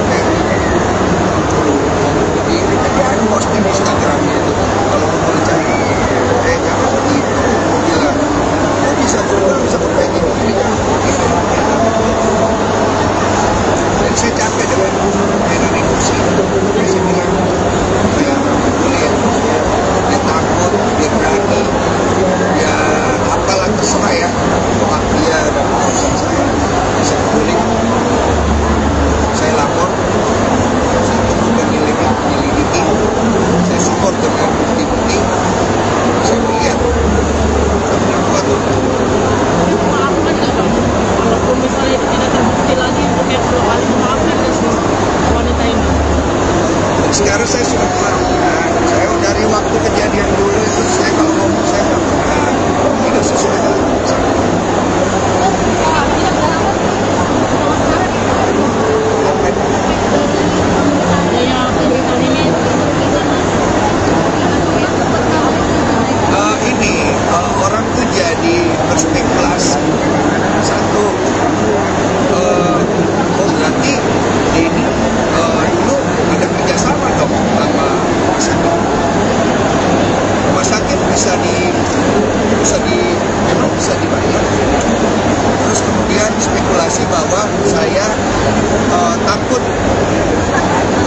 Ferry ngomong begini, dia ada posting di Instagramnya itu, kalau mau boleh cari, jangan begitu, bilang, kok bisa juga bisa kepengen gini, dan saya capek dengan emosi, saya bilang, ya boleh, dia takut, dia berani, ya apalah terserah ya, untuk hak dia dan urusan saya, bisa peduli. Saya lapor, saya tunggu penyelidiki, saya support dengan bukti-bukti, saya melihat buat memaafkan nggak Bang? Walaupun misalnya itu tidak terbukti lagi untuk yang kedua kali, memaafkan nggak sih wanita ini? dan sekarang saya sudah melakukan, saya dari waktu kejadian dulu itu saya kalau ngomong saya nggak pernah tidak sesuai dengan saya. Gaya pemberitaan ini Ini orang tuh jadi berspekulasi. Satu, berarti ini dulu ada kerjasama dong sama rumah sakit. Rumah sakit memang bisa dibayar. Terus kemudian spekulasi bahwa saya takut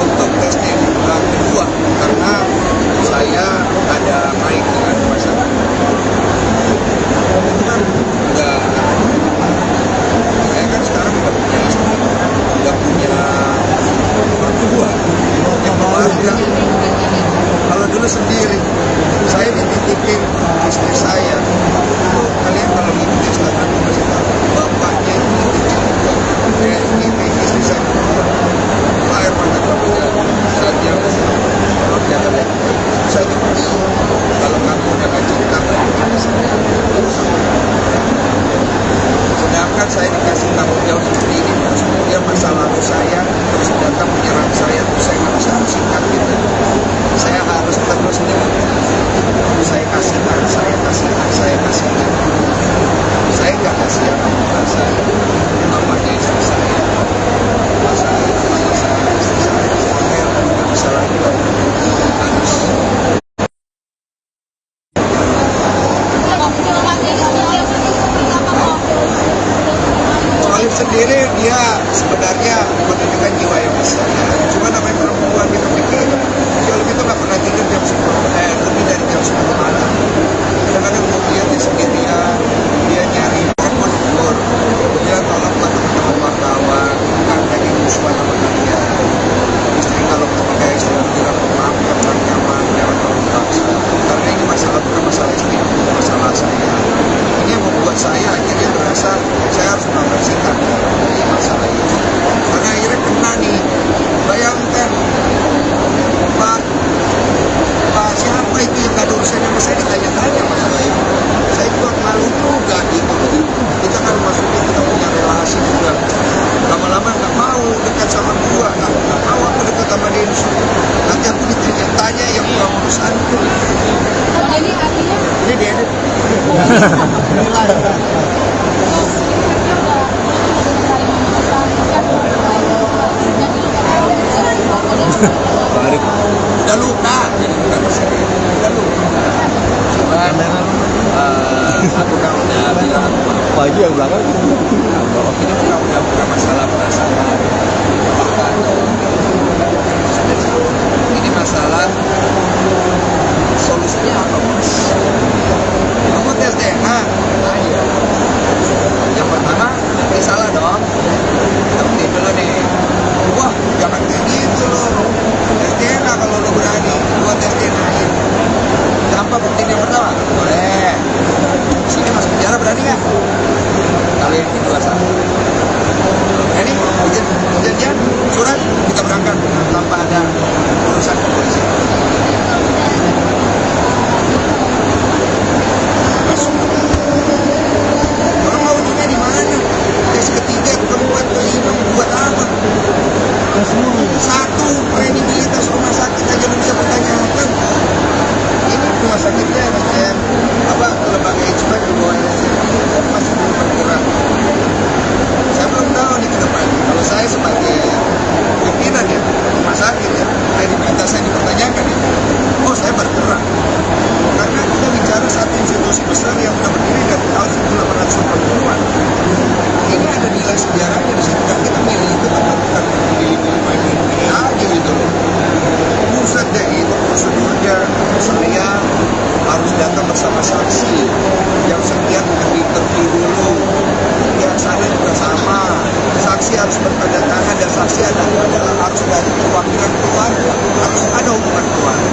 untuk testing kedua karena saya ada main dengan rumah sakit. Itu kan udah, saya kan sekarang udah punya istri, udah punya mertua, punya keluarga. Kalau dulu sendiri, saya dititipin istri saya. Itu kalian kalau ngikut Instagram masih tahu, bapaknya itu istri saya kedua. Air mata kamu saat dia kalau dia ada saya terus kalau kamu udah gak cinta sedangkan saya dikasih tanggung jawab seperti ini terus kemudian masa lalu saya terus datang menyerang saya terus saya nggak bisa singkat gitu. Saya harus terus saya kasihkan saya nggak kasihan sama saya namanya istri saya masalah istri saya nggak bisa lagi harus Soalnya sendiri dia sebenarnya menunjukkan jiwa yang besar. Cuma namanya perempuan kita pikir kalau kita nggak pernah tidur jam 10 lebih dari jam 10 malam. Kadang-kadang kemudian dia sendirian, dia nyari telepon umur, kemudian tolong buat teman-teman wartawan, bukan lagi musuhan sama dia. Istri kalau pakai istilah bilang maaf ya kurang nyaman, jangan terlalu dipaksa. Karena ini masalah bukan masalah istri, bukan masalah saya. Ini yang membuat saya akhirnya merasa saya harus mengambil sikap dari masalah ini. Karena akhirnya kena nih, bayangkan Pak siapa itu yang gak ada urusan sama saya ditanya-tanya masalah itu. Saya juga malu juga gitu. Kita kan maksudnya kita punya relasi juga. Lama-lama gak mau dekat sama gua, gak mau aku dekat sama Densu. Nanti aku ditanya yang bukan urusanku. Jadi artinya Ini dia nih. Udah luka, udah luka. Cuman aku kan udah bilang maju yang belakang. Ini bukan masalah perasaan. Ini masalah solusinya apa, Mas? Kamu tes DNA. Ayo. Yang pertama, ini salah dong. Bukti dulu nih. Wah, jangan kayak gitu loh. Tes DNA kalau lo berani, gua tes DNA-in. Tanpa bukti yang pertama, boleh. Sini masuk penjara berani nggak? Kalau yang kedua salah. Berani? Janjian, surat, kita berangkat tanpa ada urusan kepolisian. Kalau mau ujinya di mana? Tes ketiga, keempat, kelima, buat apa? Satu, kredibilitas rumah sakit aja lu bisa pertanyakan. Ini rumah sakitnya macam apa? Lembaga ijma di bawah masih belum berkurang. Saya belum tahu nih ke depan. Kalau saya sebagai pimpinan ya rumah sakit ya, kredibilitas saya dipertanyakan ya. Oh, saya bergerak. Karena kita bicara satu institusi besar yang sudah berdiri dari tahun 1880-an. Ini ada nilai sejarahnya di situ. Dan kita milih itu bukan pilih-pilih main aja gitu loh. Buset deh, itu prosedurnya saya harus datang bersama saksi yang sekian interview dulu. Yang sana juga sama. Saksi harus bertanda tangan dan saksi adalah harus dari perwakilan keluarga. Harus ada hubungan keluarga.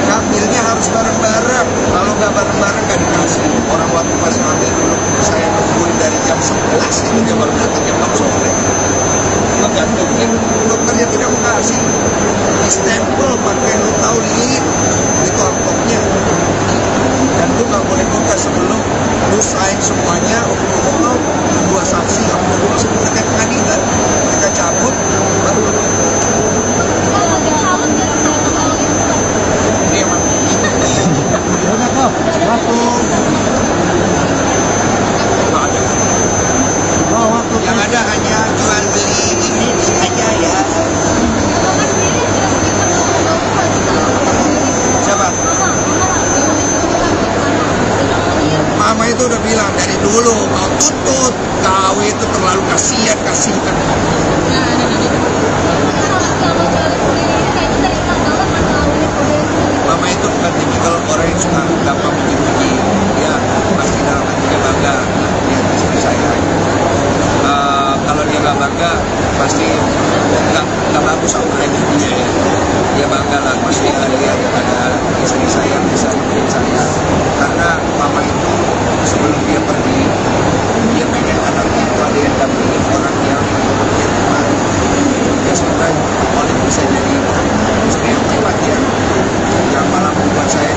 Ngambilnya harus bareng-bareng. Kalau nggak bareng-bareng nggak dikasih. Orang waktu pas ngambil dulu saya nungguin dari jam 11 itu dia baru datang jam 6 sore. Ngegantungin dokternya tidak mau kasih. Di stempel pakai lu tahu lip itu amplopnya. Dan lu nggak boleh buka sebelum lu sign semuanya. Dua saksi sebelum ke pengadilan mereka cabut baru ini emang Udah kok, waktu. nggak ada. Oh, waktu. Yang ada hanya jual beli ini aja ya. Siapa? Mama itu udah bilang dari dulu mau tuntut kau itu terlalu kasihan. Mama itu bukan tipikal orang yang suka gampang puji-puji. Dia pasti dalam hatinya bangga lihat istri saya. Kalau dia nggak bangga pasti nggak bagus sama ibunya ya. Dia bangga lah pasti lihat ada istri saya yang bisa nemenin saya. Karena mama itu sebelum dia pergi, dia pengen anaknya itu ada yang dampingin orang yang teman. Dia semoga oleh bisa jadi istri yang hebat ya, yang malah membuat saya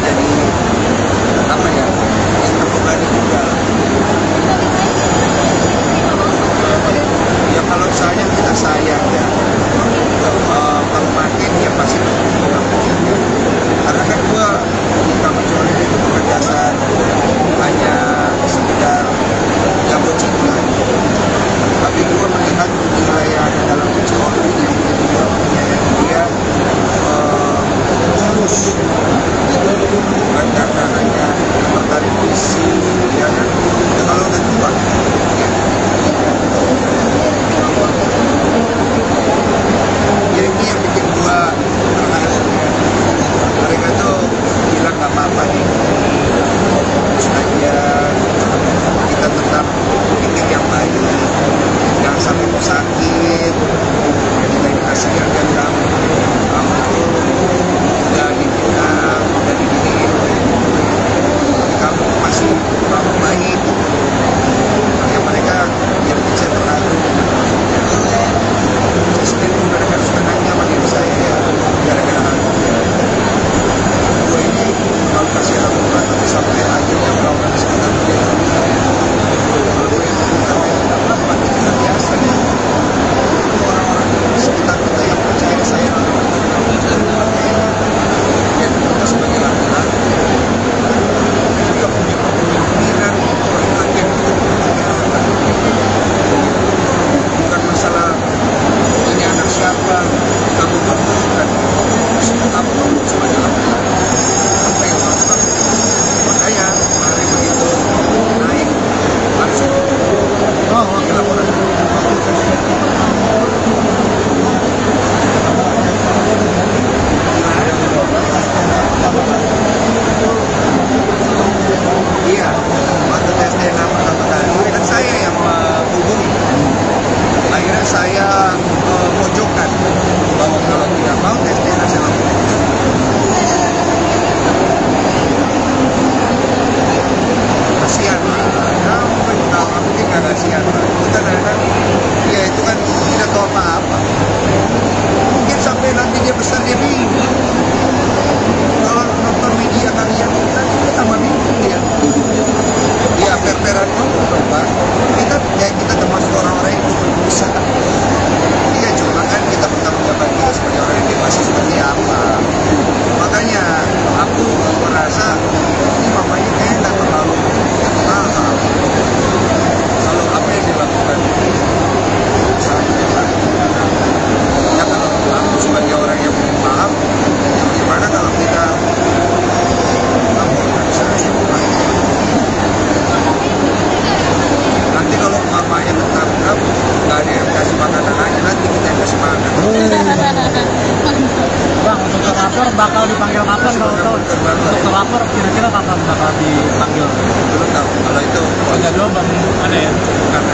pelapor kira-kira kapan bakal dipanggil? Belum tahu. Kalau itu Polda dulu belum ada ya? karena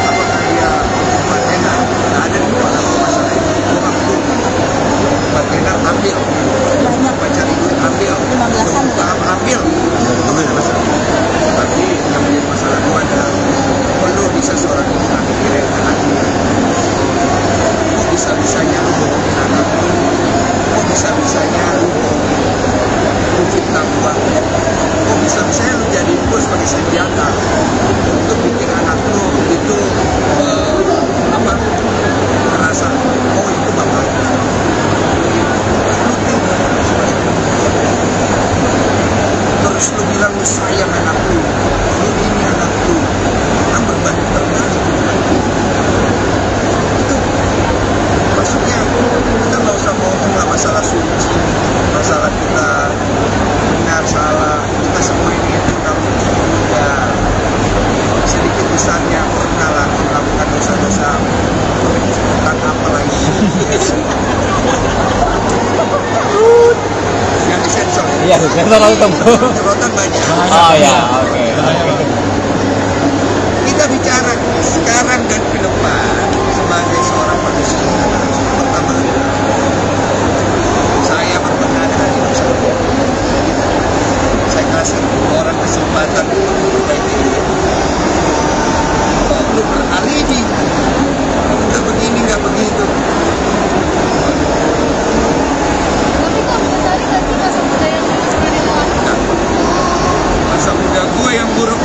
apakah dia Batenar ada di dalam masalah itu? Orang itu Batenar ambil, baca itu ambil, ambil, itu nggak ada masalah. Tapi yang menjadi masalah itu adalah perlu bisa seorang ibu akhirnya anaknya. Kok bisa-bisanya lu bohongin anak lu? Kok bisa-bisanya lu bohongin fitnah gua? Kok bisa-bisanya lu jadi bos sebagai senjata untuk bikin anak lu itu merasa oh itu bapak lu tinggal terus lu bilang lu sayang anak lu ini anak lu kan berbanding terbalik itu maksudnya kita nggak usah ngomong lah masalah suci masalah kita benar salah kita semua ini kalau ya sedikit besarnya pernah lah melakukan dosa-dosa bukan apalagi yang disensor Iya, sensor langsung. Cerotan banyak. Oh ya, oke. Kita bicara sekarang dan ke depan sebagai seorang manusia. Pertama, saya berbenah dengan hidup saya. Saya kasih orang kesempatan untuk memperbaiki diri. Lu beralibi, nggak begini, nggak begitu. Tapi kamu tadi nanti masa muda yang sudah dilakukan. Masa muda gue yang buruk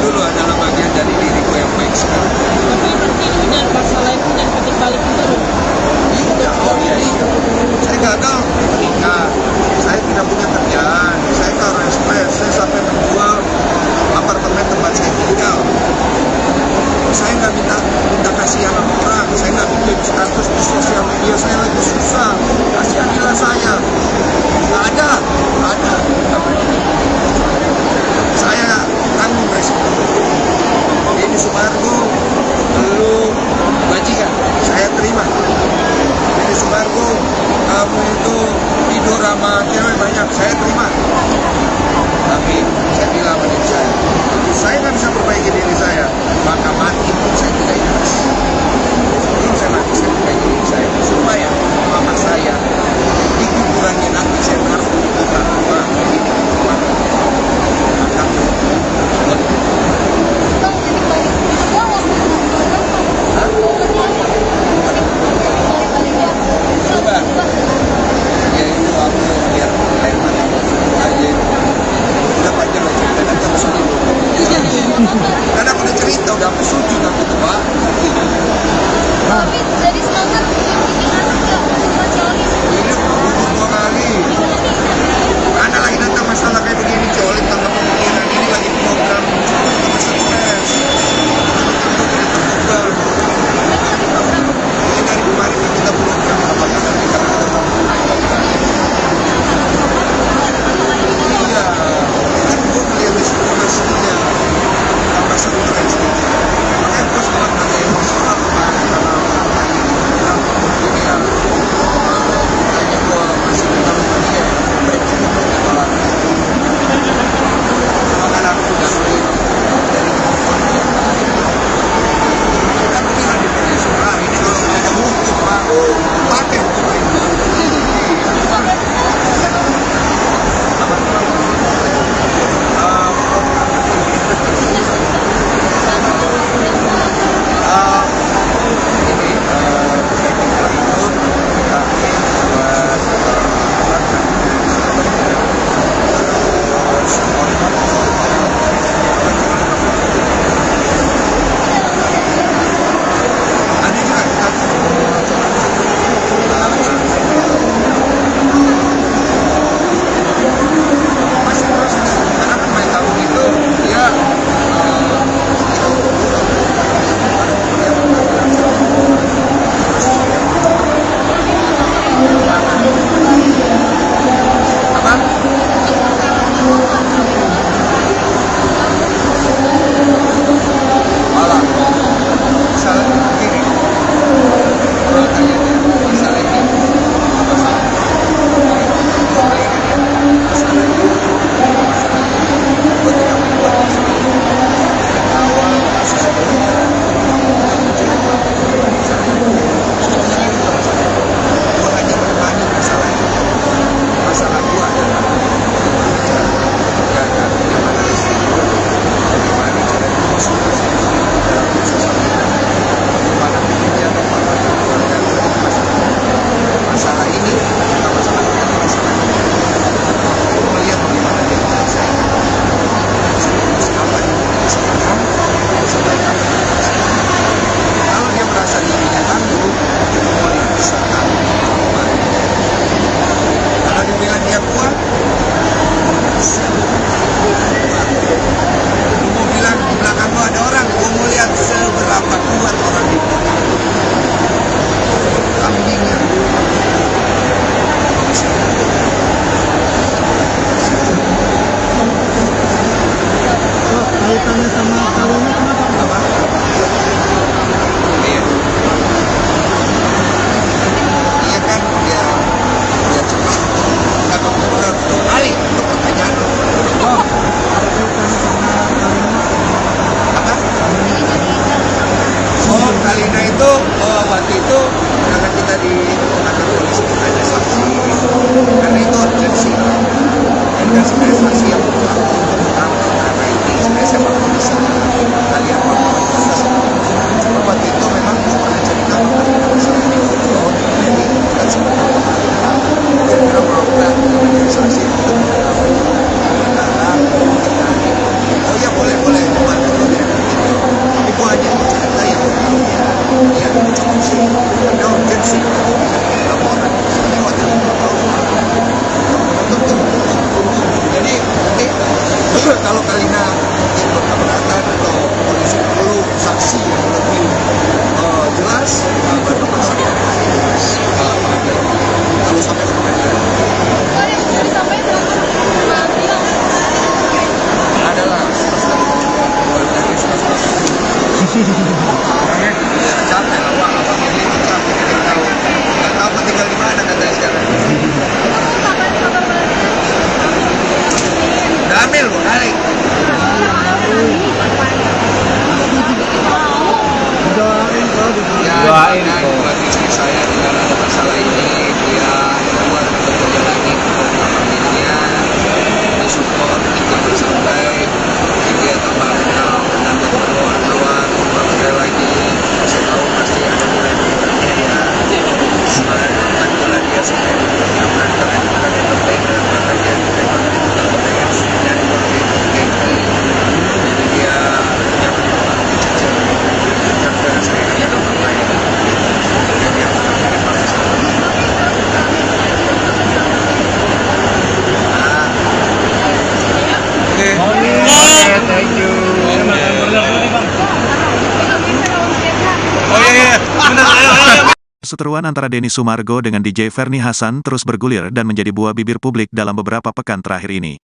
Perseteruan antara Denny Sumargo dengan DJ Ferny Hassan terus bergulir dan menjadi buah bibir publik dalam beberapa pekan terakhir ini.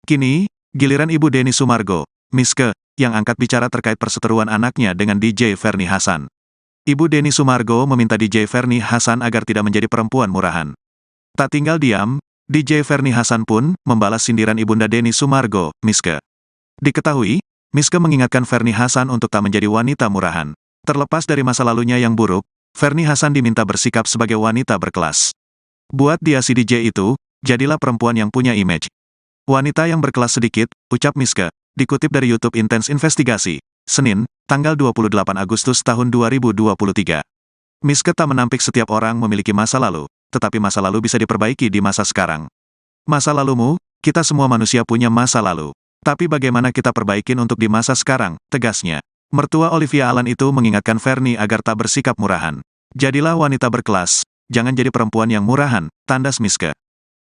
Kini, giliran ibu Denny Sumargo, Miske, yang angkat bicara terkait perseteruan anaknya dengan DJ Ferny Hassan. Ibu Denny Sumargo meminta DJ Ferny Hassan agar tidak menjadi perempuan murahan. Tak tinggal diam, DJ Ferny Hassan pun membalas sindiran ibunda Denny Sumargo, Miske. Diketahui, Miske mengingatkan Ferny Hassan untuk tak menjadi wanita murahan. Terlepas dari masa lalunya yang buruk, Ferny Hassan diminta bersikap sebagai wanita berkelas. Buat dia si DJ itu, jadilah perempuan yang punya image. Wanita yang berkelas sedikit, ucap Miske, dikutip dari YouTube Intense Investigasi, Senin, tanggal 28 Agustus tahun 2023. Miske tak menampik setiap orang memiliki masa lalu, tetapi masa lalu bisa diperbaiki di masa sekarang. Masa lalumu, kita semua manusia punya masa lalu. Tapi bagaimana kita perbaikin untuk di masa sekarang, tegasnya. Mertua Olivia Alan itu mengingatkan Ferny agar tak bersikap murahan. Jadilah wanita berkelas, jangan jadi perempuan yang murahan, tandas Miske.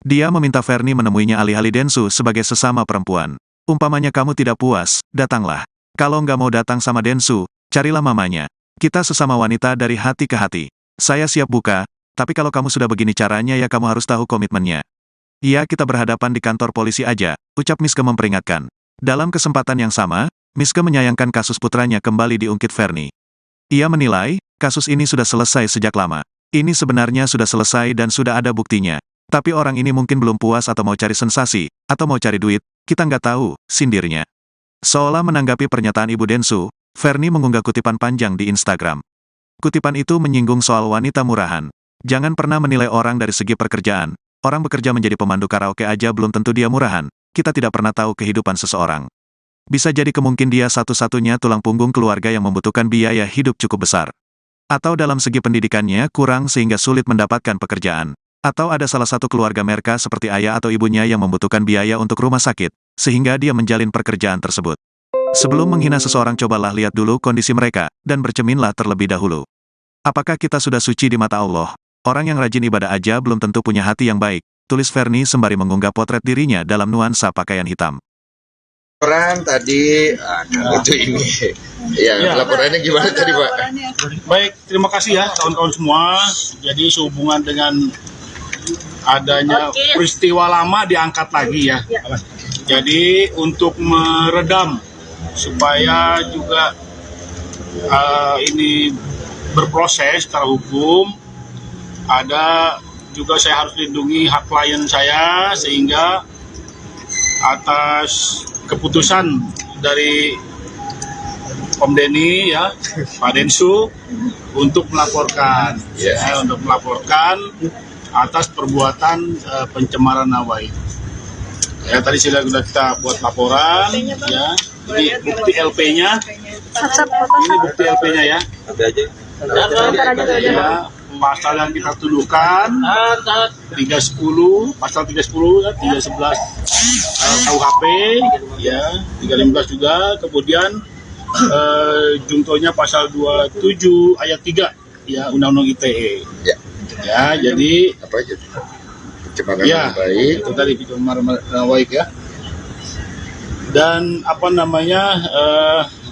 Dia meminta Ferny menemuinya alih-alih Densu sebagai sesama perempuan. Umpamanya kamu tidak puas, datanglah. Kalau nggak mau datang sama Densu, carilah mamanya. Kita sesama wanita dari hati ke hati. Saya siap buka, tapi kalau kamu sudah begini caranya ya kamu harus tahu komitmennya. Iya kita berhadapan di kantor polisi aja, ucap Miske memperingatkan. Dalam kesempatan yang sama, Miske menyayangkan kasus putranya kembali diungkit Ferny. Ia menilai, kasus ini sudah selesai sejak lama. Ini sebenarnya sudah selesai dan sudah ada buktinya. Tapi orang ini mungkin belum puas atau mau cari sensasi, atau mau cari duit, kita nggak tahu, sindirnya. Seolah menanggapi pernyataan Ibu Densu, Ferny mengunggah kutipan panjang di Instagram. Kutipan itu menyinggung soal wanita murahan. Jangan pernah menilai orang dari segi pekerjaan. Orang bekerja menjadi pemandu karaoke aja belum tentu dia murahan. Kita tidak pernah tahu kehidupan seseorang. Bisa jadi kemungkinan dia satu-satunya tulang punggung keluarga yang membutuhkan biaya hidup cukup besar. Atau dalam segi pendidikannya kurang sehingga sulit mendapatkan pekerjaan. Atau ada salah satu keluarga mereka seperti ayah atau ibunya yang membutuhkan biaya untuk rumah sakit, sehingga dia menjalin pekerjaan tersebut. Sebelum menghina seseorang cobalah lihat dulu kondisi mereka, dan bercerminlah terlebih dahulu. Apakah kita sudah suci di mata Allah? Orang yang rajin ibadah aja belum tentu punya hati yang baik, tulis Ferny sembari mengunggah potret dirinya dalam nuansa pakaian hitam. Laporan tadi, itu ini. Ya, laporannya gimana tadi Pak? Baik, terima kasih ya kawan-kawan semua. Jadi sehubungan dengan adanya peristiwa lama diangkat lagi ya. Jadi untuk meredam supaya juga ini berproses secara hukum, ada juga saya harus lindungi hak klien saya sehingga atas keputusan dari Om Denny ya, Pak Densu untuk melaporkan, untuk melaporkan atas perbuatan pencemaran nama baik. Ya tadi sudah kita buat laporan, ya. Ini bukti LP-nya. Ini bukti LP-nya ya. Ya. Pasal yang kita tuduhkan 310, pasal 310 ya, 311 KUHP ya, 315 juga, kemudian juntonya pasal 27 ayat 3 ya Undang-Undang ITE. Ya, jadi apa aja? Pencemaran ya, baik. itu tadi pencemaran nama baik ya. Dan apa namanya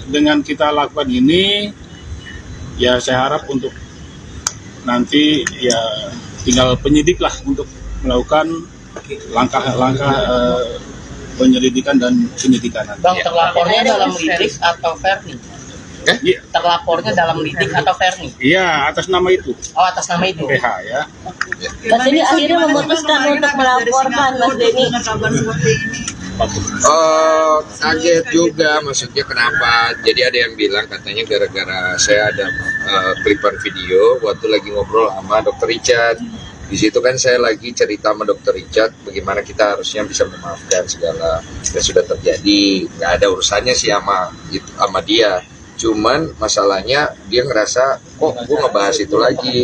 dengan kita lakukan ini ya saya harap untuk nanti ya tinggal penyidik lah untuk melakukan langkah-langkah penyelidikan dan penyidikan. Bang, terlapornya dalam lidik atau Ferny? Terlapornya dalam lidik atau Ferny? Iya, atas nama itu. Oh, atas nama itu. PH ya. Mas Denny akhirnya memutuskan untuk melaporkan Mas Denny. Oh, kaget juga, maksudnya kenapa? Jadi ada yang bilang katanya gara-gara saya ada klipan video waktu lagi ngobrol sama Dr. Richard. Di situ kan saya lagi cerita sama Dr. Richard bagaimana kita harusnya bisa memaafkan segala yang sudah terjadi. Nggak ada urusannya sih sama dia. Cuman masalahnya dia ngerasa kok gue ngebahas itu lagi.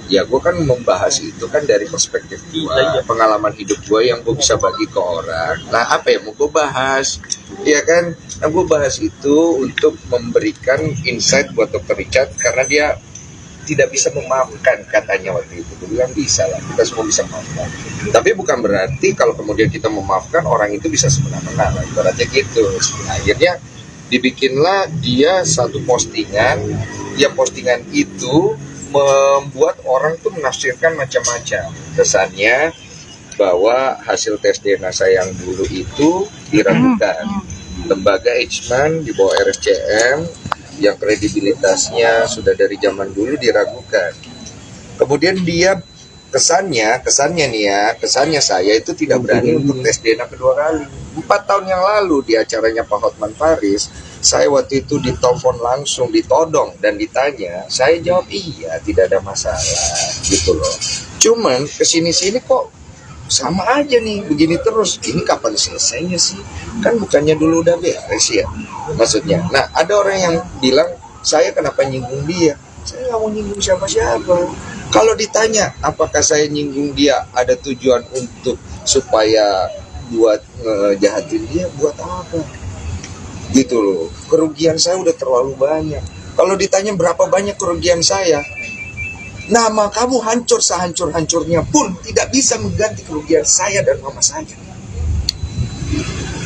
Ya gue kan membahas itu kan dari perspektif gue, pengalaman hidup gue yang gue bisa bagi ke orang. Nah apa yang mau gue bahas? Ya kan, nah, gue bahas itu untuk memberikan insight buat Dr. Richard karena dia tidak bisa memaafkan katanya waktu itu. Gue bilang bisa lah, kita semua bisa memaafkan. Tapi bukan berarti kalau kemudian kita memaafkan orang itu bisa semena-mena. Ibaratnya gitu. Akhirnya dibikinlah dia satu postingan, yang postingan itu membuat orang tuh menafsirkan macam-macam. Kesannya bahwa hasil tes DNA saya yang dulu itu diragukan. Lembaga Eijkman di bawah RSCM yang kredibilitasnya sudah dari zaman dulu diragukan. Kemudian dia kesannya saya itu tidak berani untuk tes DNA kedua kali. 4 tahun yang lalu di acaranya Pak Hotman Paris, saya waktu itu ditelepon langsung, ditodong dan ditanya, saya jawab iya, tidak ada masalah gitu loh. Cuman kesini-sini kok sama aja nih, begini terus. Ini kapan selesainya sih? Kan bukannya dulu udah beres ya? Maksudnya. Nah, ada orang yang bilang, saya kenapa nyinggung dia? Saya nggak mau nyinggung siapa-siapa. Kalau ditanya, apakah saya nyinggung dia ada tujuan untuk supaya buat ngejahatin dia, buat apa? Gitu loh. Kerugian saya udah terlalu banyak. Kalau ditanya berapa banyak kerugian saya, nama kamu hancur sehancur-hancurnya pun tidak bisa mengganti kerugian saya dan mama saya.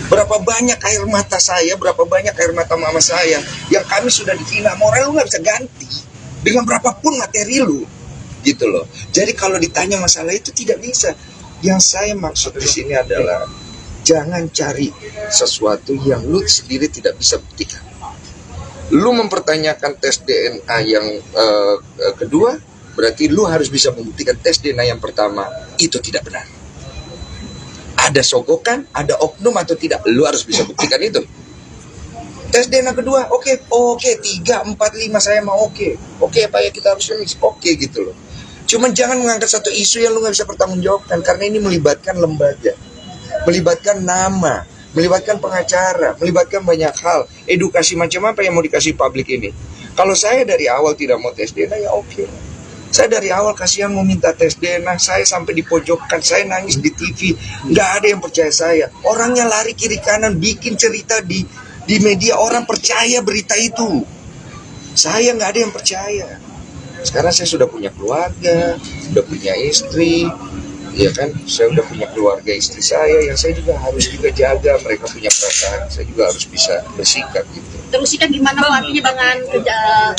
Berapa banyak air mata saya, berapa banyak air mata mama saya yang kami sudah dihina, moral lu nggak bisa ganti dengan berapapun materi lu, gitu loh. Jadi kalau ditanya masalah itu tidak bisa. Yang saya maksud di sini adalah jangan cari sesuatu yang lu sendiri tidak bisa buktikan. Lu mempertanyakan tes DNA yang kedua, berarti lu harus bisa membuktikan tes DNA yang pertama itu tidak benar. Ada sogokan, ada oknum atau tidak, lu harus bisa buktikan itu. Tes DNA kedua, oke, 3, 4, 5 saya mau oke, Pak ya kita harus finish, oke gitu loh. Cuman jangan mengangkat satu isu yang lu nggak bisa pertanggungjawabkan, karena ini melibatkan lembaga, melibatkan nama, melibatkan pengacara, melibatkan banyak hal. Edukasi macam apa yang mau dikasih publik ini? Kalau saya dari awal tidak mau tes DNA ya oke. Saya dari awal kasihan mau minta tes DNA, saya sampai dipojokkan, saya nangis di TV, nggak ada yang percaya saya. Orangnya lari kiri kanan, bikin cerita di media, orang percaya berita itu. Saya nggak ada yang percaya. Sekarang saya sudah punya keluarga, sudah punya istri, ya kan? Saya sudah punya keluarga istri saya, yang saya juga harus juga jaga. Mereka punya perasaan, saya juga harus bisa bersikap gitu. Terus kan gimana Pak artinya dengan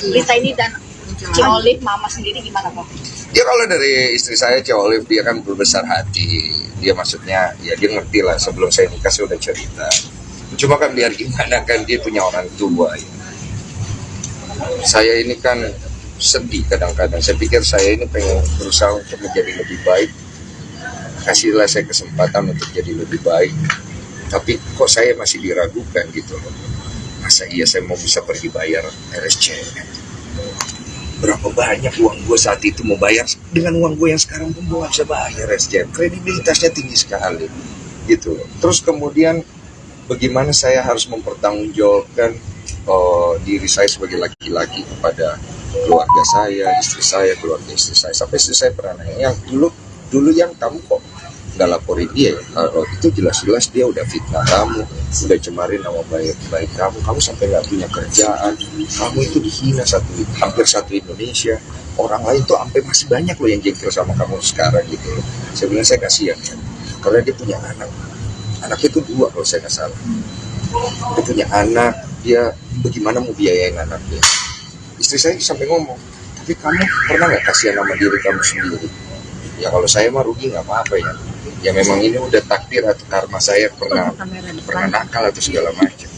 berita ini dan Ci Olive, mama sendiri gimana Pak? Ya kalau dari istri saya, Ci Olive, dia kan berbesar hati. Dia maksudnya, ya dia ngerti lah, sebelum saya nikah saya udah cerita. Cuma kan biar gimana kan, dia punya orang tua ya. Saya ini kan sedih kadang-kadang. Saya pikir saya ini pengen berusaha untuk menjadi lebih baik. Kasihlah saya kesempatan untuk jadi lebih baik. Tapi kok saya masih diragukan gitu loh. Masa iya saya mau bisa pergi bayar RSCM? Berapa banyak uang gue saat itu mau bayar, dengan uang gue yang sekarang pun gue gak bisa bayar RSCM. Kredibilitasnya tinggi sekali gitu loh. Terus kemudian bagaimana saya harus mempertanggungjawabkan diri saya sebagai laki-laki kepada keluarga saya, istri saya, keluarga istri saya. Sampai istri saya pernah nanya, yang dulu yang kamu kok nggak laporin dia ya? Kalau itu jelas-jelas dia udah fitnah kamu, udah cemarin nama baik kamu sampai nggak punya kerjaan, kamu itu dihina hampir satu Indonesia. Orang lain tuh sampai masih banyak loh yang jengkel sama kamu sekarang gitu loh. Sebenarnya saya kasihan ya, karena dia punya anaknya itu 2 kalau saya nggak salah. Dia punya anak, dia bagaimana mau biayain anaknya. Istri saya sampai ngomong, tapi kamu pernah nggak kasihan sama diri kamu sendiri? Ya kalau saya mah rugi nggak apa-apa ya. Ya memang ini udah takdir atau karma saya pernah nakal atau segala macam.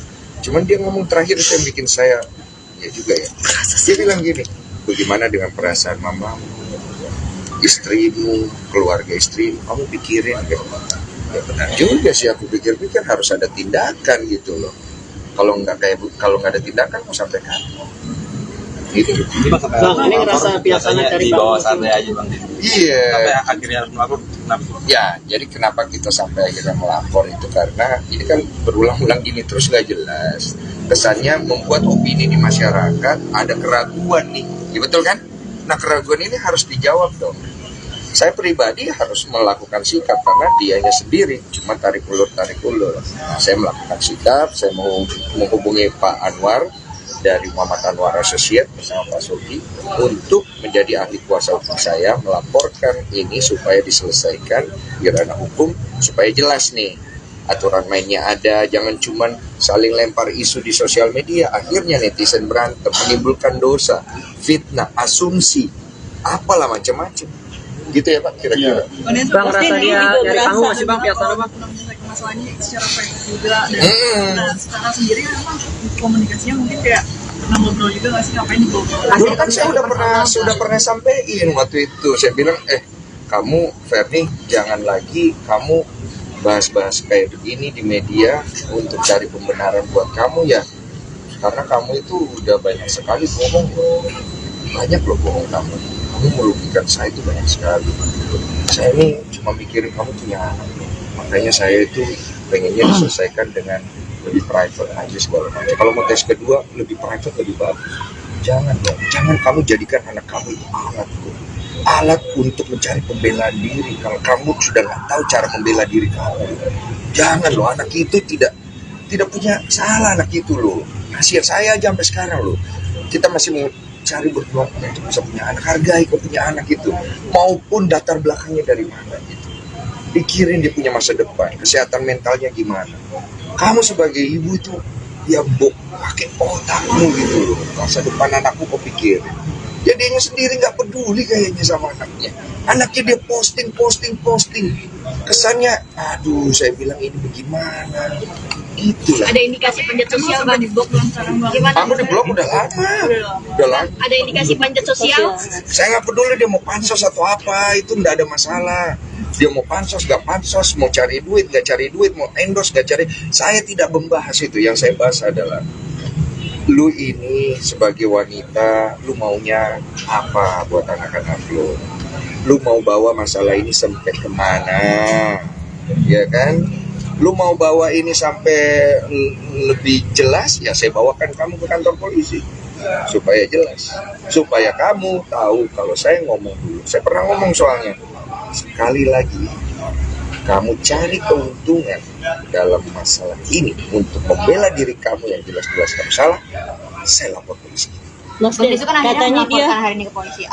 Cuman dia ngomong terakhir yang bikin saya ya juga ya. Dia bilang gini, bagaimana dengan perasaan mamamu, istrimu, keluarga istrimu, kamu pikirin gitu. Ya benar juga sih, aku pikir-pikir harus ada tindakan gitu loh. Kalau nggak ada tindakan mau sampai kapan? Gitu. Bang, ini ngerasa biasanya dari bawah santai aja Bang. Iya. Sampai akhirnya harus melapor. Ya, jadi kenapa kita sampai akhirnya melapor itu karena ini kan berulang-ulang gini terus nggak jelas. Kesannya membuat opini di masyarakat ada keraguan nih, ya betul kan? Nah keraguan ini harus dijawab dong. Saya pribadi harus melakukan sikap karena dianya sendiri cuma tarik ulur. Saya melakukan sikap, saya mau menghubungi Pak Anwar dari Muhammad Anwar Associate bersama Pak Sogi untuk menjadi ahli kuasa hukum saya, melaporkan ini supaya diselesaikan di ranah hukum, supaya jelas nih aturan mainnya ada, jangan cuman saling lempar isu di sosial media, akhirnya netizen berantem, menimbulkan dosa, fitnah, asumsi. apalah macam-macam. Gitu ya Pak, kira-kira. Bang, rasa dia nyari panggung masih Bang, pihak sana Bang? Masalahnya secara private juga dan nah sekarang sendiri kan memang komunikasinya mungkin kayak pernah ngobrol juga nggak sih ngapain dibawa? Dulu kan saya sudah pernah sampein waktu itu. Saya bilang, kamu Ferni jangan lagi kamu bahas-bahas kayak begini di media untuk cari pembenaran buat kamu ya. Karena kamu itu udah banyak sekali bohong. Banyak loh bohong kamu. Kamu merugikan saya itu banyak sekali. Saya ini cuma mikirin kamu punya anak. Makanya saya itu pengennya diselesaikan dengan lebih private aja segala macam. Kalau mau tes kedua lebih private lebih bagus. Jangan dong, jangan kamu jadikan anak kamu itu alat untuk mencari pembelaan diri. Kalau kamu sudah nggak tahu cara membela diri kamu, jangan loh. Anak itu tidak punya salah, anak itu loh. Kasihan saya aja sampai sekarang loh. Kita masih mau cari berjuang untuk bisa punya anak. Hargai kau punya anak itu, maupun latar belakangnya dari mana gitu. Pikirin dia punya masa depan, kesehatan mentalnya gimana. Kamu sebagai ibu itu ya pakai otakmu gitu loh. Masa depan anakku kau pikirin. Ya dia sendiri nggak peduli kayaknya sama anaknya. Anaknya dia posting. Kesannya, aduh saya bilang ini bagaimana. Itulah. Ada indikasi panjat sosial Bang? Gimana? Aku di blog udah lama. Ada indikasi panjat sosial? Saya nggak peduli dia mau pansos atau apa, itu nggak ada masalah. Dia mau pansos, nggak pansos, mau cari duit, nggak cari duit, mau endorse, nggak cari. Saya tidak membahas itu. Yang saya bahas adalah, lu ini sebagai wanita, lu maunya apa buat anak-anak lu? Lu mau bawa masalah ini sampai kemana? Ya kan? Lu mau bawa ini sampai lebih jelas, ya saya bawakan kamu ke kantor polisi. Supaya jelas. Supaya kamu tahu kalau saya ngomong dulu. Saya pernah ngomong soalnya. Sekali lagi, kamu cari keuntungan dalam masalah ini untuk membela diri kamu yang jelas-jelas kamu salah, saya lapor polisi. Mas Den, kan katanya dia hari ini ke polisi.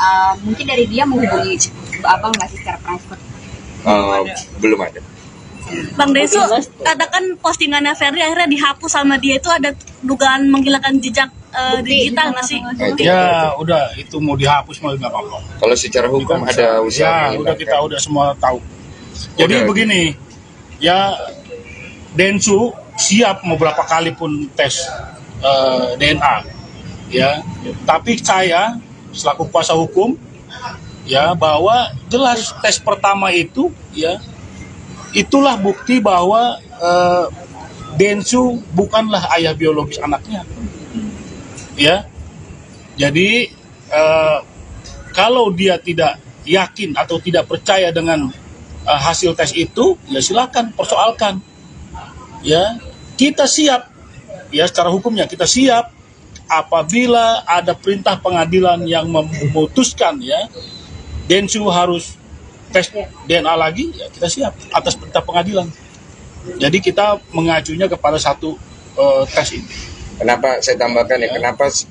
Mungkin dari dia menghubungi abang nggak sih secara private? Belum ada. Bang Desu, katakan postingannya Ferry akhirnya dihapus sama dia itu ada dugaan menghilangkan jejak digital nggak sih? Ya udah, itu mau dihapus mau nggak apa-apa. Kalau secara hukum ada usaha. Ya udah, kita udah semua tahu. Jadi begini, ya Densu siap mau berapa kali pun tes DNA, ya. Tapi saya selaku kuasa hukum, ya bahwa jelas tes pertama itu, ya itulah bukti bahwa Densu bukanlah ayah biologis anaknya, ya. Jadi kalau dia tidak yakin atau tidak percaya dengan hasil tes itu, ya silakan persoalkan. Ya, kita siap. Ya, secara hukumnya kita siap apabila ada perintah pengadilan yang memutuskan ya Densu harus tes DNA lagi, ya kita siap atas perintah pengadilan. Jadi kita mengacunya kepada satu tes ini. Kenapa saya tambahkan ya?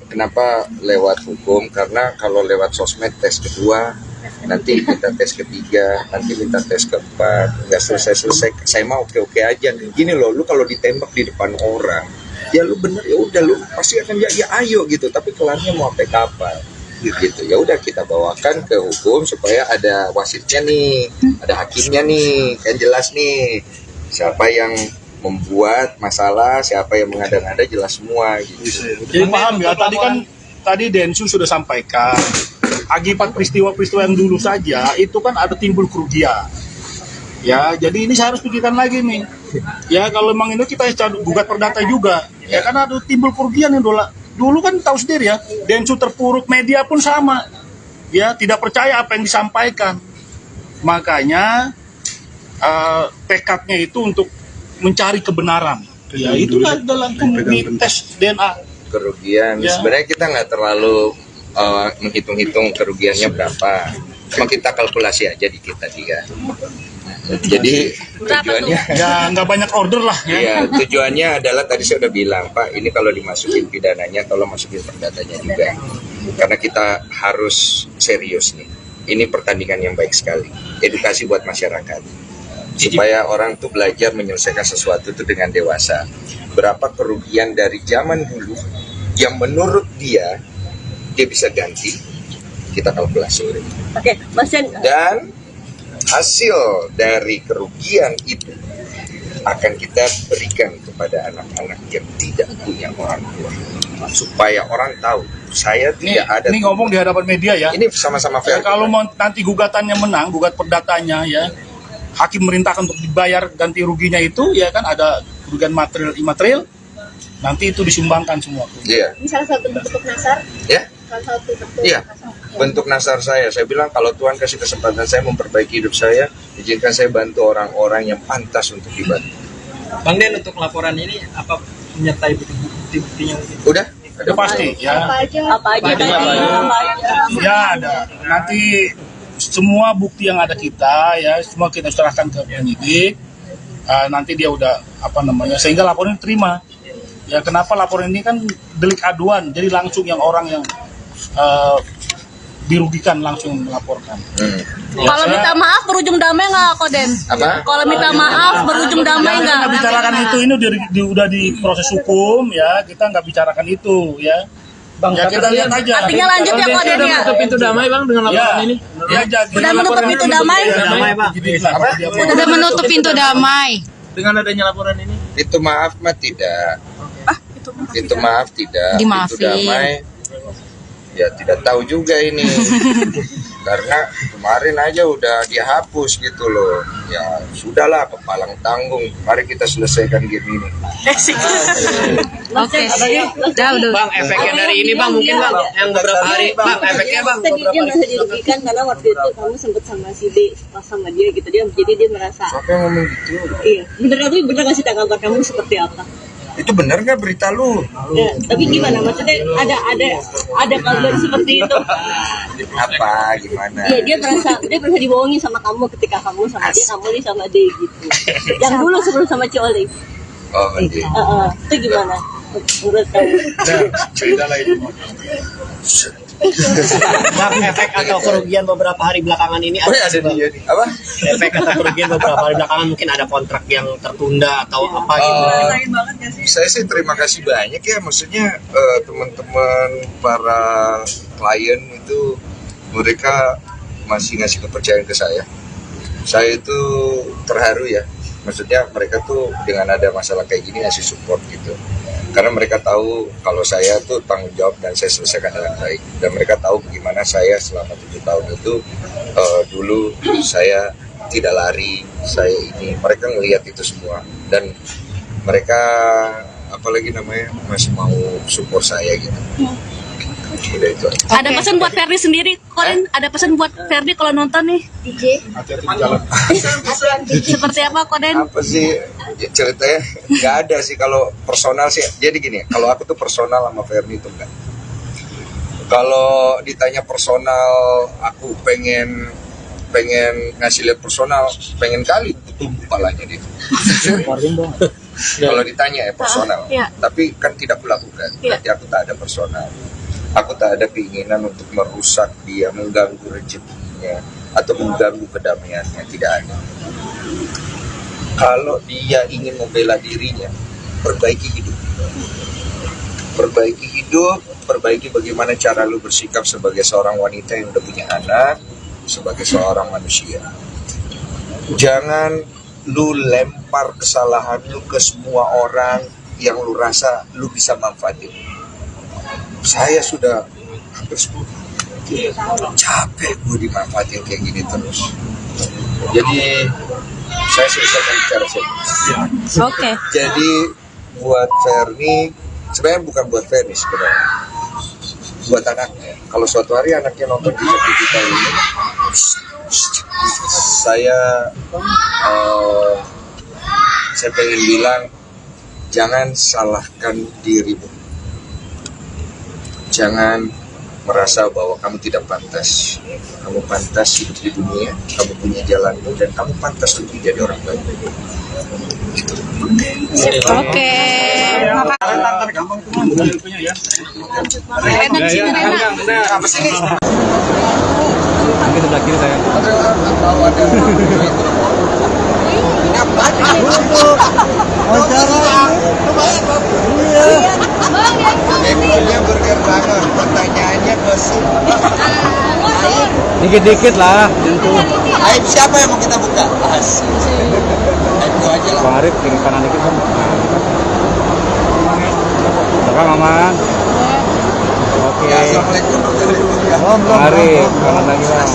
Kenapa lewat hukum? Karena kalau lewat sosmed tes kedua, nanti minta tes ketiga, nanti minta tes keempat, nggak selesai. Saya mau oke aja. Gini loh, lu kalau ditembak di depan orang, ya lu bener ya udah lu pasti akan ya ayo gitu. Tapi kelarnya mau sampai kapan? Gitu. Ya udah kita bawakan ke hukum supaya ada wasitnya nih, ada hakimnya nih, kan jelas nih siapa yang membuat masalah, siapa yang mengada-ngada, jelas semua gitu. Jadi paham ya, tadi Densu sudah sampaikan akibat peristiwa-peristiwa yang dulu saja itu kan ada timbul kerugian. Ya, jadi ini saya harus pikirkan lagi nih. Ya, kalau memang ini kita gugat perdata juga. Ya, karena ada timbul kerugian yang dulu kan tahu sendiri ya, Densu terpuruk, media pun sama. Ya, tidak percaya apa yang disampaikan. Makanya tekadnya itu untuk mencari kebenaran. Ya, itulah dalam tes DNA. Kerugian, ya. Sebenarnya kita nggak terlalu menghitung-hitung kerugiannya berapa. Cuma kita kalkulasi aja di kita juga. Jadi tujuannya ya nggak banyak order lah. Ya, tujuannya adalah tadi saya udah bilang, Pak, ini kalau dimasukin pidananya, tolong masukin perdatanya juga. Karena kita harus serius nih. Ini pertandingan yang baik sekali. Edukasi buat masyarakat. Supaya orang tuh belajar menyelesaikan sesuatu itu dengan dewasa. Berapa kerugian dari zaman dulu yang menurut dia bisa ganti, kita kalkulasi. Oke, Mas Jan. Dan hasil dari kerugian itu akan kita berikan kepada anak-anak yang tidak punya orang tua, supaya orang tahu saya tidak ada. Ini ngomong di hadapan media ya. Ini sama-sama fair. Kalau mau nanti gugatannya menang, gugat perdatanya ya, hakim merintahkan untuk dibayar ganti ruginya itu ya kan, ada kerugian material imaterial, nanti itu disumbangkan semua. Iya. Ini salah satu bentuk nasar. Ya. Salah satu bentuk Iya. Bentuk nasar saya bilang kalau Tuhan kasih kesempatan saya memperbaiki hidup saya, izinkan saya bantu orang-orang yang pantas untuk dibantu. Bang Den, untuk laporan ini apa menyertai bukti-buktinya? Udah? Udah pasti ya. Apa aja? Ya ada. Nanti semua bukti yang ada kita ya, semua kita serahkan ke penyidik. Nanti dia udah sehingga laporan diterima. Ya kenapa laporan ini kan delik aduan, jadi langsung yang orang yang dirugikan langsung melaporkan. Kalau minta maaf berujung damai nggak, Koden? Apa? Kalau minta maaf berujung damai nggak? Kita bicarakan itu, ini udah di proses hukum ya, kita nggak bicarakan itu ya. Bang, ya kita lihat aja. Artinya lanjut ya, Koden ya? Menutup pintu damai Bang dengan laporan ini? Ya, Udah menutup pintu damai? Bang. Udah menutup pintu damai. Dengan adanya laporan ini? Itu maaf mah tidak. Itu maaf tidak. Dimaafin. Itu damai. Ya tidak tahu juga ini. Karena kemarin aja udah dihapus gitu loh. Ya sudahlah, kepalang tanggung. Mari kita selesaikan game ini. Oke. Udah. Bang, efeknya dari ini Bang, mungkin Bang, yang beberapa hari. Bang, efeknya Bang. Dia merasa dirugikan karena waktu itu kamu sempat sama si D, pas sama dia gitu, jadi dia merasa. Siapa yang ngomong gitu? Iya, bener nggak sih tanggapan kamu seperti apa? Itu benar nggak berita lu? Ya, tapi gimana maksudnya ada kabar seperti itu? Apa gimana? Iya, dia merasa dibohongin sama kamu ketika kamu sama dia, kamu nih sama D gitu. Yang dulu sebelum sama Coli. Oh, iya. Itu gimana? Menurut kamu? Beda lah itu. Bang, efek atau kerugian beberapa hari belakangan ini Oh, ada dia nih. Apa? efek atau kerugian beberapa hari belakangan mungkin ada kontrak yang tertunda atau apa gitu. Sayang banget gak sih? Saya sih terima kasih banyak ya, maksudnya teman-teman para klien itu mereka masih ngasih kepercayaan ke saya. Saya itu terharu ya, maksudnya mereka tuh dengan ada masalah kayak gini ngasih support gitu. Karena mereka tahu kalau saya tuh tanggung jawab dan saya selesaikan dengan baik. Dan mereka tahu bagaimana saya selama 7 tahun itu dulu saya tidak lari, saya ini. Mereka ngelihat itu semua dan mereka apalagi namanya masih mau support saya gitu. Udah itu aja. Ada pesan buat Ferdi sendiri, Colin? Ada pesan buat Ferdi kalau nonton nih? DJ. Hati-hati di jalan. Seperti apa, Koden? Apa sih ceritanya? Nggak ada sih kalau personal sih. Jadi gini, kalau aku tuh personal sama Ferdi itu enggak. Kalau ditanya personal, aku pengen ngasih lihat personal, pengen kali tutup kepalanya dia. Kalau ditanya ya personal, tapi kan tidak kulakukan. Berarti aku tak ada personal. Aku tak ada keinginan untuk merusak dia, mengganggu rezekinya, atau mengganggu kedamaiannya, tidak ada. Kalau dia ingin membela dirinya, perbaiki hidup. Perbaiki hidup, perbaiki bagaimana cara lu bersikap sebagai seorang wanita yang udah punya anak, sebagai seorang manusia. Jangan lu lempar kesalahan lu ke semua orang yang lu rasa lu bisa manfaatin. Saya sudah hampir 10 capek gue dimanfaatin kayak gini terus. Jadi saya selesaikan bicara serius. Oke. Jadi buat Ferni, sebenarnya bukan buat Ferni sebenarnya, buat anaknya. Kalau suatu hari anaknya nonton di kita ini, saya pengen bilang jangan salahkan dirimu. Jangan merasa bahwa kamu tidak pantas. Kamu pantas hidup di dunia, kamu punya jalanmu, dan kamu pantas untuk jadi orang baik. Oke. Mungkin sebelah kiri saya. Atau ada Untuk wawancara. Iya. Ekornya burger banget, pertanyaannya gosip. Dikit-dikit lah. Aib siapa yang mau kita buka? Asik. Aib gua aja lah. Bang Arif kiri kanan dikit kan. Belakang aman. Oke. Ya, assalamualaikum warahmatullahi wabarakatuh. Bang Arif kanan lagi bang.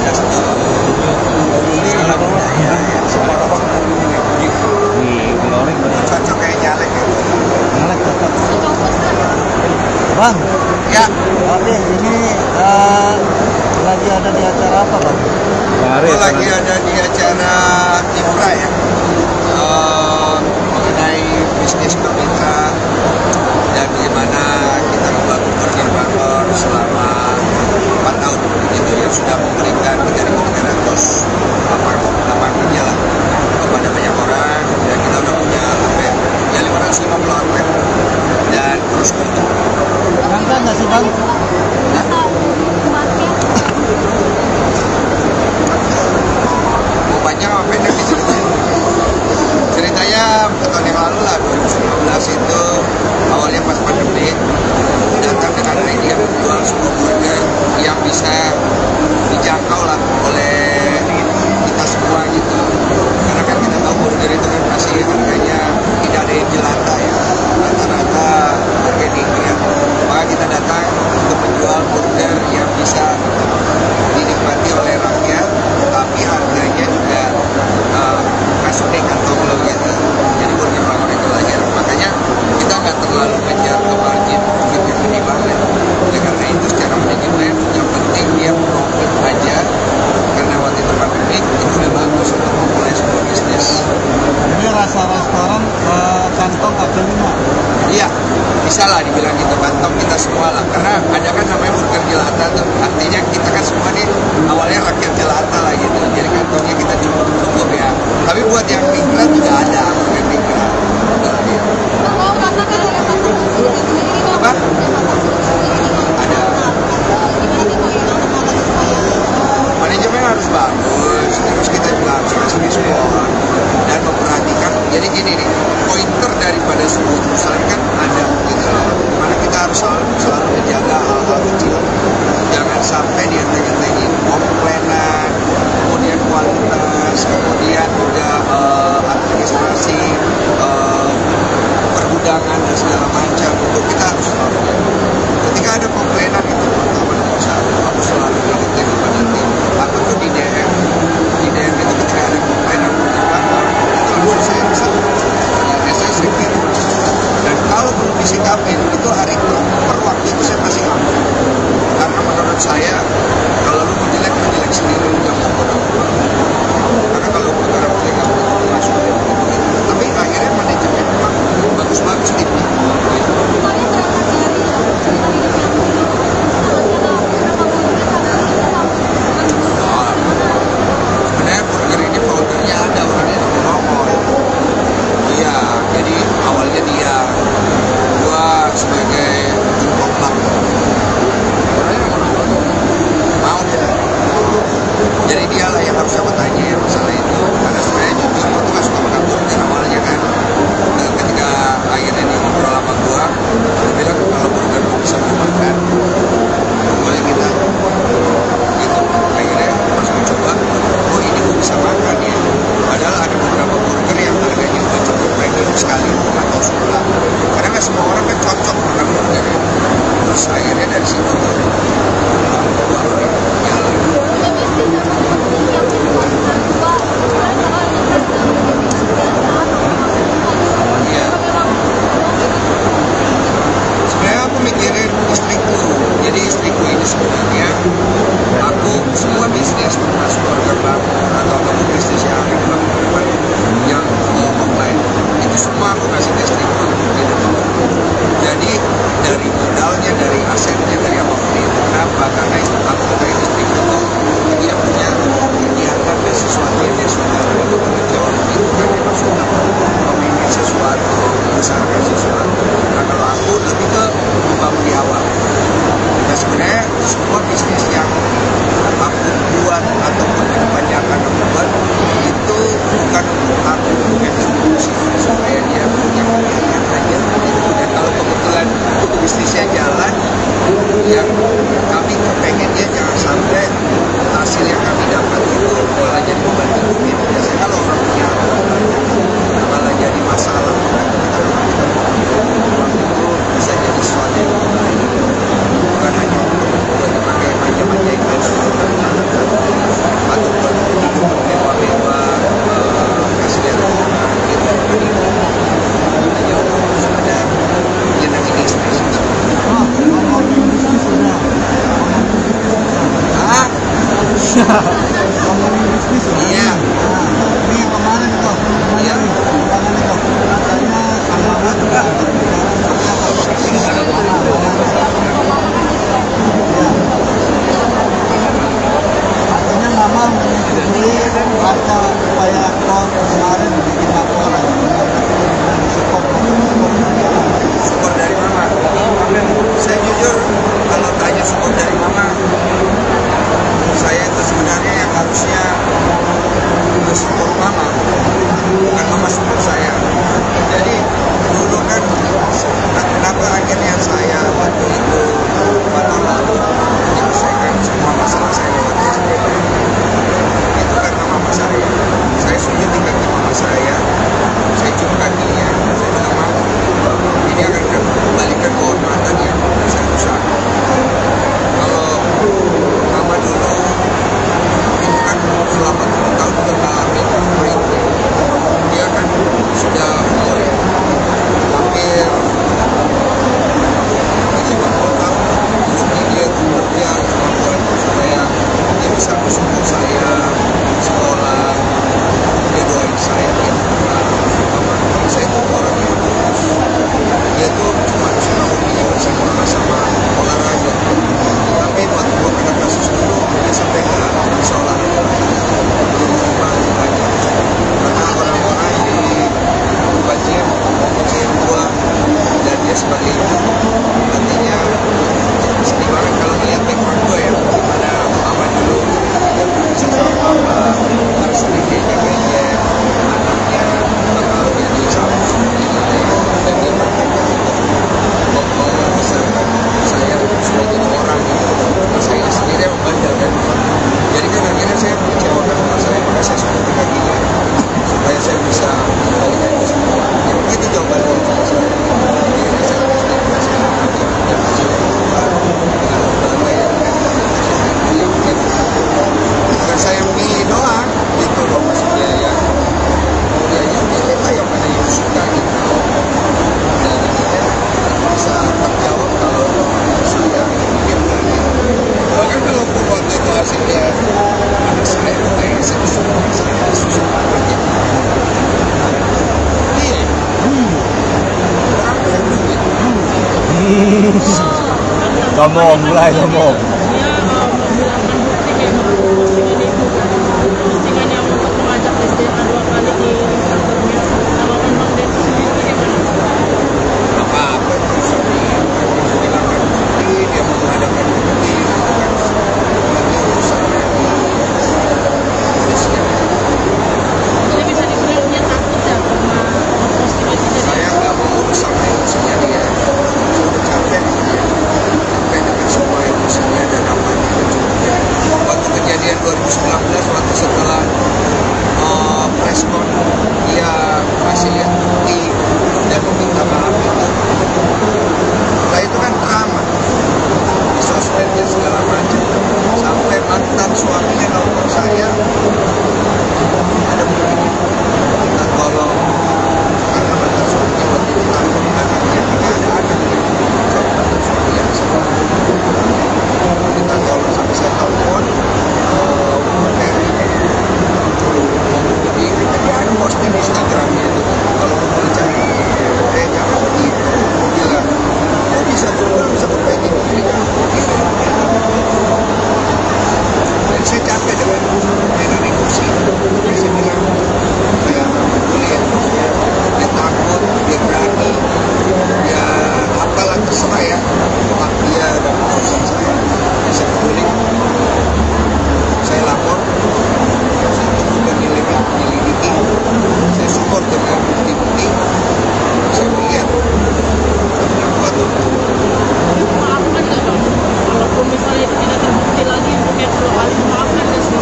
Cocok kayak nyalek ya. Nyalek cocok. Bang. Ya. Oke, ini lagi ada di acara apa bang? Gue lagi ada di acara Timra ya. Mengenai bisnis bermitra dan bagaimana kita membangun partner selama 4 tahun gitu yang sudah memberikan 3.300 lapangan kerja lah kepada banyak orang, dan kita udah punya outlet ya 550 outlet dan terus bertumbuh. Angka nggak sih bang? Mau panjang apa pendek diceritain? Ceritanya tahun yang lalu lah, 2019 itu awalnya pas pandemi, datang dengan idea menjual sebuah burger yang bisa dijangkau lah oleh kita semua gitu. Karena kan kita tahu burger itu kan masih harganya tidak ada yang jelata ya, rata-rata organik ya. Maka kita datang untuk menjual burger yang bisa dinikmati oleh rakyat, tapi harganya juga masuk di kantong lo gitu. Jadi burger orang itu aja. Makanya kita nggak terlalu mengejar ke margin profit yang gede banget. Oleh karena itu secara manajemen yang penting dia profit aja. Karena waktu itu pandemi itu udah bagus untuk memulai sebuah bisnis. Ini rasa restoran kantong kaki lima. Iya, bisa lah dibilang gitu, kantong kita semua lah. Karena ada kan namanya burger jelata tuh, artinya kita kan semua nih awalnya rakyat jelata lah gitu. Jadi kantongnya kita cukup ya. Tapi buat yang migran juga ada burger migran. Apa? Ada. Manajemen harus bagus, terus kita juga harus kasih respon dan memperhatikan. Jadi gini nih, pointer daripada sebuah perusahaan kan ada gitu loh. Dimana kita harus selalu menjaga hal-hal kecil. Jangan sampai dienteng-entengin komplainan, kemudian kualitas, kemudian juga administrasi, pergudangan dan segala macam. Itu kita harus selalu. Ketika ada komplainan itu pertama nomor satu harus selalu diingatkan kepada tim. Atau tuh di DM itu ketika ada komplainan itu langsung saya bisa Ngomong, mulai ngomong. dia menghilangkan bukti kayak postingan itu, postingan yang untuk mengajak SDA 2 kali di Instagramnya. Tanggapan Bang Densus sendiri bagaimana? Apa-apa itu bisa dihilangkan bukti, dia mau mengadakan bukti, lagi urusan polisian. Jadi bisa dibilang dia takut ya karena postingan itu. Saya nggak mau urus sama emosinya dia. Saya udah capek dengan semua emosinya dan apa waktu kejadian 2019 waktu setelah preskon dia kasih lihat bukti dan meminta maaf itu. Setelah itu kan drama di sosmed dan segala macam sampai mantan suaminya nelfon saya ada begini minta tolong karena mantan suaminya waktu itu takut anaknya tidak ada anak sama mantan suami yang sebelumnya minta tolong sampai saya telepon Ferry jadi ada posting di Instagramnya itu kalau mau cari jangan begitu bilang kok bisa juga bisa berbaiki diri dan saya capek dengan emosi jadi saya bilang saya melihat dia takut dia berani ya apalah terserah ya hak dia dan urusan saya saya peduli saya lapor saya tunggu dan menyelidiki saya support dengan bukti-bukti saya melihat apa tuh Maafkan nggak Bang? Walaupun misalnya itu tidak terbukti lagi untuk yang kedua kali, maafkan nggak sih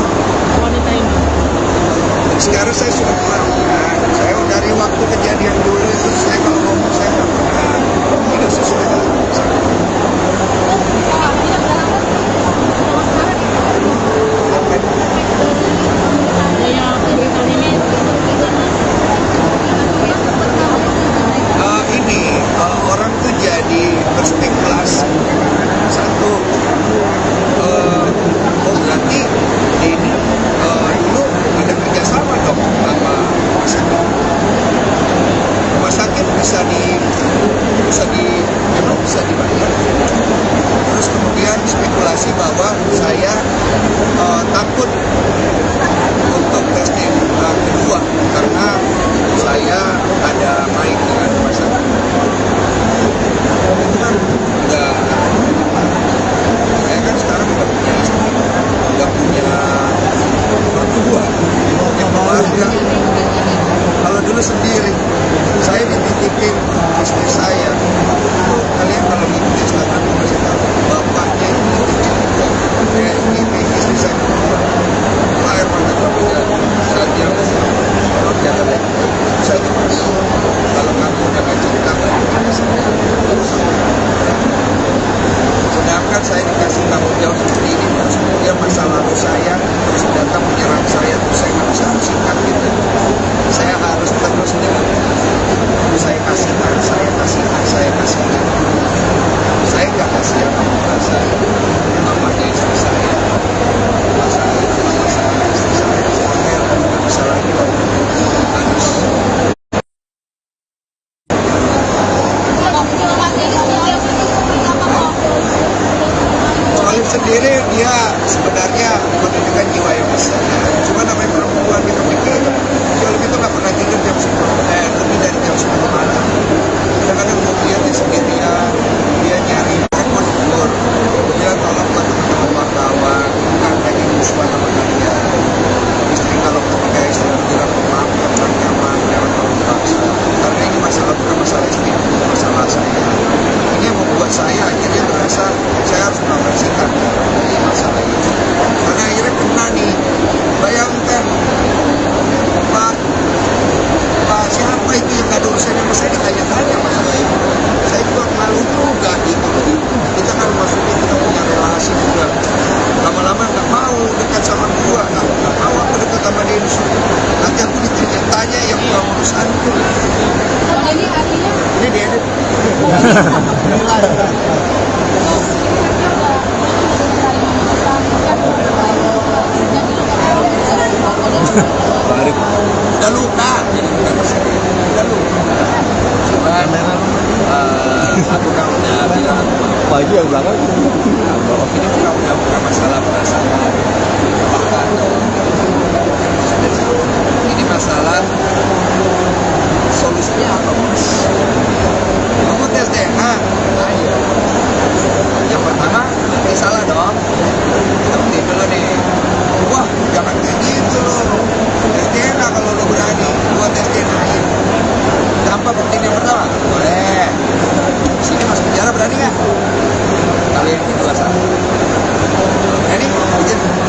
wanita ini? dan sekarang saya sudah melakukan saya dari waktu kejadian dulu itu saya kalau ngomong saya nggak pernah tidak sesuai dengan saya. Gaya pemberitahuan ini ini orang tuh jadi berspekulasi satu berarti ini dulu ada kerjasama dong sama rumah sakit memang bisa dibayar terus kemudian spekulasi bahwa saya takut untuk testing kedua karena saya ada main dengan rumah sakit itu kan udah saya kan sekarang udah punya istri udah punya mertua punya keluarga kalau dulu sendiri saya dititipin istri saya itu kalian kalau ngikutin Instagram masih tahu bapaknya itu dititipin kayak ini istri saya lahir pada saat dia kalau dia kata saya terus kalau kamu udah gak cinta pada saya terus sedangkan saya dikasih tanggung jawab seperti ini terus kemudian masa lalu saya terus datang menyerang saya terus saya nggak bisa singkat gitu saya harus terus dengan saya kasihkan saya nggak kasih apa saya mamanya istri saya istri saya nggak bisa lagi harus Soalnya sendiri dia sebenarnya menunjukkan jiwa yang besar cuma namanya perempuan kita pikir kalau kita nggak pernah tidur jam 10 lebih dari jam 10 malam kadang-kadang mau lihat dia sendirian dia nyari handphone ukur dia tolong ke teman-teman wartawan bukan lagi musuhan sama kalian istri kalau ketika istri bilang maaf jangan nyaman jangan terlalu paksa karena ini masalah bukan masalah istri itu masalah saya ini yang membuat saya akhirnya merasa saya harus melakukan sikap dari masalah ini karena akhirnya kena nih bayangkan Pak siapa itu yang gak ada urusannya sama saya ditanya-tanya masalah itu saya juga malu juga gitu kita kan maksudnya kita punya relasi juga lama-lama gak mau dekat sama gua gak mau aku dekat sama Densus nanti aku ditanya yang bukan urusanku Jadi artinya ini dia udah luka udah luka cuman aku kan udah bilang maju yang belakang. Ini bukan masalah perasaan. Ini masalah solusinya apa, Mas? Kamu tes DNA. Ayo. Yang pertama, ini salah dong. Kita buktiin dulu nih. Wah, jangan kayak gitu loh. Tes DNA kalau lo berani, gua tes DNA-in. Tanpa buktiin yang pertama, boleh. Sini masuk penjara berani nggak? Kalian kedua satu. Berani?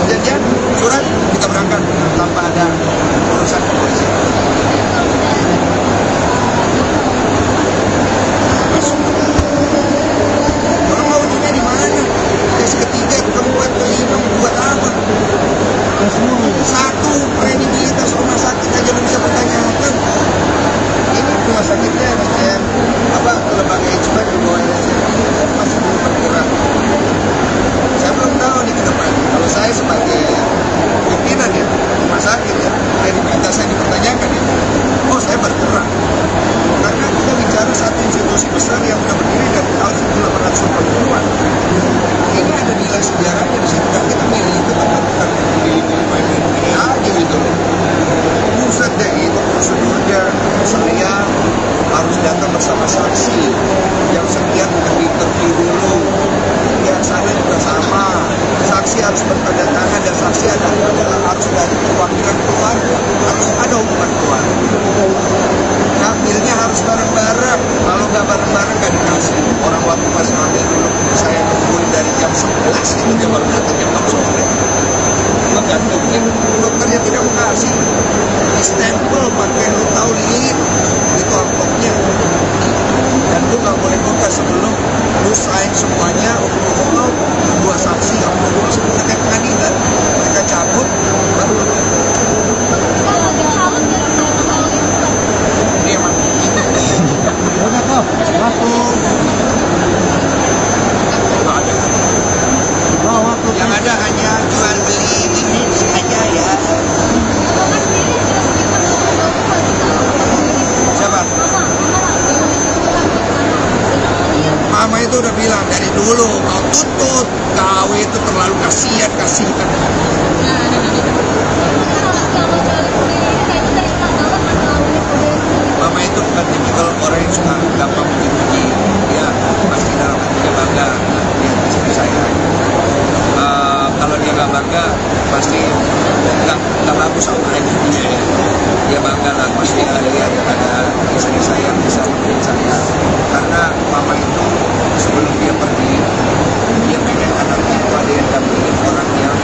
Perjanjian, surat, kita berangkat tanpa ada urusan polisi. Masuk. Orang mau ujungnya di mana? Tes ketiga, keempat, kelima, buat apa? Satu, kredibilitas rumah sakit aja lo bisa pertanyakan. Ini rumah sakitnya macam apa, lembaga expert di bawah masih belum berkurang. Saya belum tahu nih ke depan. Kalau saya sebagai pimpinan ya rumah sakit ya, kredibilitas saya dipertanyakan ya. Oh, saya berkurang. Karena kita bicara satu institusi besar yang sudah berdiri dari tahun 1880-an. Ini ada nilai sejarahnya di situ. Kan kita milih itu kan bukan milih-milih ini aja gitu loh. Buset deh, itu prosedurnya. Saya harus datang bersama saksi yang sekian bukan diinterview dulu. Yang sana juga sama. Saksi harus bertanda tangan dan saksi adalah harus dari perwakilan keluarga. Harus ada hubungan keluarga. Ngambilnya harus bareng-bareng. Kalau nggak bareng-bareng nggak dikasih. Orang waktu pas ngambil dulu saya nungguin dari jam 11 itu dia baru datang jam 6 sore. Ngegantungin dokternya tidak mau kasih. Di stempel pakai lu tahu lilin itu amplopnya. Dan lu nggak boleh buka sebelum lu sign semuanya. Dua saksi yang belum selesai pengadilan mereka cabut baru lu. Ini emang Udah kok, satu. nggak ada. Bawa ke Yang ada hanya jual beli ini saja ya. Siapa? Mama itu udah bilang dari dulu kau tutup, kau itu terlalu kasihan. Mama itu bukan tipikal orang yang suka gampang puji-puji. Dia pasti dalam hatinya bangga lihat istri saya. Kalau dia nggak bangga, pasti nggak bagus sama ibunya ya. Dia bangga lah pasti lihat ada istri saya yang bisa memberi saya. Karena mama itu sebelum dia pergi, dia pengen anaknya itu ada yang dampingin orang yang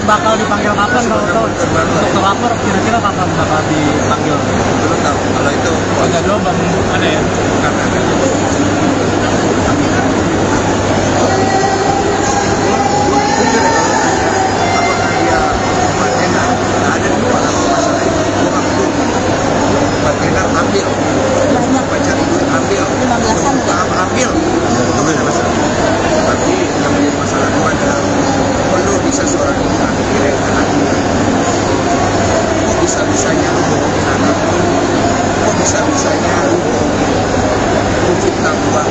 bakal dipanggil kapan kalau tahu? Untuk terlapor kira-kira kapan bakal dipanggil? Belum tahu. Kalau itu Ada dulu bang, ada ya? apakah dia bartender? Ada di kepala masalah itu. Gue nggak peduli. Bartender ambil. Baca itu ambil. Ambil. Itu nggak ada masalah. Tapi yang menjadi masalah itu adalah perlu bisa seorang ibu akhirnya anaknya. Kok bisa-bisanya lu bohongin anak lu? Kok bisa-bisanya lu bohongin pencipta uang?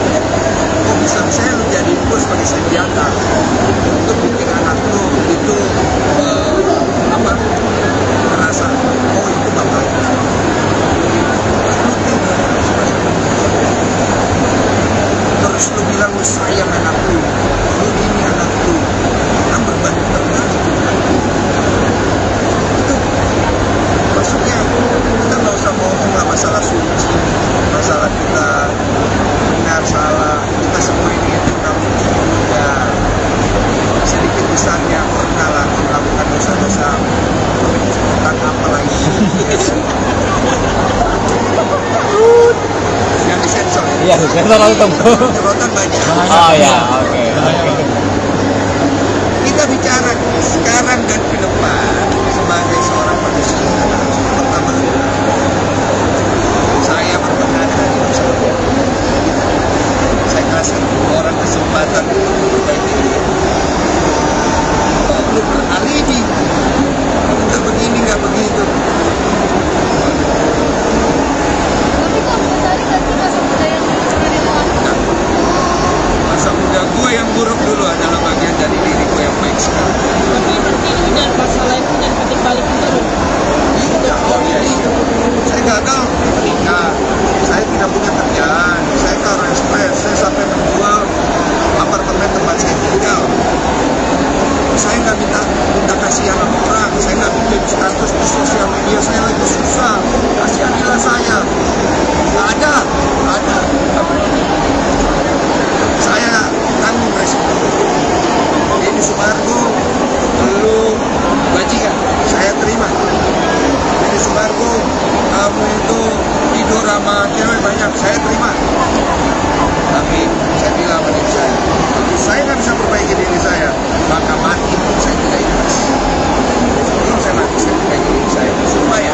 Kok bisa-bisanya lu jadi gue sebagai senjata untuk bikin anak lu itu merasa oh itu bapak terus lu bilang lu sayang anak lu ini anak lu kan berbanding terbalik itu maksudnya kita nggak usah ngomong lah masalah suci masalah kita benar salah kita semua ini juga sedikit besarnya pernah lah melakukan dosa-dosa tentang apa lagi yang disensor Iya, sensor itu. Jerotan banyak. Oh ya, oke. Kita bicara sekarang dan ke depan sebagai seorang manusia. Pertama, saya berpengaruh dari manusia. Saya kasih orang kesempatan untuk memperbaiki diri. Lu beralibi, nggak begini, nggak begitu. Masa muda gue yang buruk dulu adalah bagian dari diri gue yang baik sekarang. Tapi nanti dengan masalah itu dan ketik balik itu loh. Iya, oh iya. Saya gagal ketika saya tidak punya kerjaan. Saya karena stres, saya sampai menjual apartemen tempat saya tinggal. Saya nggak minta kasihan sama orang. Saya nggak bikin status di sosial media. Saya lagi susah. Kasihanilah saya. Nggak ada. Saya tanggung resiko. Ini Sumargo, lu bajingan, saya terima. Ini Sumargo, kamu itu tidur sama cewek banyak, saya terima. Tapi saya bilang sama diri saya nggak bisa perbaiki diri saya, maka mati pun saya tidak ikhlas. Sebelum saya mati, saya perbaiki diri saya supaya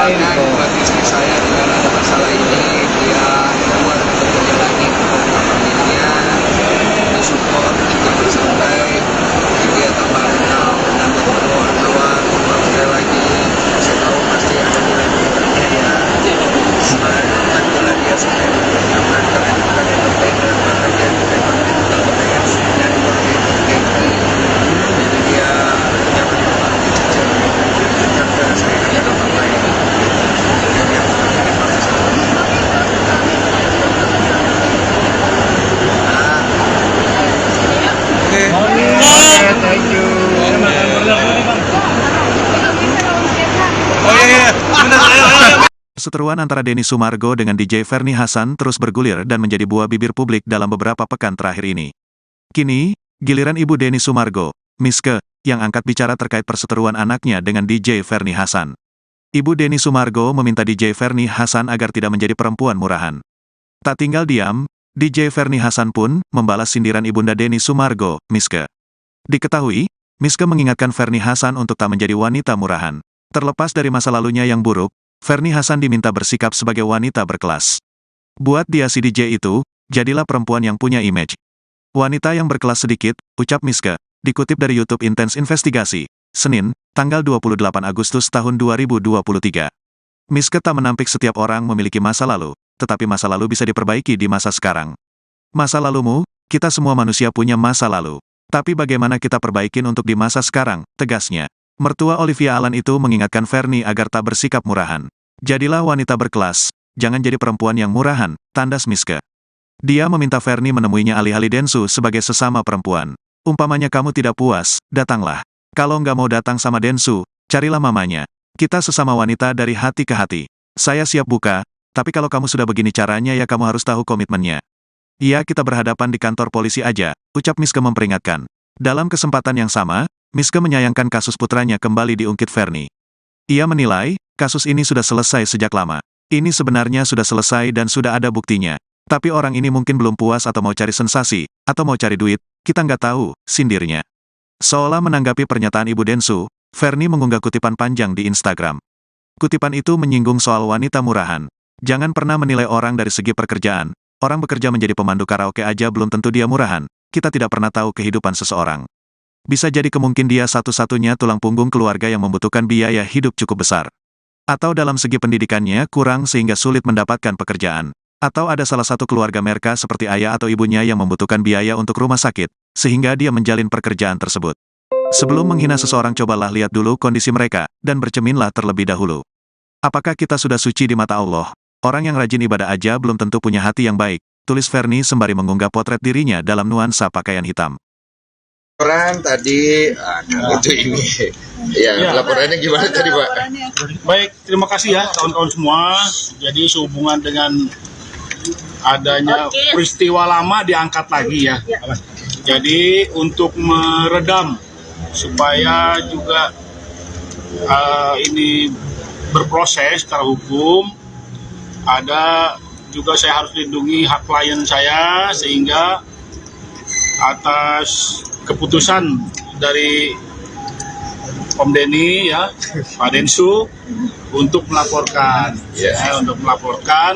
Soalnya buat istri saya dengan ada masalah ini, dia keluar bekerja lagi ke familinya, mensupport, jangan sampai dia terpantau dan keluar sekali lagi. Saya tahu pasti ada nilai-nilainya ya. Semoga dia supaya nyaman karena dia bukan entertainer, makanya dia memang pengen jadi seperti jadi dia nyaman banget. Karena saya ada apa ini. Thank you. Oh iya, benar. Perseteruan antara Denny Sumargo dengan DJ Ferny Hassan terus bergulir dan menjadi buah bibir publik dalam beberapa pekan terakhir ini. Kini, giliran ibu Denny Sumargo, Miske, yang angkat bicara terkait perseteruan anaknya dengan DJ Ferny Hassan. Ibu Denny Sumargo meminta DJ Ferny Hassan agar tidak menjadi perempuan murahan. Tak tinggal diam, DJ Ferny Hassan pun membalas sindiran ibunda Denny Sumargo, Miske. Diketahui, Miske mengingatkan Ferny Hassan untuk tak menjadi wanita murahan. Terlepas dari masa lalunya yang buruk, Ferny Hassan diminta bersikap sebagai wanita berkelas. Buat dia si DJ itu, jadilah perempuan yang punya image. Wanita yang berkelas sedikit, ucap Miske, dikutip dari YouTube Intense Investigasi, Senin, tanggal 28 Agustus tahun 2023. Miske tak menampik setiap orang memiliki masa lalu, tetapi masa lalu bisa diperbaiki di masa sekarang. Masa lalumu, kita semua manusia punya masa lalu. Tapi bagaimana kita perbaikin untuk di masa sekarang, tegasnya. Mertua Olivia Allen itu mengingatkan Ferny agar tak bersikap murahan. Jadilah wanita berkelas, jangan jadi perempuan yang murahan, tandas Miske. Dia meminta Ferny menemuinya alih-alih Densu sebagai sesama perempuan. Umpamanya kamu tidak puas, datanglah. Kalau nggak mau datang sama Densu, carilah mamanya. Kita sesama wanita dari hati ke hati. Saya siap buka, tapi kalau kamu sudah begini caranya ya kamu harus tahu komitmennya. Iya kita berhadapan di kantor polisi aja, ucap Miske memperingatkan. Dalam kesempatan yang sama, Miske menyayangkan kasus putranya kembali diungkit Ferny. Ia menilai, kasus ini sudah selesai sejak lama. Ini sebenarnya sudah selesai dan sudah ada buktinya. Tapi orang ini mungkin belum puas atau mau cari sensasi, atau mau cari duit, kita nggak tahu, sindirnya. Seolah menanggapi pernyataan Ibu Densu, Ferny mengunggah kutipan panjang di Instagram. Kutipan itu menyinggung soal wanita murahan. Jangan pernah menilai orang dari segi pekerjaan. Orang bekerja menjadi pemandu karaoke aja belum tentu dia murahan. Kita tidak pernah tahu kehidupan seseorang. Bisa jadi kemungkinan dia satu-satunya tulang punggung keluarga yang membutuhkan biaya hidup cukup besar. Atau dalam segi pendidikannya kurang sehingga sulit mendapatkan pekerjaan. Atau ada salah satu keluarga mereka seperti ayah atau ibunya yang membutuhkan biaya untuk rumah sakit, sehingga dia menjalin pekerjaan tersebut. Sebelum menghina seseorang cobalah lihat dulu kondisi mereka, dan bercerminlah terlebih dahulu. Apakah kita sudah suci di mata Allah? Orang yang rajin ibadah aja belum tentu punya hati yang baik, tulis Ferny sembari mengunggah potret dirinya dalam nuansa pakaian hitam. Laporan tadi, itu ini. Ya, laporannya gimana tadi Pak? Baik, terima kasih ya kawan-kawan semua. Jadi sehubungan dengan adanya peristiwa lama diangkat lagi ya. Jadi untuk meredam supaya juga ini berproses secara hukum, ada juga saya harus lindungi hak klien saya sehingga atas keputusan dari Om Denny ya, Pak Densu untuk melaporkan, untuk melaporkan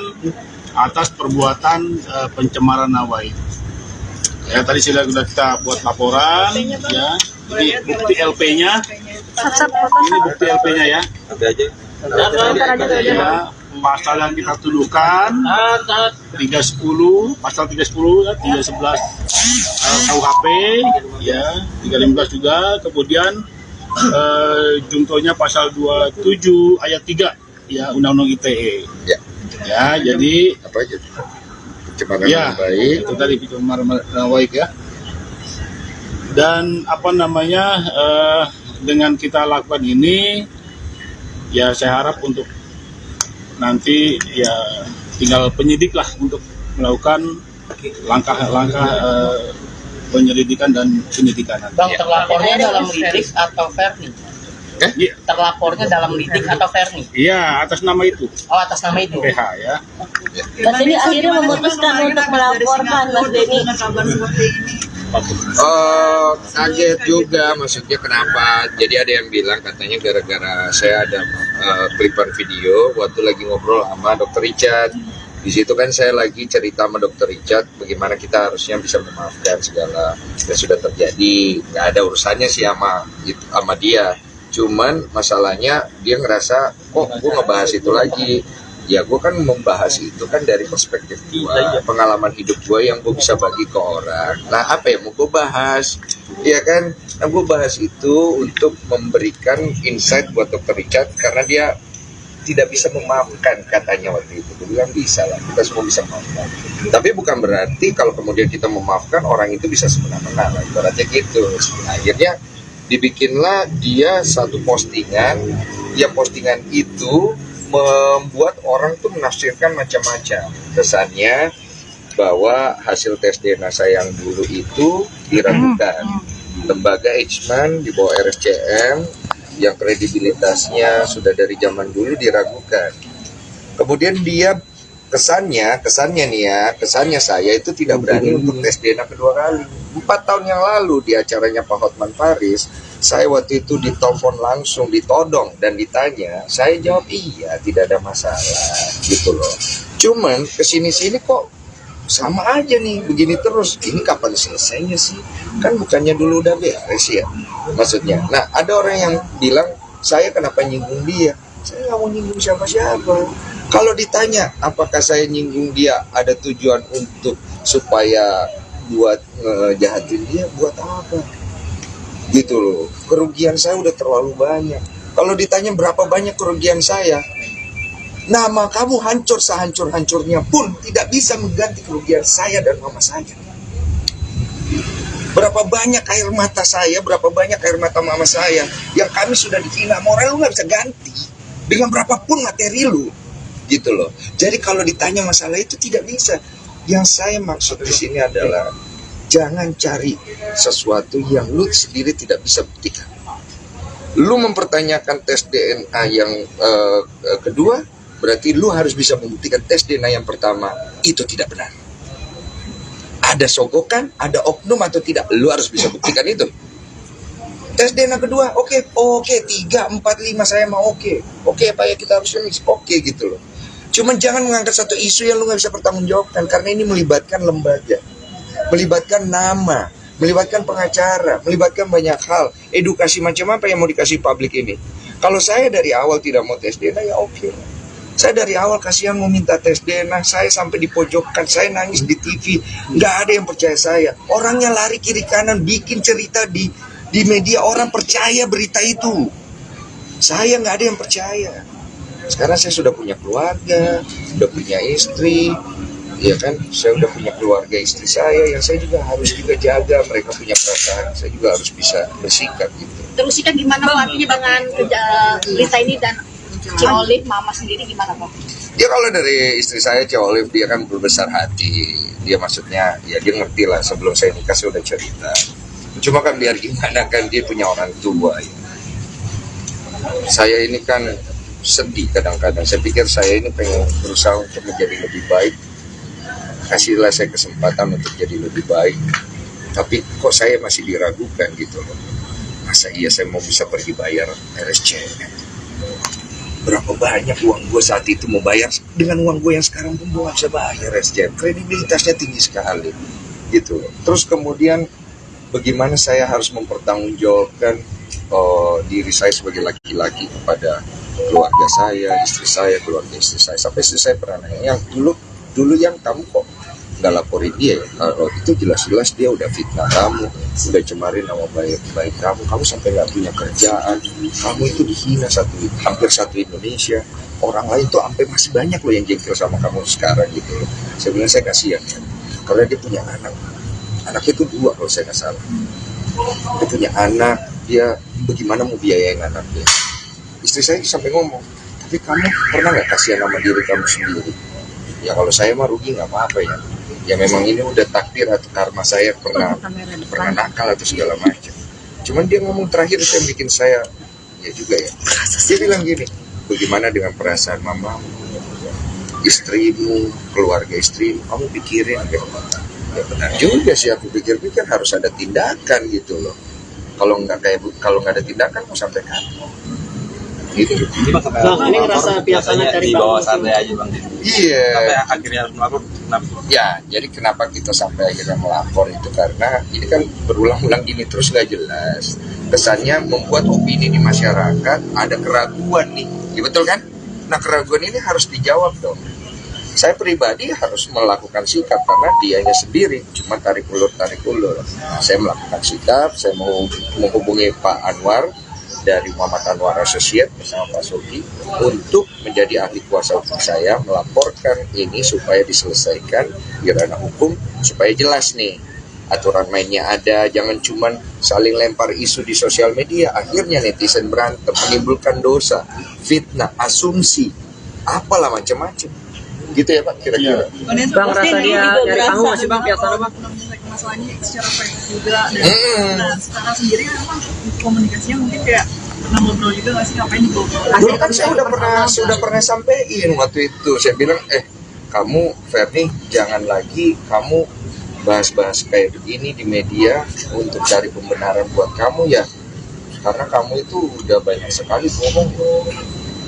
atas perbuatan pencemaran nama baik. Ya tadi sudah kita buat laporan, ya. Ini bukti LP-nya. Ini bukti LP-nya ya. Ya. Pasal yang kita tuduhkan 310, pasal 310 ya, 311 KUHP ya, 315 juga, kemudian juntonya pasal 27 ayat 3 ya Undang-Undang ITE. Ya, jadi apa aja? Pencemaran nama baik. Itu tadi pencemaran nama baik ya. Dan apa namanya dengan kita lakukan ini ya saya harap untuk nanti ya tinggal penyidik lah untuk melakukan langkah-langkah penyelidikan dan penyidikan. Bang, terlapornya dalam lidik atau Ferny? Terlapornya dalam lidik atau Ferny? Iya, atas nama itu. Oh, atas nama itu. PH ya. Mas Denny akhirnya memutuskan untuk melaporkan Mas Denny. Kabar seperti ini. Kaget juga, maksudnya kenapa? Jadi ada yang bilang katanya gara-gara saya ada klipan video waktu lagi ngobrol sama Dr. Richard. Di situ kan saya lagi cerita sama Dr. Richard bagaimana kita harusnya bisa memaafkan segala yang sudah terjadi. Nggak ada urusannya sih sama dia. Cuman masalahnya dia ngerasa kok gue ngebahas itu lagi. Ya gue kan membahas itu kan dari perspektif gue, pengalaman hidup gue yang gue bisa bagi ke orang. Nah apa yang mau gue bahas? Ya kan, nah, gue bahas itu untuk memberikan insight buat Dr. Richard karena dia tidak bisa memaafkan katanya waktu itu. Dia bilang bisa lah, kita semua bisa memaafkan. Tapi bukan berarti kalau kemudian kita memaafkan orang itu bisa semena-mena lah, ibaratnya gitu. Akhirnya dibikinlah dia satu postingan, yang postingan itu membuat orang tuh menafsirkan macam-macam. Kesannya bahwa hasil tes DNA saya yang dulu itu diragukan. Lembaga Eijkman di bawah RSCM yang kredibilitasnya sudah dari zaman dulu diragukan. Kemudian dia kesannya saya itu tidak berani untuk tes DNA kedua kali. 4 tahun yang lalu di acaranya Pak Hotman Paris, saya waktu itu ditelepon langsung, ditodong dan ditanya, saya jawab iya, tidak ada masalah gitu loh. Cuman kesini-sini kok sama aja nih, begini terus. Ini kapan selesainya sih? Kan bukannya dulu udah beres ya, maksudnya. Nah ada orang yang bilang, saya kenapa nyinggung dia? Saya nggak mau nyinggung siapa-siapa. Kalau ditanya apakah saya nyinggung dia ada tujuan untuk supaya buat ngejahatin dia, buat apa? Gitu loh. Kerugian saya udah terlalu banyak. Kalau ditanya berapa banyak kerugian saya, nama kamu hancur sehancur-hancurnya pun tidak bisa mengganti kerugian saya dan mama saya. Berapa banyak air mata saya, berapa banyak air mata mama saya yang kami sudah dihina, moral lu nggak bisa ganti dengan berapapun materi lu, gitu loh. Jadi kalau ditanya masalah itu tidak bisa. Yang saya maksud di sini adalah jangan cari sesuatu yang lu sendiri tidak bisa buktikan. Lu mempertanyakan tes DNA yang kedua, berarti lu harus bisa membuktikan tes DNA yang pertama itu tidak benar. Ada sogokan, ada oknum atau tidak, lu harus bisa buktikan itu. Tes DNA kedua, oke, 3, 4, 5 saya mau oke Pak ya, kita harus finish, oke gitu loh. Cuman jangan mengangkat satu isu yang lu nggak bisa pertanggungjawabkan, karena ini melibatkan lembaga, melibatkan nama, melibatkan pengacara, melibatkan banyak hal. Edukasi macam apa yang mau dikasih publik ini? Kalau saya dari awal tidak mau tes DNA ya oke. Saya dari awal kasihan mau minta tes DNA, saya sampai dipojokkan, saya nangis di TV, nggak ada yang percaya saya. Orangnya lari kiri kanan, bikin cerita di media, orang percaya berita itu. Saya nggak ada yang percaya. Sekarang saya sudah punya keluarga, sudah punya istri, ya kan? Saya sudah punya keluarga istri saya, yang saya juga harus juga jaga. Mereka punya perasaan, saya juga harus bisa bersikap gitu. Terus sikap gimana Pak artinya dengan berita ini dan Ci Olive, mama sendiri gimana Pak? Ya kalau dari istri saya, Ci Olive, dia kan berbesar hati. Dia maksudnya, ya dia ngerti lah, sebelum saya nikah saya udah cerita. Cuma kan biar gimana kan, dia punya orang tua ya. Saya ini kan sedih kadang-kadang. Saya pikir saya ini pengen berusaha untuk menjadi lebih baik. Kasihlah saya kesempatan untuk jadi lebih baik. Tapi kok saya masih diragukan gitu loh. Masa iya saya mau bisa pergi bayar RSCM? Berapa banyak uang gue saat itu mau bayar, dengan uang gue yang sekarang pun gue gak bisa bayar RSCM. Kredibilitasnya tinggi sekali gitu loh. Terus kemudian bagaimana saya harus mempertanggungjawabkan diri saya sebagai laki-laki kepada keluarga saya, istri saya, keluarga istri saya. Sampai istri saya pernah nanya, yang dulu yang kamu kok nggak laporin dia ya? Kalau itu jelas-jelas dia udah fitnah kamu, udah cemarin nama baik kamu sampai nggak punya kerjaan, kamu itu dihina hampir satu Indonesia. Orang lain tuh sampai masih banyak loh yang jengkel sama kamu sekarang gitu loh. Sebenarnya saya kasihan ya, karena dia punya anaknya itu 2 kalau saya nggak salah. Dia punya anak, dia bagaimana mau biayain anaknya? Istri saya sampai ngomong, tapi kamu pernah nggak kasihan sama diri kamu sendiri? Ya kalau saya mah rugi nggak apa-apa ya. Ya memang ini udah takdir atau karma saya pernah nakal atau segala macam. Cuman dia ngomong terakhir itu yang bikin saya ya juga ya. Dia bilang gini, bagaimana dengan perasaan mamamu, istrimu, keluarga istrimu, kamu pikirin deh. Ya benar juga sih, aku pikir-pikir harus ada tindakan gitu loh. Kalau nggak ada tindakan mau sampai kapan? Gitu. Bang, ini ngerasa biasanya dari di bawah santai aja bang. Iya. Sampai akhirnya melapor. Ya, jadi kenapa kita sampai akhirnya melapor itu karena ini kan berulang-ulang gini terus nggak jelas. Kesannya membuat opini di masyarakat ada keraguan nih, ya betul kan? Nah keraguan ini harus dijawab dong. Saya pribadi harus melakukan sikap karena dianya sendiri cuma tarik ulur. Nah, saya melakukan sikap, saya mau menghubungi Pak Anwar dari Muhammad Anwar Associate bersama Pak Sogi untuk menjadi ahli kuasa hukum saya melaporkan ini supaya diselesaikan di ranah hukum supaya jelas nih aturan mainnya ada, jangan cuman saling lempar isu di sosial media akhirnya netizen berantem menimbulkan dosa, fitnah, asumsi, apalah macam-macam gitu ya Pak kira-kira. Bang, rasa dia dari panggung masih bang biasanya bang. Masalahnya secara private juga dan nah sekarang sendiri memang komunikasinya mungkin kayak pernah ngobrol juga nggak sih ngapain ngobrol? Dulu kan saya sudah pernah sampaikan waktu itu, saya bilang kamu Ferni jangan lagi kamu bahas-bahas kayak begini di media untuk cari pembenaran buat kamu ya, karena kamu itu udah banyak sekali bohong,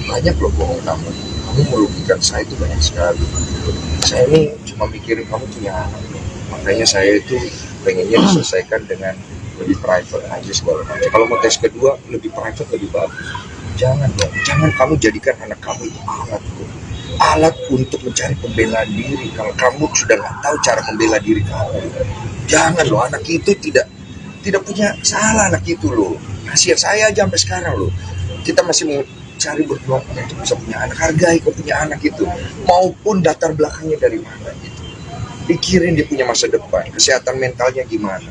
banyak loh bohong kamu merugikan saya itu banyak sekali. Saya ini cuma mikirin kamu punya anak, makanya saya itu pengennya diselesaikan dengan lebih private aja segala macam. Kalau mau tes kedua lebih private lebih bagus. Jangan dong, jangan kamu jadikan anak kamu itu alat untuk mencari pembelaan diri. Kalau kamu sudah nggak tahu cara membela diri kamu, jangan loh, anak itu tidak punya salah anak itu loh. Kasihan saya aja sampai sekarang loh. Kita masih mau cari berjuang untuk bisa punya anak, hargai kau punya anak itu, maupun latar belakangnya dari mana gitu. Pikirin dia punya masa depan, kesehatan mentalnya gimana.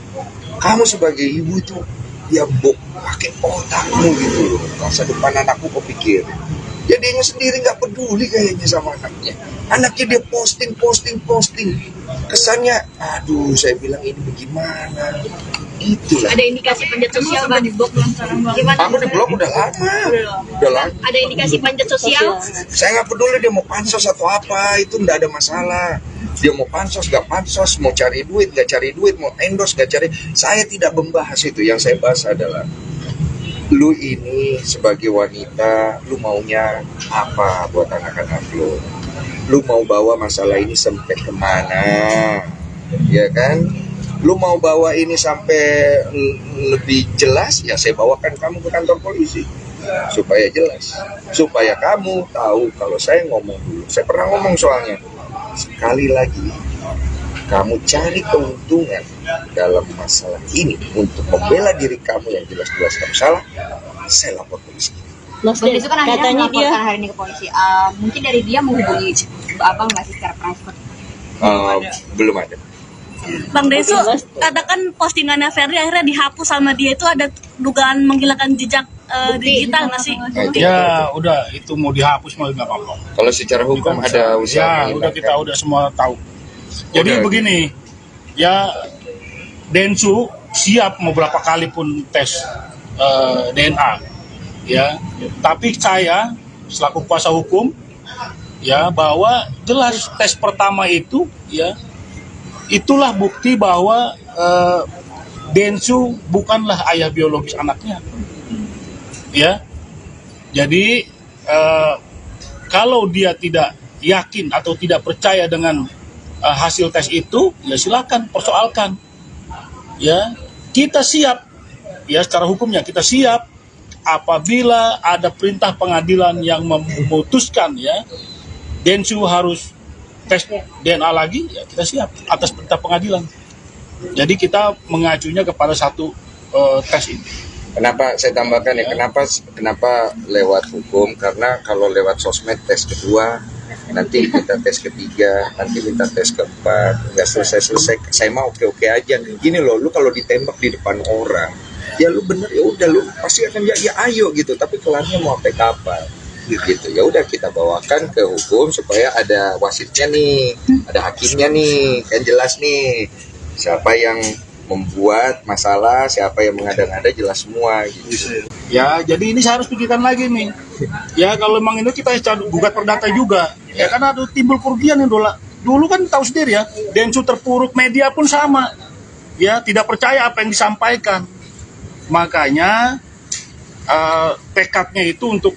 Kamu sebagai ibu itu ya pakai otakmu gitu loh, masa depan anakku kau pikir. Jadi dia sendiri nggak peduli kayaknya sama anaknya. Anaknya dia posting. Kesannya, aduh saya bilang ini bagaimana. Itulah. Ada indikasi panjat sosial bang? Gimana? Aku di blog udah lama. Ada indikasi panjat sosial? Saya nggak peduli dia mau pansos atau apa, itu nggak ada masalah. Dia mau pansos, nggak pansos, mau cari duit, nggak cari duit, mau endorse, nggak cari. Saya tidak membahas itu. Yang saya bahas adalah lu ini sebagai wanita, lu maunya apa buat anak-anak lu? Lu mau bawa masalah ini sampai kemana? Ya kan? Lu mau bawa ini sampai lebih jelas, ya saya bawakan kamu ke kantor polisi supaya jelas, supaya kamu tahu kalau saya ngomong dulu. Saya pernah ngomong soalnya, sekali lagi kamu cari keuntungan dalam masalah ini untuk membela diri kamu yang jelas-jelas kamu salah, saya lapor polisi. Mas itu kan katanya dia hari ini ke polisi. Mungkin dari dia menghubungi abang nggak sih secara private? Belum ada. Bang Desu, katakan postingannya Ferry akhirnya dihapus sama dia itu ada dugaan menghilangkan jejak digital nggak sih? Ya udah, itu mau dihapus mau nggak apa-apa. Kalau secara hukum ada usaha. Ya udah, kita udah semua tahu. Jadi begini, ya Densu siap mau berapa kali pun tes DNA, ya. Tapi saya selaku kuasa hukum, ya bahwa jelas tes pertama itu, ya. Itulah bukti bahwa Densu bukanlah ayah biologis anaknya, ya. Jadi kalau dia tidak yakin atau tidak percaya dengan hasil tes itu, ya silakan persoalkan. Ya, kita siap, ya secara hukumnya kita siap apabila ada perintah pengadilan yang memutuskan, ya Densu harus tes DNA lagi, ya kita siap atas perintah pengadilan. Jadi kita mengacunya kepada satu tes ini. Kenapa saya tambahkan ya? Kenapa lewat hukum? Karena kalau lewat sosmed tes kedua, nanti minta tes ketiga, nanti minta tes keempat, nggak selesai. Saya mau oke aja. Gini loh, lu kalau ditembak di depan orang, ya lu bener ya udah lu pasti akan ya ayo gitu. Tapi kelarnya mau sampai kapan? Gitu ya udah kita bawakan ke hukum supaya ada wasitnya nih, ada hakimnya nih, kan jelas nih siapa yang membuat masalah, siapa yang mengada-ngada, jelas semua gitu. Ya jadi ini saya harus pikirkan lagi nih, ya kalau memang ini kita gugat perdata juga, ya karena ada timbul kerugian yang dulu kan tahu sendiri ya, Densu terpuruk, media pun sama, ya tidak percaya apa yang disampaikan. Makanya tekadnya itu untuk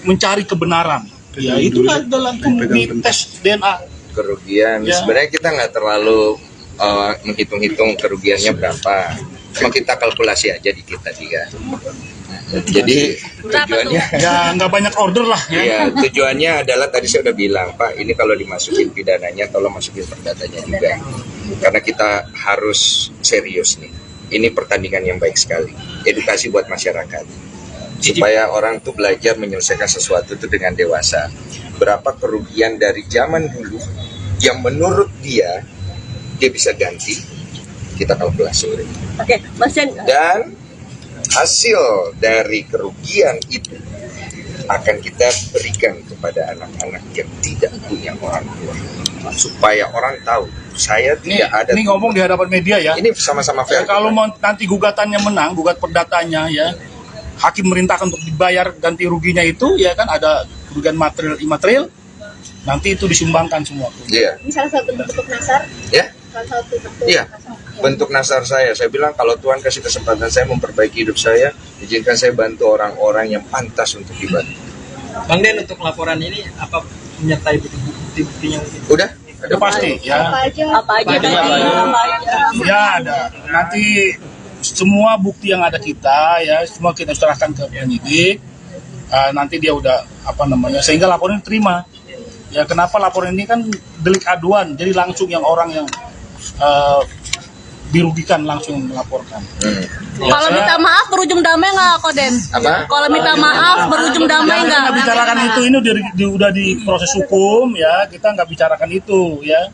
mencari kebenaran. Ya itulah dalam di tes DNA. Kerugian, Ya. sebenarnya kita nggak terlalu menghitung-hitung kerugiannya berapa. Cuma kita kalkulasi aja di kita tiga. Jadi tujuannya, Ya nggak banyak order lah. Ya. iya, tujuannya adalah tadi saya udah bilang, Pak, ini kalau dimasukin pidananya, tolong masukin perdatanya juga. Karena kita harus serius nih. Ini pertandingan yang baik sekali. Edukasi buat masyarakat. Supaya orang tuh belajar menyelesaikan sesuatu itu dengan dewasa. Berapa kerugian dari zaman dulu yang menurut dia bisa ganti, kita kalkulasi. Oke, Mas Jan, Dan hasil dari kerugian itu akan kita berikan kepada anak-anak yang tidak punya orang tua, supaya orang tahu saya tidak ada. Ini ngomong di hadapan media ya. Ini sama-sama fair. Ya, kalau mau nanti gugatannya menang, gugat perdatanya ya, hakim merintahkan untuk dibayar ganti ruginya itu, ya kan ada kerugian material imaterial, nanti itu disumbangkan semua. Iya. Ini salah satu bentuk nasar. Ya. Salah satu bentuk Iya. nasar. Bentuk nasar saya bilang kalau Tuhan kasih kesempatan saya memperbaiki hidup saya, izinkan saya bantu orang-orang yang pantas untuk dibantu. Bang Den, untuk laporan ini apa menyertai bukti-buktinya? Udah? Udah pasti ya. apa aja tadi? Apa aja? Ya ada. Nanti semua bukti yang ada kita ya, semua kita serahkan ke penyidik. Nanti dia udah sehingga laporan diterima. Ya kenapa laporan ini kan delik aduan, jadi langsung yang orang yang dirugikan langsung melaporkan. Kalau minta maaf berujung damai nggak, Koden? Apa? Kalau minta maaf berujung damai nggak? Kita bicarakan itu, ini udah di proses hukum ya, kita nggak bicarakan itu ya.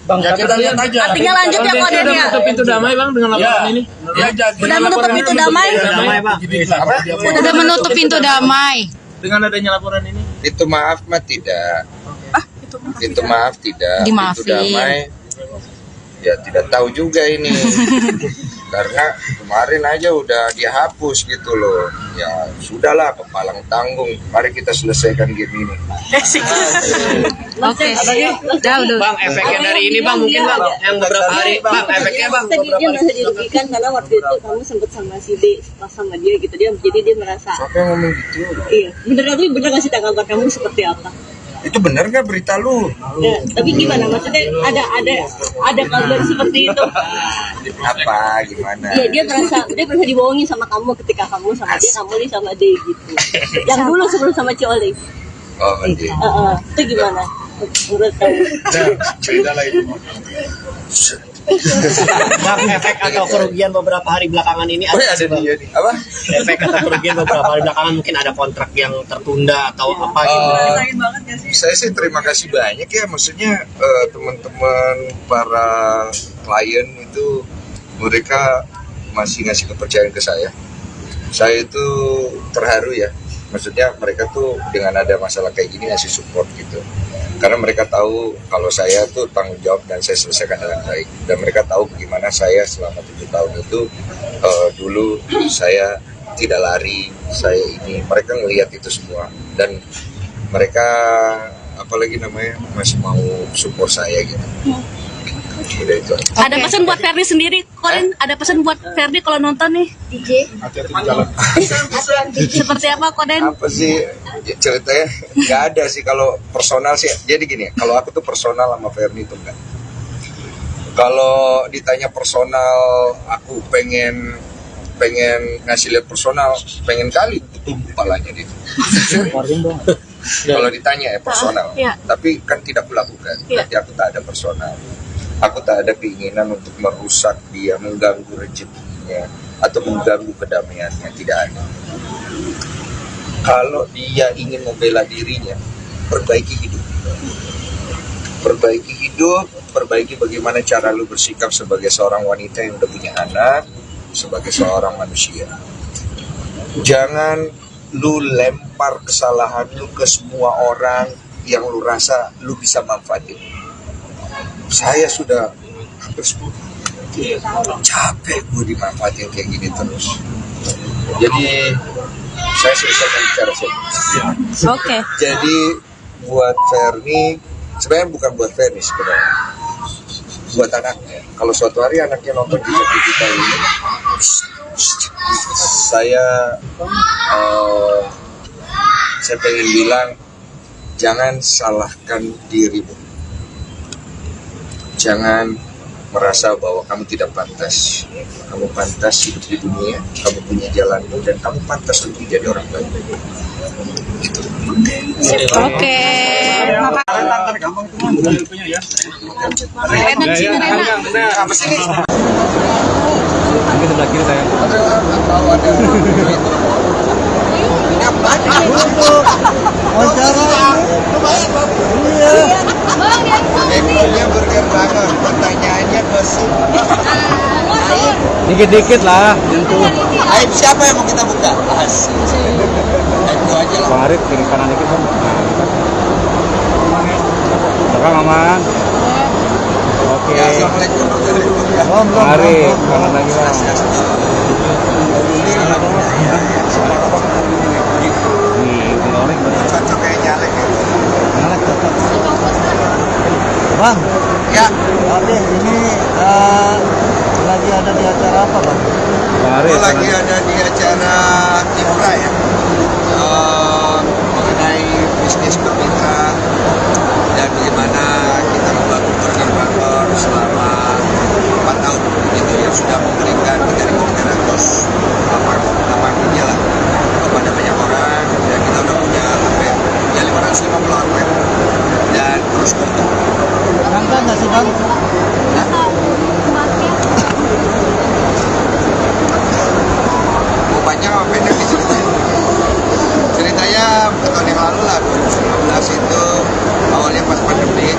Bang, Ya kita lihat aja. Artinya lanjut ya, Koden ya? Menutup pintu damai Bang dengan laporan ini. Ya, jadi Udah menutup pintu damai? Damai, Bang. Udah menutup pintu damai. Dengan adanya laporan ini. Itu maaf mah tidak. Itu maaf tidak. Dimaafin. Itu damai. Ya tidak tahu juga ini. Karena kemarin aja udah dihapus gitu loh. Ya sudahlah, kepalang tanggung. Mari kita selesaikan game ini. Oke. Udah. Bang, efeknya dari ini Bang, mungkin Bang, yang beberapa hari, Bang, efeknya Bang. Tadi dia merasa dirugikan karena waktu itu kamu sempat sama si D, pas sama dia gitu, jadi dia merasa. Siapa yang ngomong gitu? Iya, bener nggak sih tanggapan kamu seperti apa? Itu benar nggak berita lu? Ya, tapi gimana maksudnya ada kabar seperti itu? Apa gimana? Iya, dia merasa dibohongin sama kamu ketika kamu sama dia, kamu nih sama dia gitu. Yang dulu sebelum sama Cioli. Oh iya. Itu gimana? Menurut kamu? Beda lah itu. Bang, efek atau kerugian beberapa hari belakangan ini Oh, ada dia nih. Apa? efek atau kerugian beberapa hari belakangan mungkin ada kontrak yang tertunda atau apa gitu. Sayang banget gak sih? Saya sih terima kasih banyak ya, maksudnya teman-teman para klien itu mereka masih ngasih kepercayaan ke saya. Saya itu terharu ya, maksudnya mereka tuh dengan ada masalah kayak gini ngasih support gitu. Karena mereka tahu kalau saya tuh tanggung jawab dan saya selesaikan dengan baik. Dan mereka tahu bagaimana saya selama 7 tahun itu dulu saya tidak lari, saya ini. Mereka ngelihat itu semua dan mereka masih mau support saya gitu. Udah itu aja. Ada pesan buat Ferdi sendiri, Koden? Ada pesan buat Ferdi kalau nonton nih? DJ. Hati-hati di jalan. Seperti apa, Koden? Apa sih ceritanya? Nggak ada sih kalau personal sih. Jadi gini, kalau aku tuh personal sama Ferdi itu enggak. Kalau ditanya personal, aku pengen ngasih lihat personal, pengen kali tutup kepalanya dia. Kalau ditanya ya personal, tapi kan tidak kulakukan. Berarti aku tak ada personal. Aku tak ada keinginan untuk merusak dia, mengganggu rezekinya, atau mengganggu kedamaiannya, tidak ada. Kalau dia ingin membela dirinya, perbaiki hidup. Perbaiki hidup, perbaiki bagaimana cara lu bersikap sebagai seorang wanita yang udah punya anak, sebagai seorang manusia. Jangan lu lempar kesalahan lu ke semua orang yang lu rasa lu bisa manfaatin. Saya sudah hampir 10 capek gue dimanfaatin kayak gini terus. Jadi saya selesaikan bicara saya. Oke. Jadi buat Ferni, Sebenarnya bukan buat Ferry sebenarnya, buat anaknya. Kalau suatu hari anaknya nonton jejak digital ini, saya pengen bilang, jangan salahkan dirimu. Jangan merasa bahwa kamu tidak pantas. Kamu pantas hidup di dunia, kamu punya jalanmu, dan kamu pantas untuk jadi orang baik. Oke. Mungkin sebelah kiri saya. Levelnya burger banget, pertanyaannya gosip. Dikit-dikit lah. Aib siapa yang mau kita buka? Asik. Aib gua aja lah. Bang Arif kiri kanan dikit bang. Belakang aman. Oke. Ya, assalamualaikum warahmatullahi wabarakatuh. Bang Arif kanan lagi bang. Cocok kayak nyalek ya. Nyalek cocok. Bang. Ya. Tapi ini lagi ada di acara apa bang? Gue lagi ada di acara Infra ya, mengenai bisnis bermitra dan bagaimana kita membangun kantor selama 4 tahun gitu, yang sudah memberikan 3.300 lapangan kerja lah kepada banyak orang, dan kita udah punya hampir ya 550 outlet dan terus bertumbuh. Angka nggak sih bang? Banyak apa pendek diceritain. Ceritanya tahun yang lalu lah, 2019 itu awalnya pas pandemi,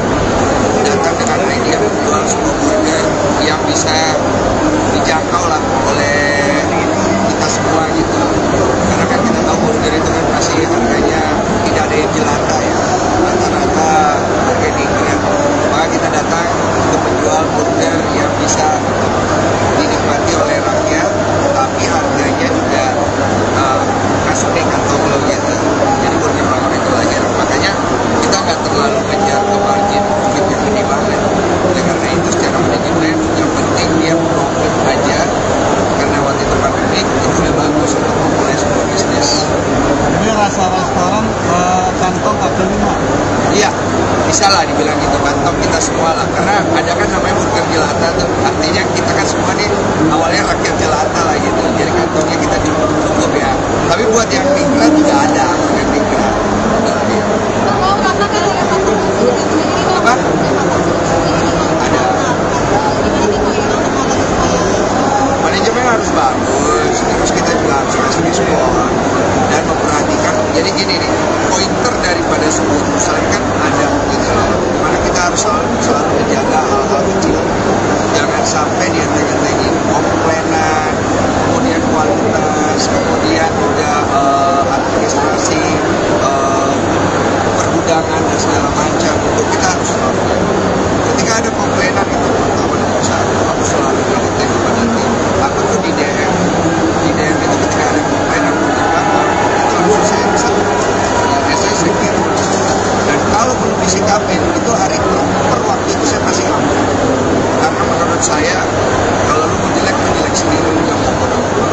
datang dengan idea menjual sebuah burger yang bisa dijangkau lah oleh kita semua gitu. Karena kan kita tahu burger itu kan masih harganya tidak ada yang jelata ya, rata-rata harga tinggi ya. Maka kita datang untuk menjual burger yang bisa dinikmati oleh rakyat, tapi harganya juga masuk di kantong lo gitu. Jadi burger orang itu lagi enak. Makanya kita nggak terlalu ngejar ke margin profit yang gede banget. Oleh karena itu secara manajemen yang penting dia profit aja. Karena waktu itu pandemi itu udah bagus untuk memulai sebuah bisnis. Ini rasa restoran kantong kaki 5. Iya, bisa lah dibilang gitu, kantong kita semua lah. Karena ada kan namanya burger jelata tuh. Artinya kita kan semua nih awalnya rakyat jelata lah gitu. Jadi kantongnya kita cukup ya. Tapi buat yang migran juga ada burger migran. Apa? Ada. Manajemen harus bagus, terus kita juga harus kasih diskon dan memperhatikan. Jadi gini nih, pointer daripada sebuah perusahaan kan ada gitu loh. Dimana kita harus selalu menjaga hal-hal kecil. Jangan sampai dienteng-entengin komplainan, kemudian kualitas, kemudian juga administrasi, pergudangan dan segala macam. Itu kita harus selalu. Ketika ada komplainan itu pertama nomor satu, harus selalu diingatkan kepada tim. Aku tuh di DM itu ketika ada komplainan pergudangan, itu langsung saya bisa kirim. Dan kalau belum disikapin itu hari per waktu itu saya pasti ngambek. Karena menurut saya kalau lu mau jelek sendiri, lu jangan pura-pura.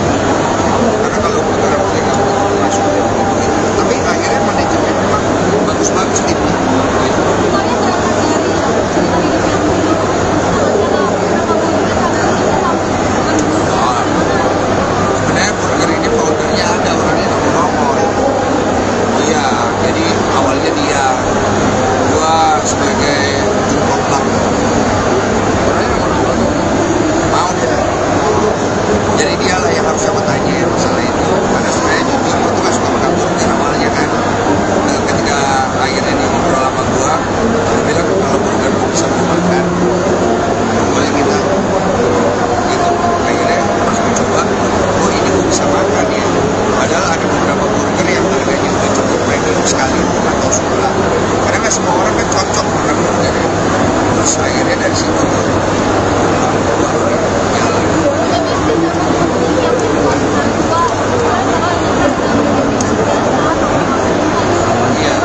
Karena kalau pura-pura kamu langsung gitu. Tapi akhirnya manajemen memang bagus-bagus timnya. Sebenarnya burger ini foundernya ada orangnya nongol. Iya, jadi awalnya dia, gua sebagai kompak, orangnya mau dia. Jadi dia lah yang harus aku tanya masalah itu. Karena sebenarnya jujur gua tuh gak suka makan burger awalnya kan. Dan ketika akhirnya dia ngobrol sama gua bilang kalau burger gua bisa gua makan, boleh kita gitu. Akhirnya pas gua coba, oh ini gua bisa makan ya. Padahal ada beberapa burger yang harganya udah cukup premium sekali atau suka. Karena nggak semua orang kan cocok makan burger ya. Terus akhirnya dari situ tuh jalan. Iya.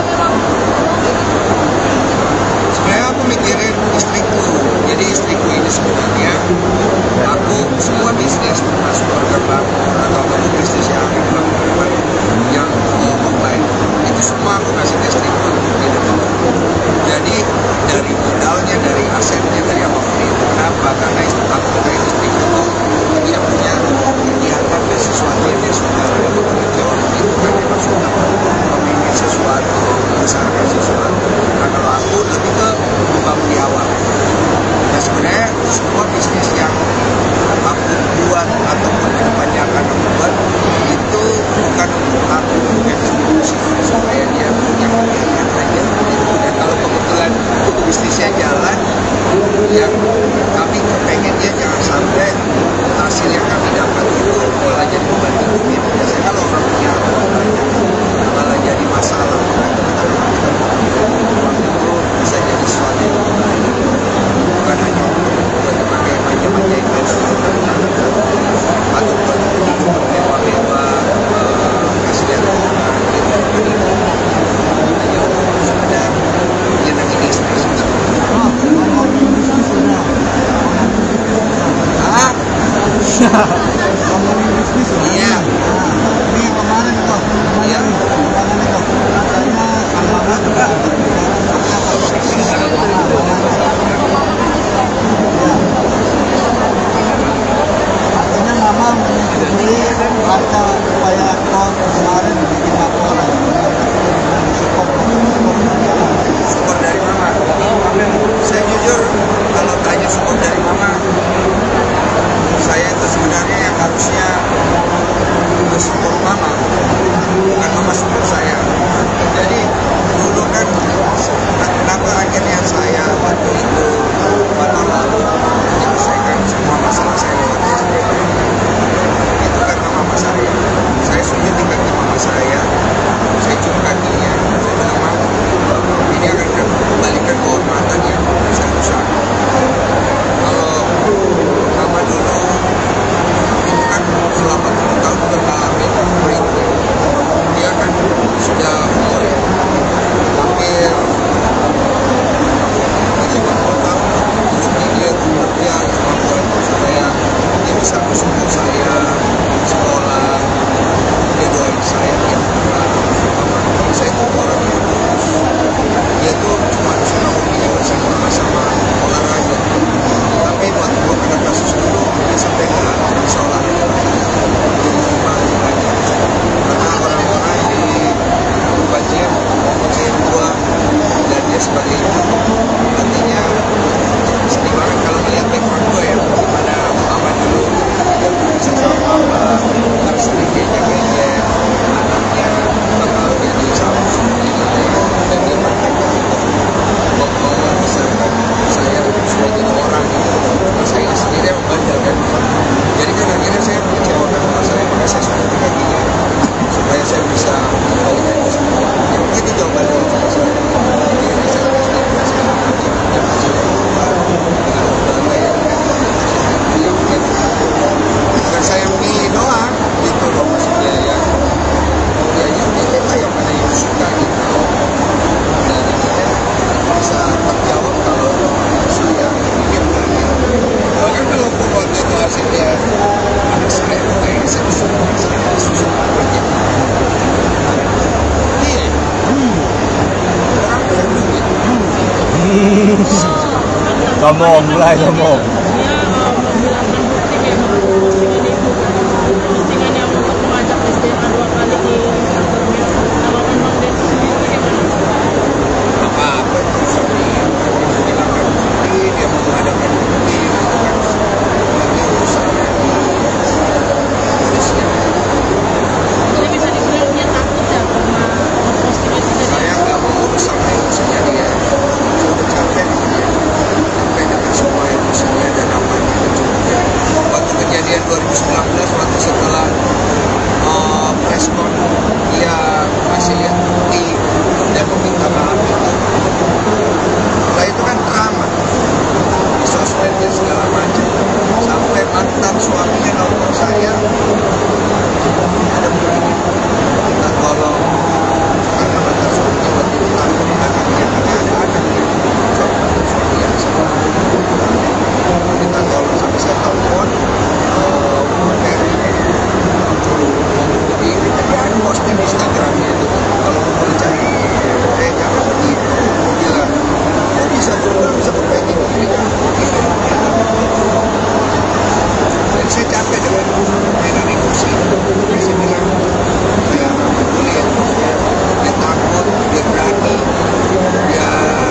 Sombong, mulai sombong. dia menghilangkan bukti kayak postingan itu kan, postingan yang untuk mengajak SDA 2 kali di kantor Meo. Tanggapan Bang Densus sendiri bagaimana? Apa-apa itu bisa dihilangkan bukti, dia mengadakan bukti, itu kan lagi urusan polisi. Jadi bisa dibilang dia takut ya karena postingan itu jadi Saya nggak mau urus sama emosinya dia. Saya udah capek sama dia. Capek dengan semua emosinya dan namanya. Waktu kejadian 2019, waktu setelah preskon, dia masih lihat bukti dan meminta maaf itu. Setelah itu kan drama di sosmed dan segala macam. Sampai mantan suaminya nelfon saya, ada begini, kita tolong, karena mantan suaminya waktu itu takut anaknya, karena ada anak dia, mantan suami yang sama. Kita tolong, sampai saya telepon Ferry, jadi dia ada posting di Instagramnya itu, kalau mau cari, jangan begitu, dia bilang, kok bisa juga bisa perbaiki diri, dan saya capek dengan emosi. Saya bilang, saya melihat dia takut, dia berani, dia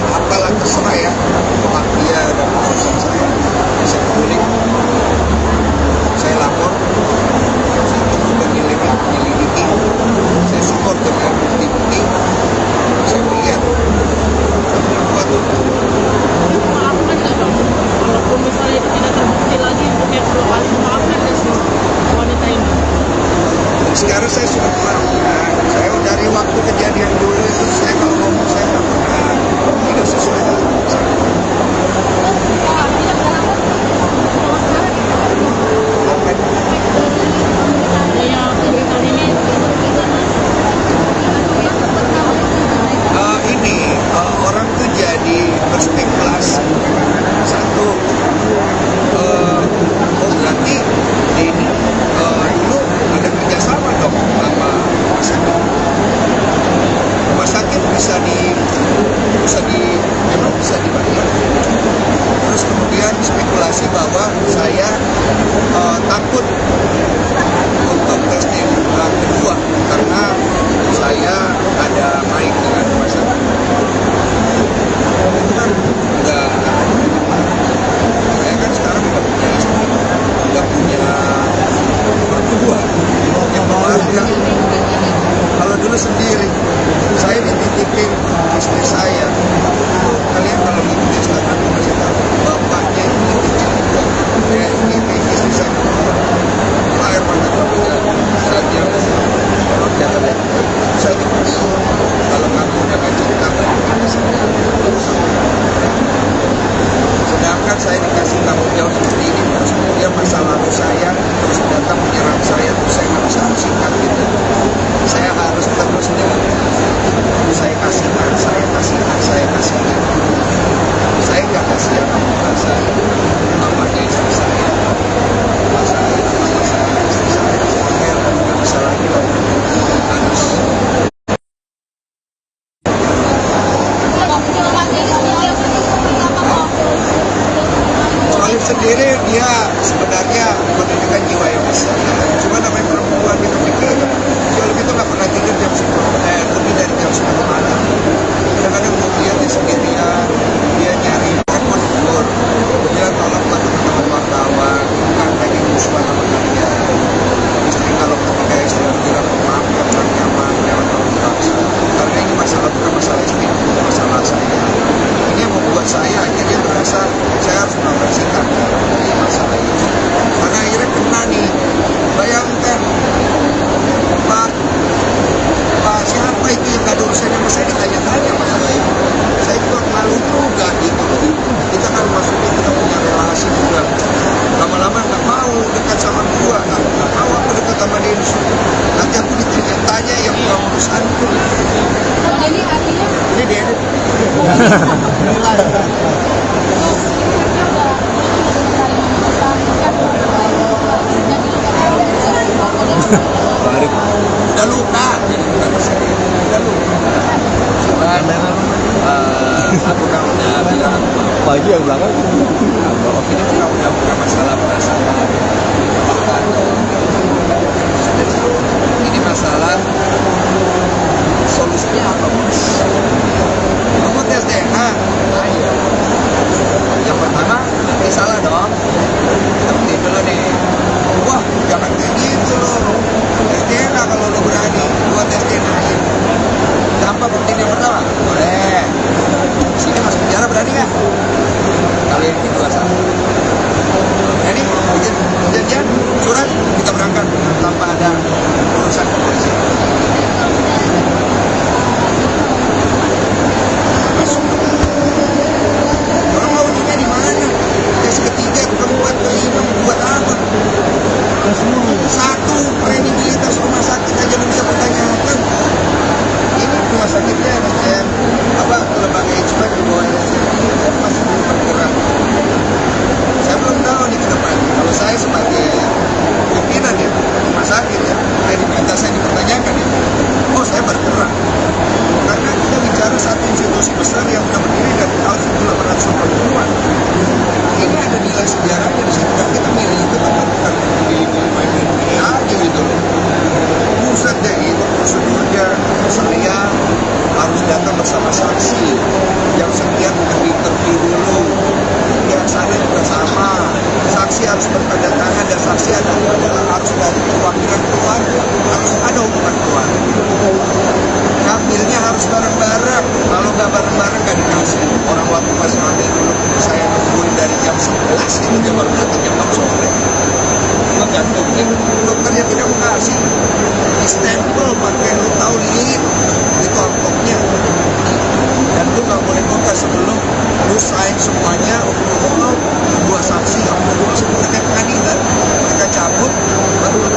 apalah terserah ya, hak dia dan urusan saya. Saya peduli, saya lapor, saya coba menyelidiki, saya support dengan bukti-bukti, saya melihat buat memaafkan nggak Bang? Walaupun misalnya itu tidak terbukti lagi untuk yang kedua kali, memaafkan nggak sih wanita ini? sekarang saya sudah memaafkan. Saya dari waktu kejadian dulu itu saya kalau ngomong saya nggak pernah tidak sesuai dengan saya. Orang tuh jadi berspekulasi. Satu, berarti ini dulu ada kerjasama dong sama rumah sakit. Rumah sakit memang bisa dibayar. Terus kemudian spekulasi bahwa saya takut untuk testing kedua karena saya ada main dengan rumah sakit. Itu kan enggak, saya kan sekarang udah punya istri, udah punya mertua, punya keluarga. Kalau dulu sendiri, saya dititipin istri saya. Kalian kalau di Instagram masih tahu, bapaknya itu kecil. Ini istri saya kedua. Air mata keluarga saat dia jangan lihat. Saya tulis, kalau kamu udah gak cinta pada saya. Sedangkan saya dikasih tanggung jawab seperti ini, terus kemudian masa lalu saya terus datang menyerang saya, terus saya nggak bisa singkat gitu. Saya harus terus dengan saya kasihkan, saya kasihkan. Saya nggak kasih apa saya, mamanya istri saya, mama saya, istri saya, nggak bisa lagi lah. Harus. Soalnya sendiri dia sebenarnya memiliki jiwa yang besar. Cuma namanya perempuan dia berpikir kalau kita nggak pernah tidur jam 10, lebih dari jam 10 malam. Kadang-kadang dia sendirian, dia nyari handphone tidur. Dia tolong buat teman-teman wartawan, bukan lagi musuhan sama kalian. Istri kalau ketika istri bilang maaf ya kurang nyaman, jangan terlalu dipaksa. Karena ini masalah bukan masalah istri, masalah saya. Ini yang membuat saya akhirnya merasa saya harus mengambil sikap dari masalah ini. Karena akhirnya kena nih. Bayangkan, Pak siapa itu yang gak ada urusannya sama saya ditanya-tanya masalah itu. Saya juga malu juga gitu loh. Kita kan maksudnya kita punya relasi juga. Lama-lama gak mau dekat sama gua, gak mau aku dekat sama Densu. Nanti aku ditanya-tanya yang bukan urusanku. Jadi artinya Ini dia. Udah luka, jadi bukan saya. Udah luka. Cuman Aku kan udah bilang Pagi yang belakang. ini bukan masalah perasaan. Ini masalah solusinya apa, Bos? Kamu tes DNA. Ayo. Yang pertama, ini salah dong. Kita buktiin dulu nih. Wah, jangan kayak gitu loh. Tes DNA kalau lo berani, gua tes DNA-in. Tanpa buktiin yang pertama, boleh. Sini masuk penjara berani nggak? Kalau yang kedua salah. Jadi, kejadian surat kita berangkat tanpa ada urusan polisi. Masuk. Orang mau ujungnya di mana? Tes ketiga, keempat, kelima, buat apa? Satu, kredibilitas rumah sakit aja lu bisa pertanyakan. Ini rumah sakitnya lembaga expert di bawah masih belum bergerak. Saya belum tahu nih ke depan. Kalau saya sebagai pimpinan ya rumah sakit ya, kredibilitas saya dipertanyakan ya. Oh, saya bergerak. Karena kita bicara satu institusi besar yang sudah berdiri dari tahun 1880-an. Ini ada nilai sejarahnya di situ. Dan kita milih itu bukan milih-milih main-main aja gitu loh. Buset deh, itu prosedurnya saya harus datang bersama saksi yang sekian interview dulu, yang sana juga sama. Saksi harus bertanda tangan dan saksi adalah harus dari perwakilan keluarga, harus ada hubungan keluarga. Ngambilnya harus bareng-bareng, kalau nggak bareng-bareng nggak dikasih. Orang waktu pas ngambil dulu saya nungguin dari jam 11 itu dia baru datang jam 6 sore. Gantungnya dokternya tidak mengasih di stempel pakai lu tahu lilin itu amplopnya, dan lu nggak boleh buka sebelum lu sign semuanya untuk dua saksi amplop seperti pengadilan. Mereka cabut baru lu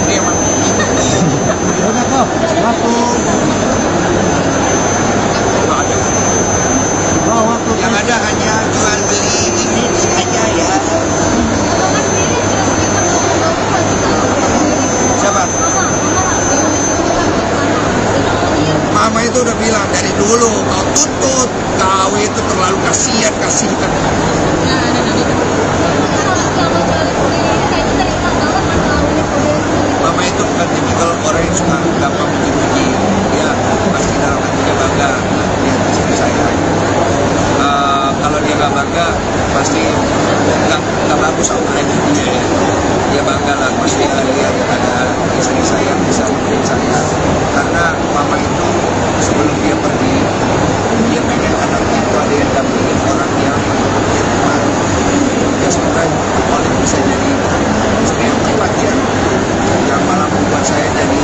ini emang udah kok satu nggak ada. Yang ada hanya jual beli ini aja ya. Siapa? Mama itu udah bilang dari dulu kau tuntut kau itu terlalu kasihan. Mama itu bukan tipikal orang yang suka gampang puji-puji. Dia pasti dalam hatinya bangga lihat istri saya. Kalau dia nggak bangga pasti nggak bagus outline dia. Dia bangga lah pasti lihat ada istri saya yang bisa memberi saya. Karena mama itu sebelum dia pergi dia pengen anaknya itu ada yang dampingin orang yang tepat. Ya semoga Oleh bisa jadi istri yang tepat ya, yang malah membuat saya jadi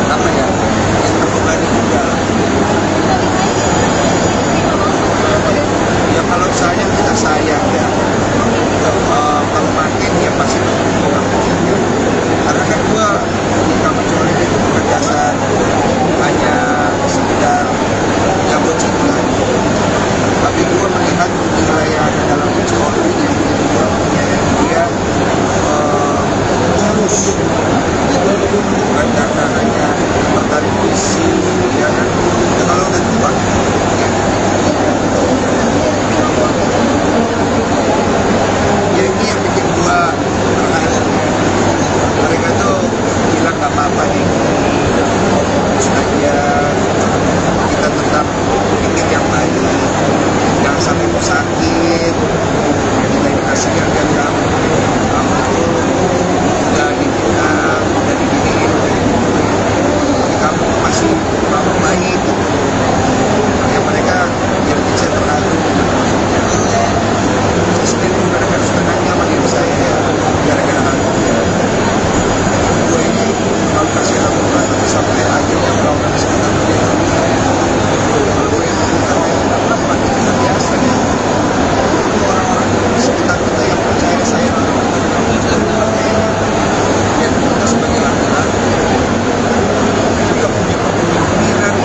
apa ya, yang terbebani juga. Ya kalau sayang kita sayang ya, kalau makin ya pasti orang ya. Karena kan gua nikah sama Colin itu bukan dasar hanya sekedar jabut cinta, tapi gua melihat nilai yang ada dalam Colin yang gua punya dia harus bukan karena hanya bertari puisi ya kan. Ya kalau udah tua ya ini yang bikin gua terharu. Mereka tuh bilang gak apa-apa nih, terus aja kita tetap pikir yang baik, jangan sampai mau sakit. Kita dikasih yang kamu tuh udah dibina, udah dididik, tapi kamu masih mau baik. Makanya mereka yang bisa terharu. Saya sendiri juga kadang-kadang sama diri saya ya, gara-gara aku ya. Gue ini kalau kasih laporan tapi sampai akhirnya melakukan sekitar dunia. Kalau gue yang melakukan itu biasa ya. Orang-orang di sekitar kita yang percaya saya dan kita sebagai laki-laki juga punya pemikiran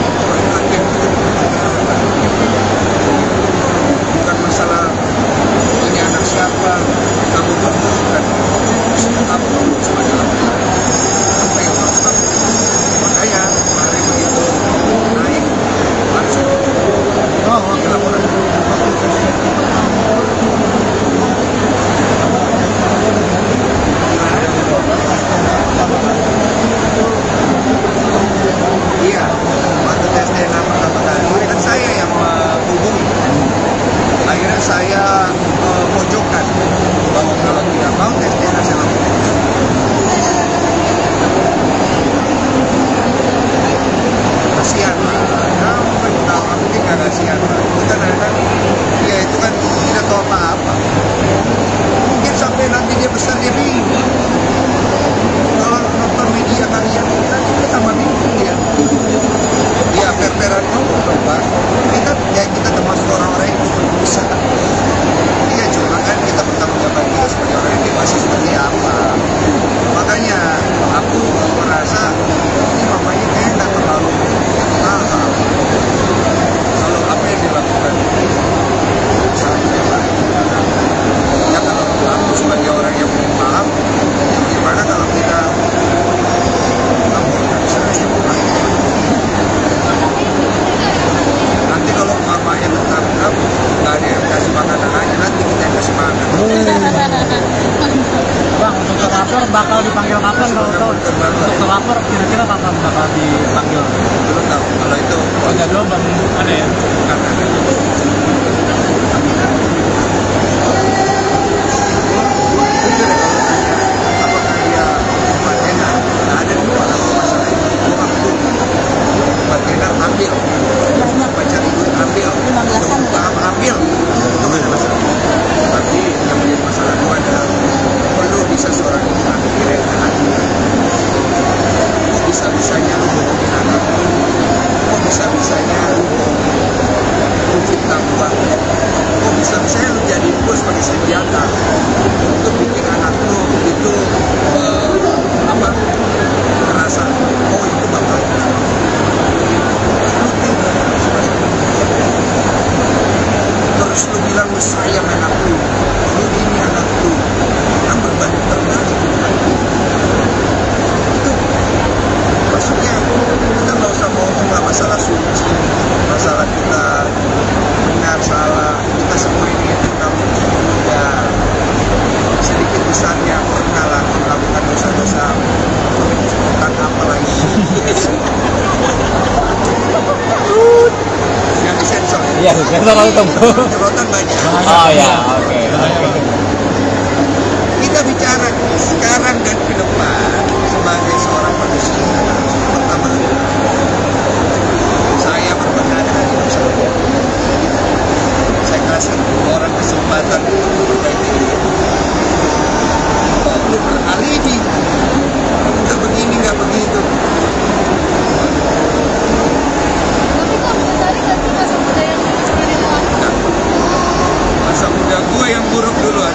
apa dipanggil? Belum tahu. Kalau itu Hanya dulu belum ada ya? karena apakah dia bartender? Nah, ada dua masalah itu. Dua waktu. Bartender ambil, pacar ibu ambil, paham ambil, itu nggak ada masalah. Tapi yang menjadi masalah itu adalah perlu bisa seorang ibu ambil anaknya. Kok bisa-bisanya lu bohongin anak lu? Kok bisa-bisanya lu fitnah uang? Kok bisa-bisanya lu jadi gue sebagai senjata untuk bikin anak lu itu merasa oh itu bapak. Terus lu bilang lu sayang anak lu ini anak lu, kan berbanding terbalik. Itu maksudnya kita nggak usah ngomong lah masalah suci, masalah kita benar salah, kita semua ini tentang ya sedikit besarnya pernah lah melakukan dosa-dosa tentang apa lagi yang disensor. Iya, sensor itu. Jerotan banyak. Oh ya, oke. Kita bicara sekarang dan ke depan sebagai seorang manusia. Pertama, saya berbeda dengan hidup saya. Saya kasih orang kesempatan untuk memperbaiki diri. Kok lu beralibi? Nggak begini, nggak begitu. Tapi kamu tadi kan masa muda yang cuma dilakukan. Masa muda gue yang buruk duluan.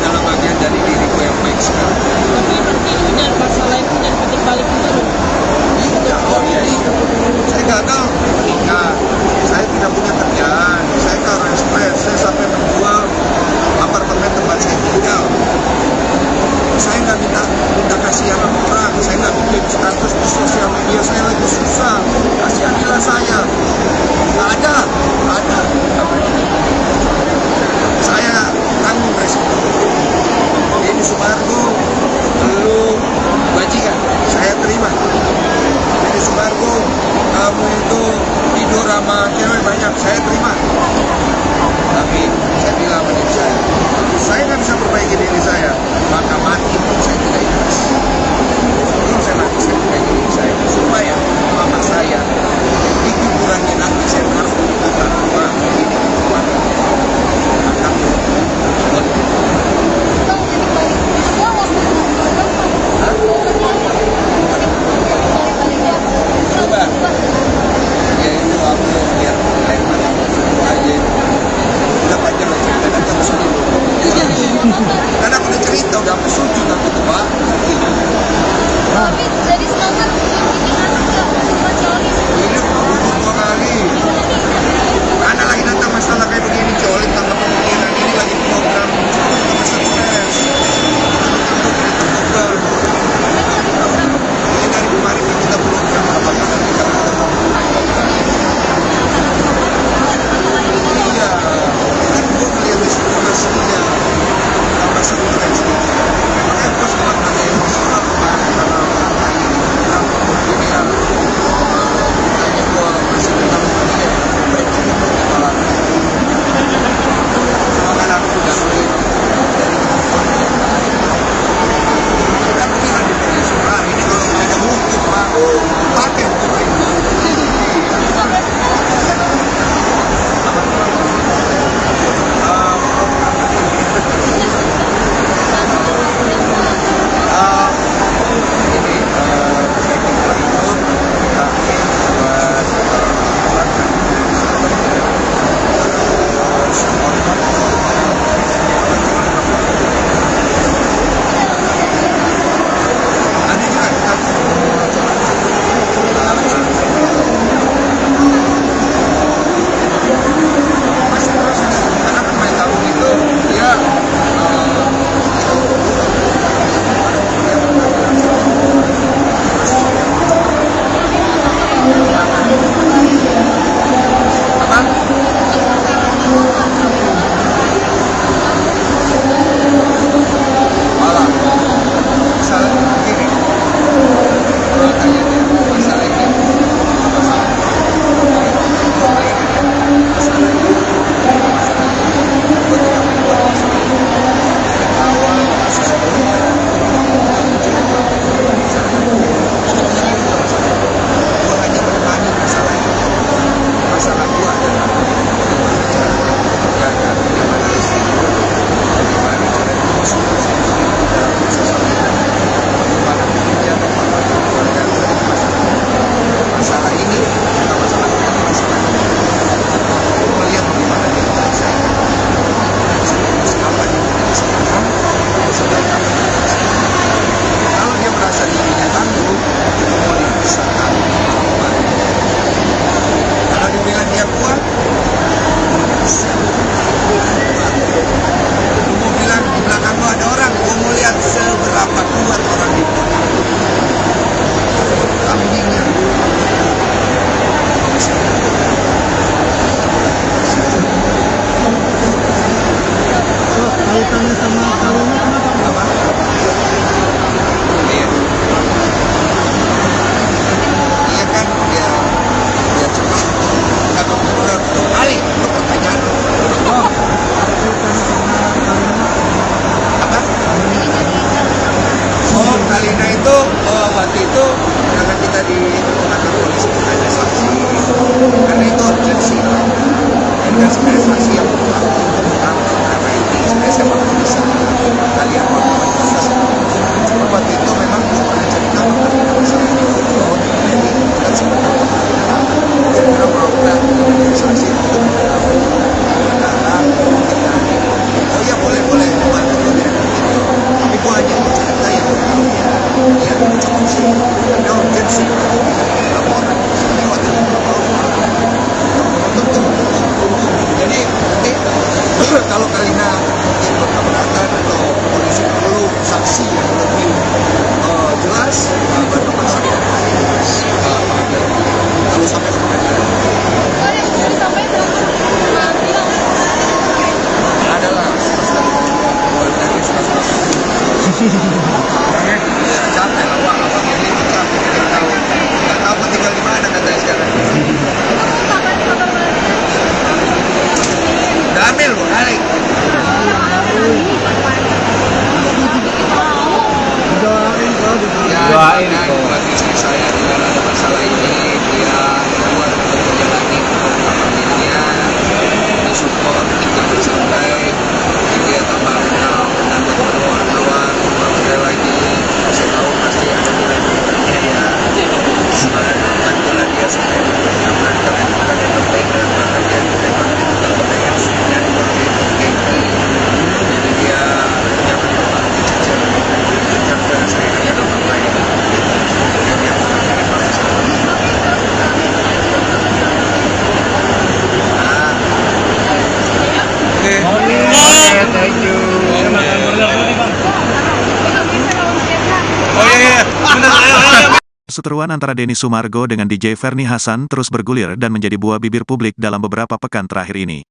Perseteruan antara Denny Sumargo dengan DJ Ferny Hassan terus bergulir dan menjadi buah bibir publik dalam beberapa pekan terakhir ini.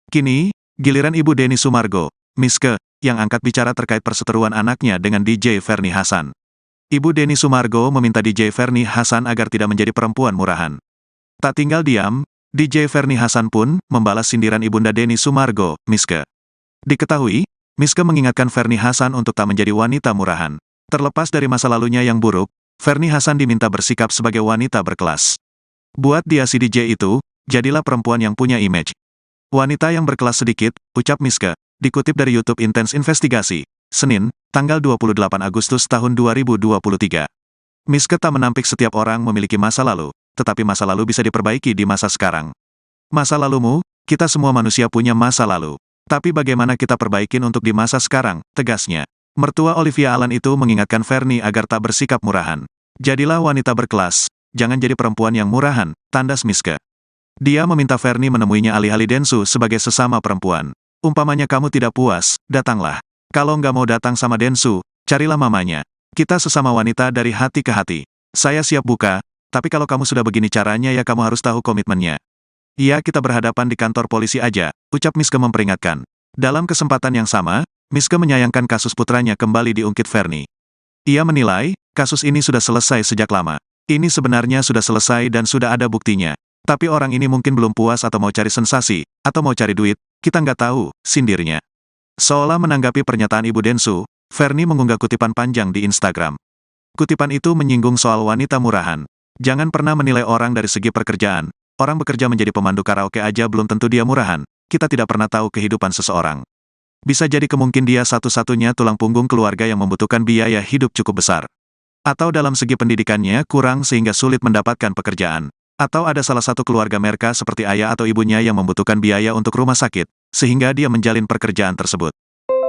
Kini, giliran ibu Denny Sumargo, Miske, yang angkat bicara terkait perseteruan anaknya dengan DJ Ferny Hassan. Ibu Denny Sumargo meminta DJ Ferny Hassan agar tidak menjadi perempuan murahan. Tak tinggal diam, DJ Ferny Hassan pun membalas sindiran ibunda Denny Sumargo, Miske. Diketahui, Miske mengingatkan Ferny Hassan untuk tak menjadi wanita murahan. Terlepas dari masa lalunya yang buruk, Ferny Hassan diminta bersikap sebagai wanita berkelas. Buat dia si DJ itu, jadilah perempuan yang punya image. Wanita yang berkelas sedikit, ucap Miske, dikutip dari YouTube Intense Investigasi, Senin, tanggal 28 Agustus tahun 2023. Miske tak menampik setiap orang memiliki masa lalu, tetapi masa lalu bisa diperbaiki di masa sekarang. Masa lalumu, kita semua manusia punya masa lalu. Tapi bagaimana kita perbaikin untuk di masa sekarang, tegasnya. Mertua Olivia Allen itu mengingatkan Ferny agar tak bersikap murahan. Jadilah wanita berkelas, jangan jadi perempuan yang murahan, tandas Miske. Dia meminta Ferny menemuinya alih-alih Densu sebagai sesama perempuan. Umpamanya kamu tidak puas, datanglah. Kalau nggak mau datang sama Densu, carilah mamanya. Kita sesama wanita dari hati ke hati. Saya siap buka, tapi kalau kamu sudah begini caranya ya kamu harus tahu komitmennya. Iya kita berhadapan di kantor polisi aja, ucap Miske memperingatkan. Dalam kesempatan yang sama, Miske menyayangkan kasus putranya kembali diungkit Ferny. Ia menilai, kasus ini sudah selesai sejak lama. Ini sebenarnya sudah selesai dan sudah ada buktinya. Tapi orang ini mungkin belum puas atau mau cari sensasi, atau mau cari duit, kita nggak tahu, sindirnya. Seolah menanggapi pernyataan Ibu Densu, Ferny mengunggah kutipan panjang di Instagram. Kutipan itu menyinggung soal wanita murahan. Jangan pernah menilai orang dari segi pekerjaan. Orang bekerja menjadi pemandu karaoke aja belum tentu dia murahan. Kita tidak pernah tahu kehidupan seseorang. Bisa jadi kemungkinan dia satu-satunya tulang punggung keluarga yang membutuhkan biaya hidup cukup besar. Atau dalam segi pendidikannya kurang sehingga sulit mendapatkan pekerjaan. Atau ada salah satu keluarga mereka seperti ayah atau ibunya yang membutuhkan biaya untuk rumah sakit, sehingga dia menjalin pekerjaan tersebut.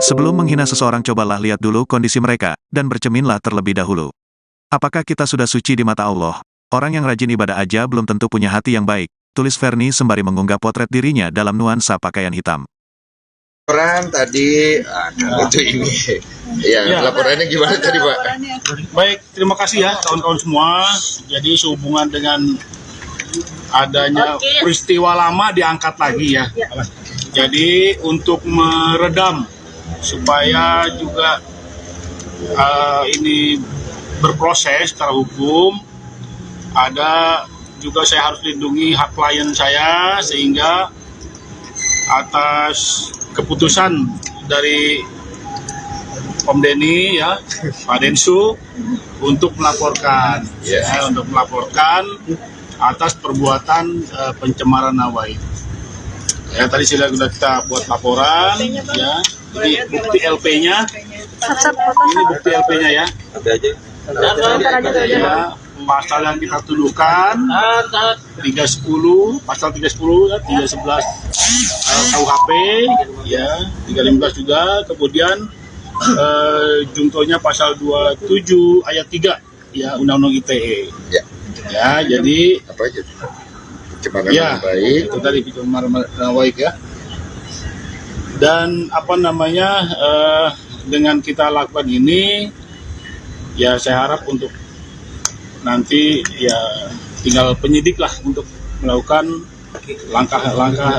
Sebelum menghina seseorang cobalah lihat dulu kondisi mereka, dan bercerminlah terlebih dahulu. Apakah kita sudah suci di mata Allah? Orang yang rajin ibadah aja belum tentu punya hati yang baik, tulis Ferny sembari mengunggah potret dirinya dalam nuansa pakaian hitam. Laporan tadi, itu ini. Ya, laporannya gimana tadi Pak? Baik, terima kasih ya kawan-kawan semua. Jadi sehubungan dengan adanya peristiwa lama diangkat lagi ya. Jadi untuk meredam supaya juga ini berproses secara hukum, ada juga saya harus lindungi hak klien saya sehingga atas keputusan dari Om Denny ya, Pak Densu untuk melaporkan, untuk melaporkan atas perbuatan pencemaran nama baik. Ya tadi sudah kita buat laporan, ya. Ini bukti LP-nya. Ini bukti LP-nya ya. Ya. Pasal yang kita tuduhkan 310, pasal 310, 311 KUHP, ya 315 juga. Kemudian jungtonya pasal 27 ayat 3 ya Undang-Undang ITE. Ya, jadi apa aja? Pencemaran ya, nama baik. itu tadi pencemaran nama baik ya. Dan apa namanya dengan kita lakukan ini, ya saya harap untuk nanti ya tinggal penyidik lah untuk melakukan langkah-langkah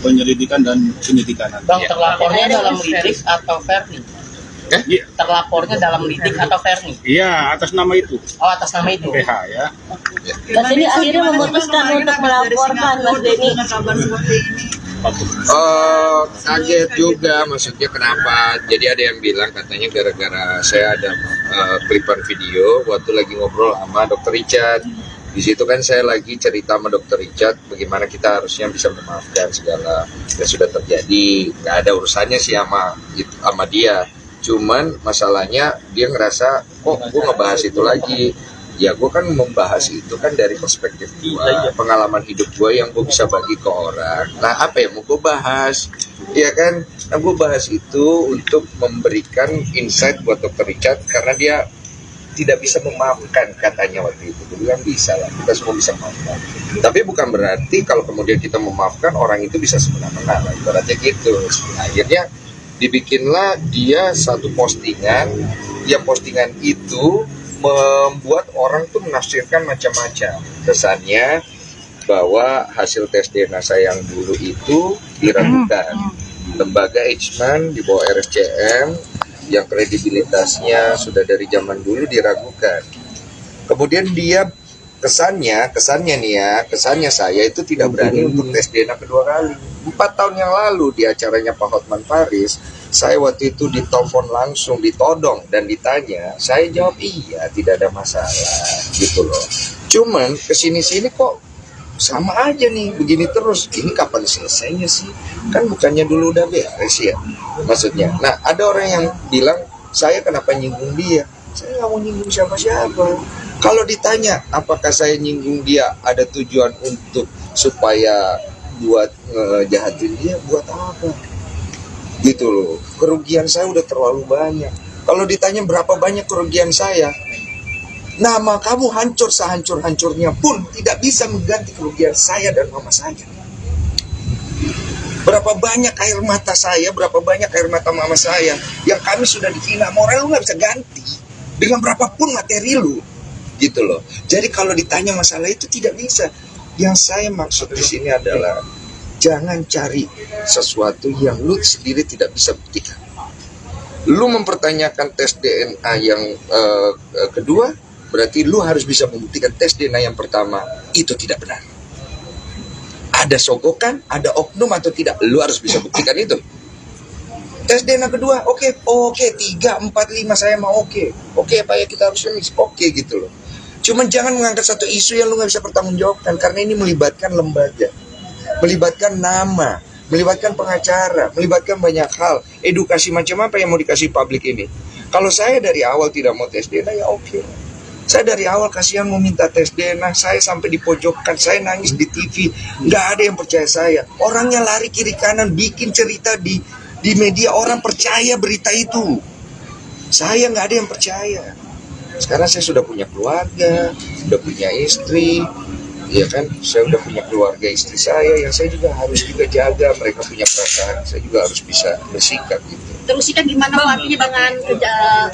penyelidikan dan penyidikan. Bang, terlapornya dalam lidik atau Ferny? Terlapornya dalam lidik atau Ferny? Iya, atas nama itu. Oh, atas nama itu. PH ya. Mas Denny akhirnya memutuskan untuk melaporkan Mas Denny. Kaget juga, maksudnya kenapa? Jadi ada yang bilang katanya gara-gara saya ada klipan video waktu lagi ngobrol sama Dr. Richard. Di situ kan saya lagi cerita sama Dr. Richard bagaimana kita harusnya bisa memaafkan segala yang sudah terjadi. Nggak ada urusannya sih sama dia. Cuman masalahnya dia ngerasa kok gue ngebahas itu lagi. Ya gue kan membahas itu kan dari perspektif gue, pengalaman hidup gue yang gue bisa bagi ke orang. Nah apa yang mau gue bahas? Ya kan, nah gue bahas itu untuk memberikan insight buat Dr. Richard karena dia tidak bisa memaafkan katanya waktu itu. Dia bilang bisa lah, kita semua bisa memaafkan. Tapi bukan berarti kalau kemudian kita memaafkan orang itu bisa semena-mena. Ibaratnya gitu. Akhirnya dibikinlah dia satu postingan, yang postingan itu membuat orang tuh menafsirkan macam-macam. Kesannya bahwa hasil tes DNA saya yang dulu itu diragukan. Lembaga Eijkman di bawah RSCM yang kredibilitasnya sudah dari zaman dulu diragukan. Kemudian dia kesannya saya itu tidak berani untuk tes DNA kedua kali. 4 tahun yang lalu di acaranya Pak Hotman Paris, saya waktu itu ditelepon langsung, ditodong dan ditanya, saya jawab iya, tidak ada masalah gitu loh. Cuman kesini-sini kok sama aja nih, begini terus. Ini kapan selesainya sih? Kan bukannya dulu udah beres ya? Maksudnya. Nah, ada orang yang bilang, saya kenapa nyinggung dia? Saya nggak mau nyinggung siapa-siapa. Kalau ditanya, apakah saya nyinggung dia ada tujuan untuk supaya buat ngejahatin dia, buat apa? Gitu loh. Kerugian saya udah terlalu banyak. Kalau ditanya berapa banyak kerugian saya, nama kamu hancur sehancur-hancurnya pun tidak bisa mengganti kerugian saya dan mama saya. Berapa banyak air mata saya, berapa banyak air mata mama saya yang kami sudah dihina, moral lu nggak bisa ganti dengan berapapun materi lu, gitu loh. Jadi kalau ditanya masalah itu tidak bisa. Yang saya maksud di sini adalah jangan cari sesuatu yang lu sendiri tidak bisa buktikan. Lu mempertanyakan tes DNA yang kedua, berarti lu harus bisa membuktikan tes DNA yang pertama itu tidak benar. Ada sogokan, ada oknum atau tidak, lu harus bisa buktikan itu. Tes DNA kedua, oke, 3, 4, 5 saya mau oke, Pak ya kita harus finish, gitu loh. Cuman jangan mengangkat satu isu yang lu nggak bisa pertanggungjawabkan, karena ini melibatkan lembaga, melibatkan nama, melibatkan pengacara, melibatkan banyak hal. Edukasi macam apa yang mau dikasih publik ini? Kalau saya dari awal tidak mau tes DNA ya oke. Saya dari awal kasihan mau minta tes DNA, saya sampai dipojokkan, saya nangis di TV, nggak ada yang percaya saya. Orangnya lari kiri kanan, bikin cerita di media, orang percaya berita itu. Saya nggak ada yang percaya. Sekarang saya sudah punya keluarga, sudah punya istri, ya kan? Saya udah punya keluarga istri saya, yang saya juga harus juga jaga. Mereka punya perasaan, saya juga harus bisa bersikap gitu. Terus Ika gimana Pak artinya dengan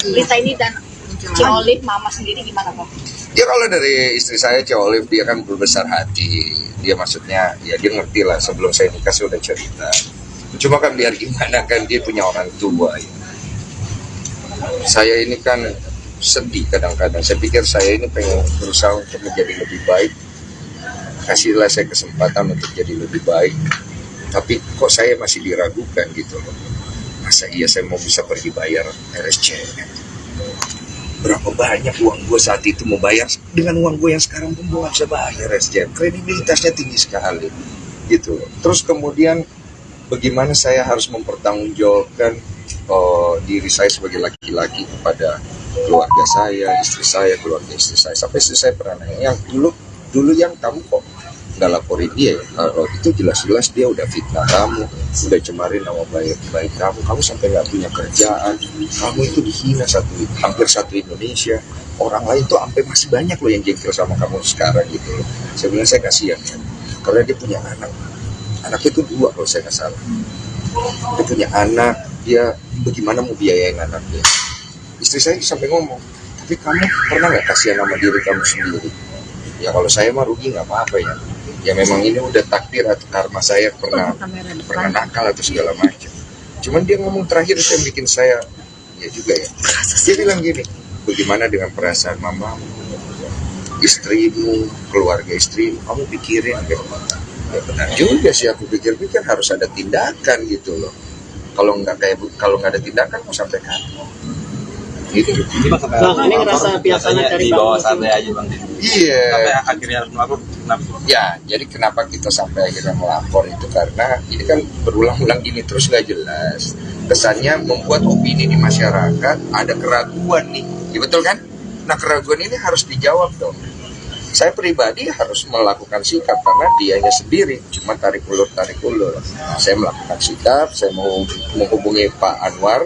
berita ini dan Ci Olive, mama sendiri gimana Pak? Ya kalau dari istri saya Ci Olive, dia kan berbesar hati. Dia maksudnya, ya dia ngerti lah sebelum saya nikah saya udah cerita. Cuma kan biar gimana kan dia punya orang tua ya. Saya ini kan sedih kadang-kadang. Saya pikir saya ini pengen berusaha untuk menjadi lebih baik. Kasihlah saya kesempatan untuk jadi lebih baik. Tapi kok saya masih diragukan gitu loh. Masa iya saya mau bisa pergi bayar RSCM? Berapa banyak uang gue saat itu mau bayar, dengan uang gue yang sekarang pun gue gak bisa bayar RSCM. Kredibilitasnya tinggi sekali gitu. Terus kemudian bagaimana saya harus mempertanggungjawabkan diri saya sebagai laki-laki kepada keluarga saya, istri saya, keluarga istri saya. Sampai istri saya pernah nanya, yang dulu yang kamu kok nggak laporin dia ya? Kalau itu jelas-jelas dia udah fitnah kamu, udah cemarin nama baik kamu sampai nggak punya kerjaan, kamu itu dihina hampir satu Indonesia, orang lain tuh sampai masih banyak loh yang jengkel sama kamu sekarang gitu loh. Sebenarnya saya kasihan ya, karena dia punya anaknya itu 2 kalau saya nggak salah. Dia punya anak, dia bagaimana mau biayain anaknya. Istri saya sampai ngomong, tapi kamu pernah nggak kasihan sama diri kamu sendiri? Ya kalau saya mah rugi nggak apa-apa ya. Ya memang ini udah takdir atau karma saya pernah nakal atau segala macam. Cuman dia ngomong terakhir itu yang bikin saya ya juga ya. Dia bilang gini, bagaimana dengan perasaan mamamu, istrimu, keluarga istrimu, kamu pikirin gitu. Ya benar juga sih, aku pikir-pikir harus ada tindakan gitu loh. Kalau nggak ada tindakan mau sampai kapan? Gitu. Ini ngerasa biasanya dari di bawah santai aja Bang. Iya. Sampai akhirnya harus melapor. Ya, jadi kenapa kita sampai akhirnya melapor itu karena ini kan berulang-ulang gini terus nggak jelas. Kesannya membuat opini di masyarakat ada keraguan nih, ya betul kan? Nah keraguan ini harus dijawab dong. Saya pribadi harus melakukan sikap karena dianya sendiri cuma tarik ulur. Saya melakukan sikap, saya mau menghubungi Pak Anwar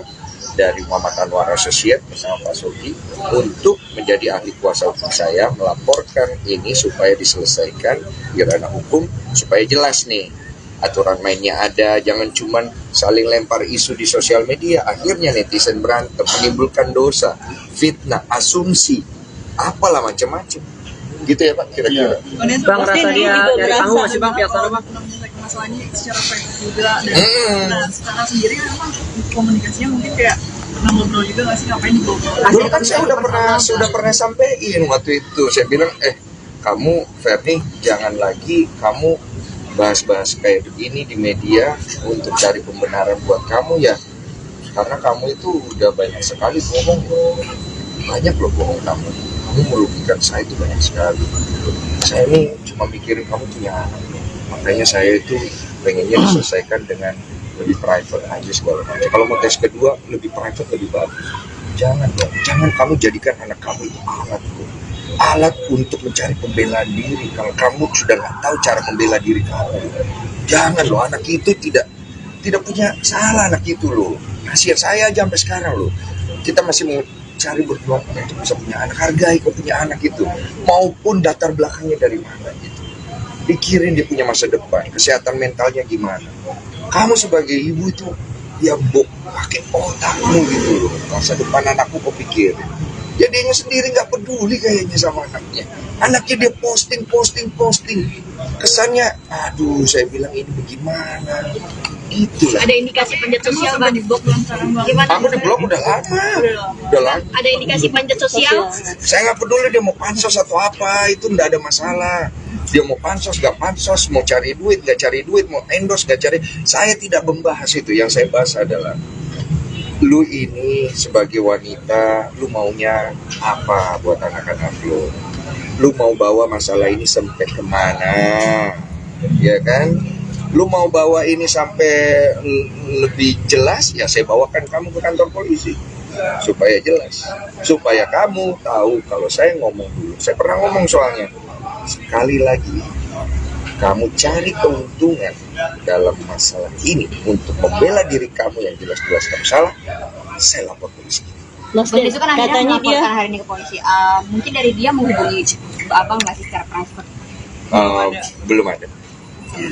dari Muhammad Anwar Associate bersama Pak Sogi untuk menjadi ahli kuasa hukum saya, melaporkan ini supaya diselesaikan di ranah hukum, supaya jelas nih aturan mainnya ada, jangan cuman saling lempar isu di sosial media, akhirnya netizen berantem, menimbulkan dosa, fitnah, asumsi, apalah macam-macam. Gitu ya Pak kira-kira. Bang, rasa dia dari panggung masih Bang biasa Bang masalahnya secara private juga dan nah sekarang sendiri memang komunikasinya mungkin kayak pernah ngobrol juga nggak sih ngapain dibawa? Dulu kan saya sudah pernah sampein waktu itu, saya bilang kamu Ferni jangan lagi kamu bahas-bahas kayak begini di media untuk cari pembenaran buat kamu ya, karena kamu itu udah banyak sekali bohong, banyak loh bohong kamu merugikan saya itu banyak sekali. Saya ini cuma mikirin kamu punya anak, makanya saya itu pengennya diselesaikan dengan lebih private aja segala macam. Kalau mau tes kedua lebih private lebih bagus. Jangan dong, jangan kamu jadikan anak kamu itu alat untuk mencari pembelaan diri. Kalau kamu sudah nggak tahu cara membela diri kamu, jangan loh, anak itu tidak punya salah anak itu loh. Kasihan saya aja sampai sekarang loh. Kita masih mau cari berjuang untuk bisa punya anak, hargai kau punya anak itu, maupun latar belakangnya dari mana gitu. Pikirin dia punya masa depan, kesehatan mentalnya gimana. Kamu sebagai ibu itu ya pakai otakmu gitu loh. Masa depan anakku kau pikirin. Jadi dia sendiri nggak peduli kayaknya sama anaknya. Anaknya dia posting. Kesannya, aduh saya bilang ini bagaimana. Itulah. Ada indikasi panjat sosial Bang? Aku di blog udah lama. Ada indikasi panjat sosial? Saya nggak peduli dia mau pansos atau apa, itu nggak ada masalah. Dia mau pansos nggak pansos, mau cari duit nggak cari duit, mau endorse nggak cari. Saya tidak membahas itu. Yang saya bahas adalah lu ini sebagai wanita, lu maunya apa buat anak-anak lu? Lu mau bawa masalah ini sampai kemana? Ya kan? Lu mau bawa ini sampai lebih jelas, ya saya bawakan kamu ke kantor polisi. Supaya jelas. Supaya kamu tahu kalau saya ngomong dulu. Saya pernah ngomong soalnya. Sekali lagi, kamu cari keuntungan dalam masalah ini untuk membela diri kamu yang jelas-jelas kamu salah, saya lapor polisi. Mas itu kan katanya dia hari ini ke polisi. Mungkin dari dia menghubungi abang nggak sih secara transfer? Belum ada.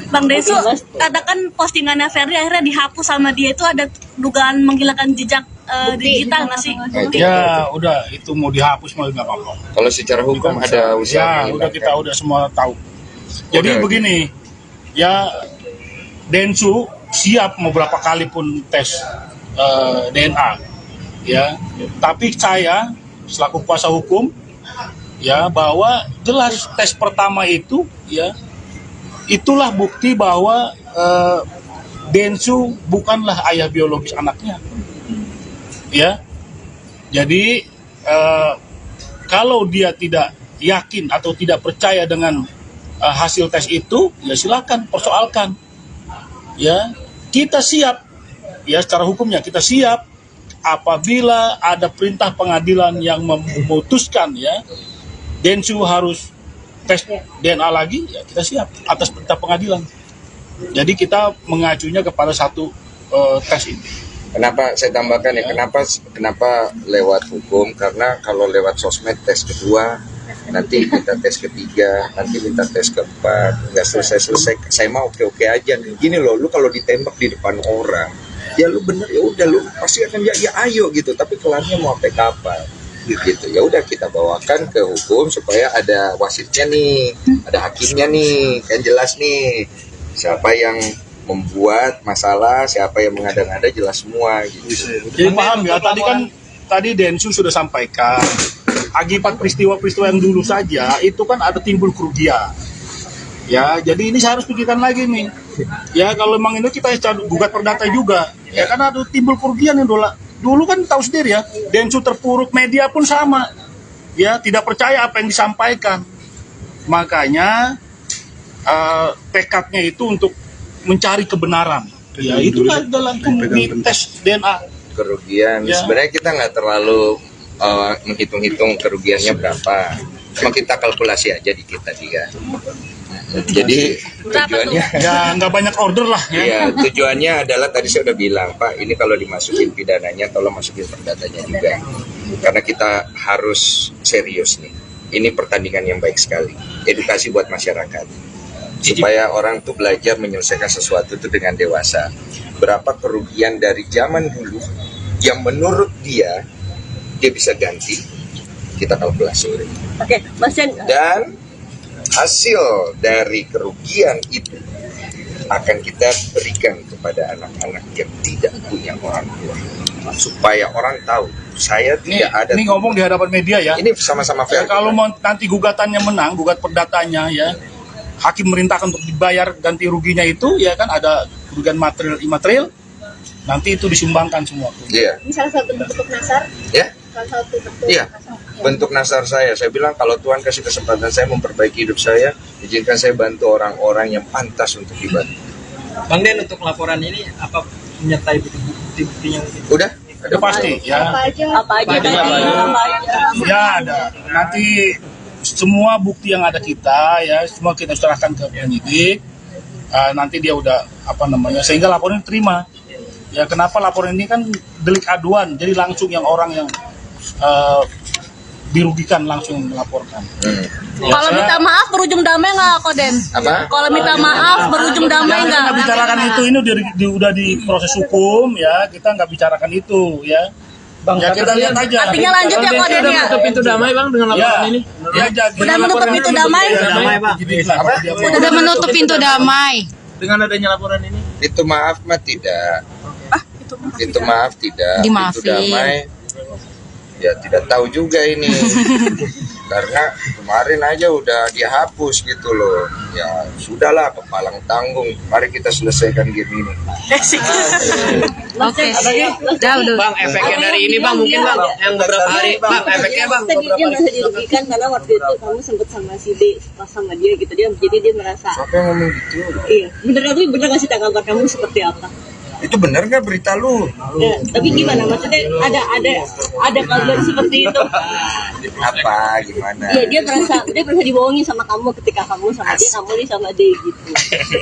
Bang Desu, katakan postingannya Ferry akhirnya dihapus sama dia itu ada dugaan menghilangkan jejak digital nggak sih? Ya udah, itu mau dihapus mau nggak apa-apa. Kalau secara hukum ada usaha. Ya udah, kita udah semua tahu. Jadi begini, ya Densu siap mau berapa kali pun tes DNA, ya. Tapi saya selaku kuasa hukum, ya bahwa jelas tes pertama itu, ya itulah bukti bahwa Densu bukanlah ayah biologis anaknya, ya. Jadi kalau dia tidak yakin atau tidak percaya dengan hasil tes itu, ya silakan persoalkan. Ya, kita siap. Ya, secara hukumnya kita siap apabila ada perintah pengadilan yang memutuskan ya Densu harus tes DNA lagi, ya kita siap atas perintah pengadilan. Jadi kita mengacunya kepada satu tes ini. Kenapa saya tambahkan ya? Kenapa lewat hukum? Karena kalau lewat sosmed tes kedua, nanti kita tes ketiga, nanti minta tes keempat, nggak selesai. Saya mau oke aja. Gini loh, lu kalau ditembak di depan orang, ya lu bener ya udah lu pasti akan ya ayo gitu. Tapi kelarnya mau sampai kapan? Gitu. Ya udah kita bawakan ke hukum supaya ada wasitnya nih, ada hakimnya nih, kan jelas nih siapa yang membuat masalah, siapa yang mengada-ngada jelas semua gitu. Jadi paham ya, tadi Densu sudah sampaikan akibat peristiwa-peristiwa yang dulu saja itu kan ada timbul kerugian. Ya, jadi ini saya harus pikirkan lagi nih. Ya, kalau memang ini kita gugat perdata juga. Ya, karena ada timbul kerugian yang dulu kan tahu sendiri ya, Densu terpuruk, media pun sama. Ya, tidak percaya apa yang disampaikan. Makanya tekadnya itu untuk mencari kebenaran. Ya, itulah dalam tes DNA. Kerugian. Ya. Sebenarnya kita nggak terlalu menghitung-hitung kerugiannya berapa. Cuma kita kalkulasi aja di kita juga. Jadi tujuannya ya nggak banyak order lah. Iya, tujuannya adalah tadi saya udah bilang, Pak, ini kalau dimasukin pidananya, tolong masukin perdatanya juga. Karena kita harus serius nih. Ini pertandingan yang baik sekali. Edukasi buat masyarakat. Supaya orang tuh belajar menyelesaikan sesuatu itu dengan dewasa. Berapa kerugian dari zaman dulu yang menurut dia bisa ganti, kita kalkulasi. Oke, Mas Sen. Dan hasil dari kerugian itu akan kita berikan kepada anak-anak yang tidak punya orang tua, supaya orang tahu saya tidak ada. Ini ngomong di hadapan media ya. Ini sama-sama fair. Ya, kalau mau nanti gugatannya menang, gugat perdatanya ya, hakim merintahkan untuk dibayar ganti ruginya itu ya kan, ada kerugian material imaterial, nanti itu disumbangkan semua. Iya. Ini salah satu bentuk nasar. Ya. Salah satu bentuk Iya. nasar. Bentuk nasar saya bilang kalau Tuhan kasih kesempatan saya memperbaiki hidup saya, izinkan saya bantu orang-orang yang pantas untuk dibantu. Bang Den, untuk laporan ini apa menyertai bukti-buktinya? Udah? Ada pasti ya. Apa aja tadi? Apa aja? Ya ada. Nanti semua bukti yang ada kita ya, semua kita serahkan ke penyidik. Nanti dia udah sehingga laporan diterima. Ya kenapa laporan ini kan delik aduan, jadi langsung yang orang yang dirugikan langsung melaporkan. Kalau minta maaf berujung damai nggak, Koden? Apa? Kalau minta maaf berujung damai nggak? Kita bicarakan itu, ini udah di proses hukum ya, kita nggak bicarakan itu ya. Bang, ya kita lihat aja. Artinya lanjut ya, Koden ya? Menutup pintu damai Bang dengan laporan ini? Ya, Udah menutup pintu damai? Udah menutup pintu damai. Dengan adanya laporan ini? Itu maaf mah tidak. Itu maaf tidak. Dimaafin. Itu damai. Ya tidak tahu juga ini. Karena kemarin aja udah dihapus gitu loh. Ya sudahlah, kepalang tanggung. Mari kita selesaikan game ini. Oke. Udah. Bang, efeknya dari ini Bang, mungkin Bang, yang beberapa hari, Bang, efeknya Bang. Tadi dia merasa dirugikan karena waktu itu kamu sempat sama si D, pas sama dia gitu, jadi dia merasa. Siapa yang ngomong gitu? Iya, bener ngasih tanggapan kamu seperti apa? Itu benar nggak berita lu? Ya, tapi gimana? Maksudnya ada kabar seperti itu? Apa? Gimana? Iya, dia merasa dibohongin sama kamu ketika kamu sama dia, kamu nih sama D gitu.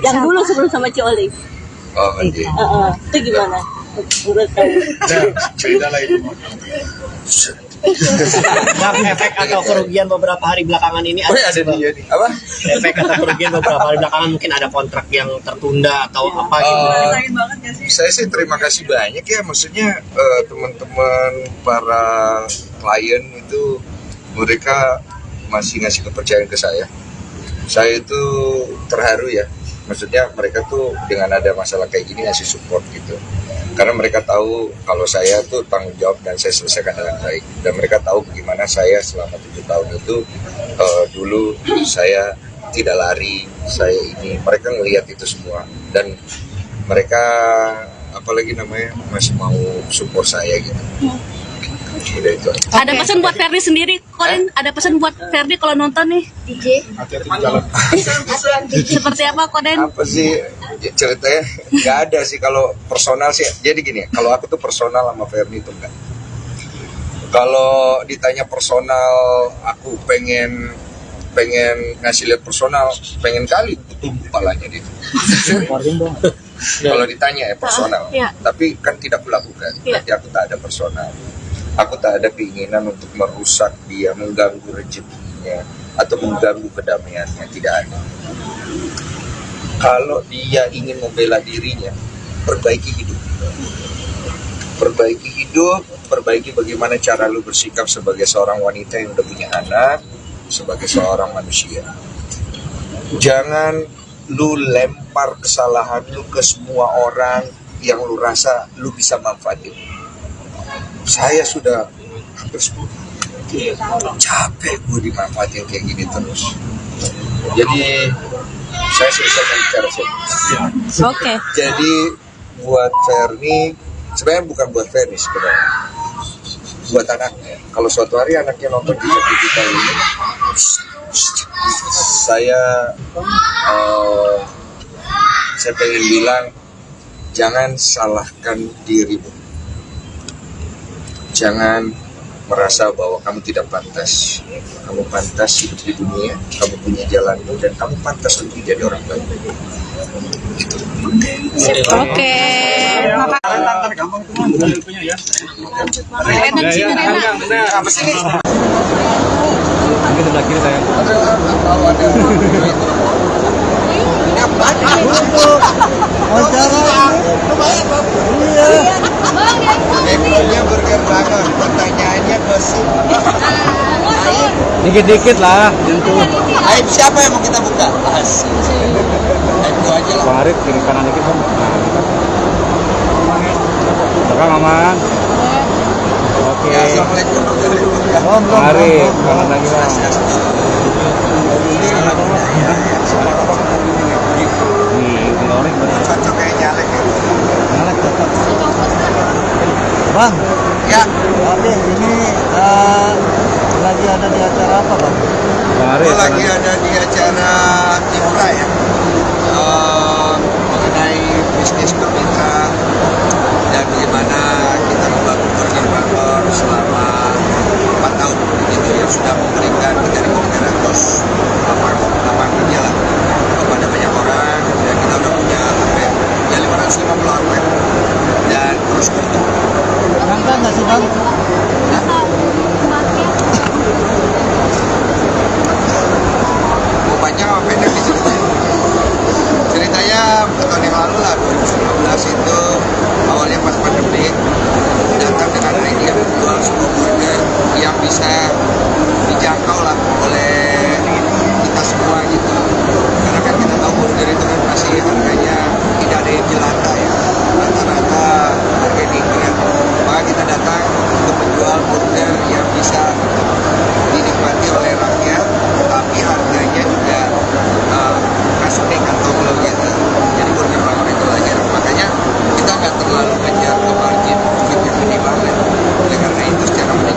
Yang dulu sebelum sama Ciolik. Oh, iya. Itu gimana? Menurut kamu? Cerita lah itu. Bang, efek atau kerugian beberapa hari belakangan ini Oh, ada dia nih. Apa? efek atau kerugian beberapa hari belakangan mungkin ada kontrak yang tertunda atau apa gitu. Sayang banget gak sih? Saya sih terima kasih banyak ya, maksudnya teman-teman para klien itu mereka masih ngasih kepercayaan ke saya. Saya itu terharu ya, maksudnya mereka tuh dengan ada masalah kayak gini ngasih support gitu. Karena mereka tahu kalau saya tuh tanggung jawab dan saya selesaikan dengan baik. Dan mereka tahu bagaimana saya selama 7 tahun itu dulu saya tidak lari, saya ini. Mereka ngelihat itu semua dan mereka masih mau support saya gitu. Udah itu aja. Ada pesan buat Ferdi sendiri, Koden? Ada pesan buat Ferdi kalau nonton nih? DJ. Hati-hati di jalan. Seperti apa, Koden? Apa sih ceritanya? Nggak ada sih kalau personal sih. Jadi gini, kalau aku tuh personal sama Ferdi itu enggak. Kalau ditanya personal, aku pengen ngasih lihat personal, pengen kali tutup kepalanya dia. Kalau ditanya ya personal, tapi kan tidak kulakukan. Berarti aku tak ada personal. Aku tak ada keinginan untuk merusak dia, mengganggu rezekinya, atau mengganggu kedamaiannya, tidak ada. Kalau dia ingin membela dirinya, perbaiki hidup. Perbaiki hidup, perbaiki bagaimana cara lu bersikap sebagai seorang wanita yang udah punya anak, sebagai seorang manusia. Jangan lu lempar kesalahan lu ke semua orang yang lu rasa lu bisa manfaatin. Saya sudah hampir 10 tahun capek gue dimanfaatin kayak gini terus. Jadi saya selesaikan bicara serius. Oke. Jadi buat Ferni, sebenarnya bukan buat Ferni sebenarnya, buat anaknya. Kalau suatu hari anaknya nonton di digital ini, saya pengen bilang, jangan salahkan dirimu. Jangan merasa bahwa kamu tidak pantas. Kamu pantas hidup di dunia, kamu punya jalanmu, dan kamu pantas untuk jadi orang baik. Gitu. Oke. Enak sih, enak. Apa sih ini? Mungkin sebelah kiri saya. Wawancara. Iya. Ekonya burger banget, pertanyaannya gosip. Aib, Dikit-dikit lah, nyentuh. aib siapa yang mau kita buka? Asik. Aib gua aja lah. Bang Arif, kiri kanan dikit bang. Belakang aman. Oke. Ya, assalamualaikum. Bang Arif, kanan lagi bang. Nih, geloreng bener. Cocok kayak nyalek ya. Nyalek cocok. Bang, Ya, maaf deh, ini lagi ada di acara apa bang? Bang Arif, gua lagi ada di acara Timura ya. Mengenai bisnis bermitra dan bagaimana kita membangun Burger Bangor selama 4 tahun begitu yang sudah memberikan 3.300 lapangan kerja lah kepada banyak orang, dan kita udah punya hampir ya 550 outlet dan terus bertumbuh. Nyangka nggak sih bang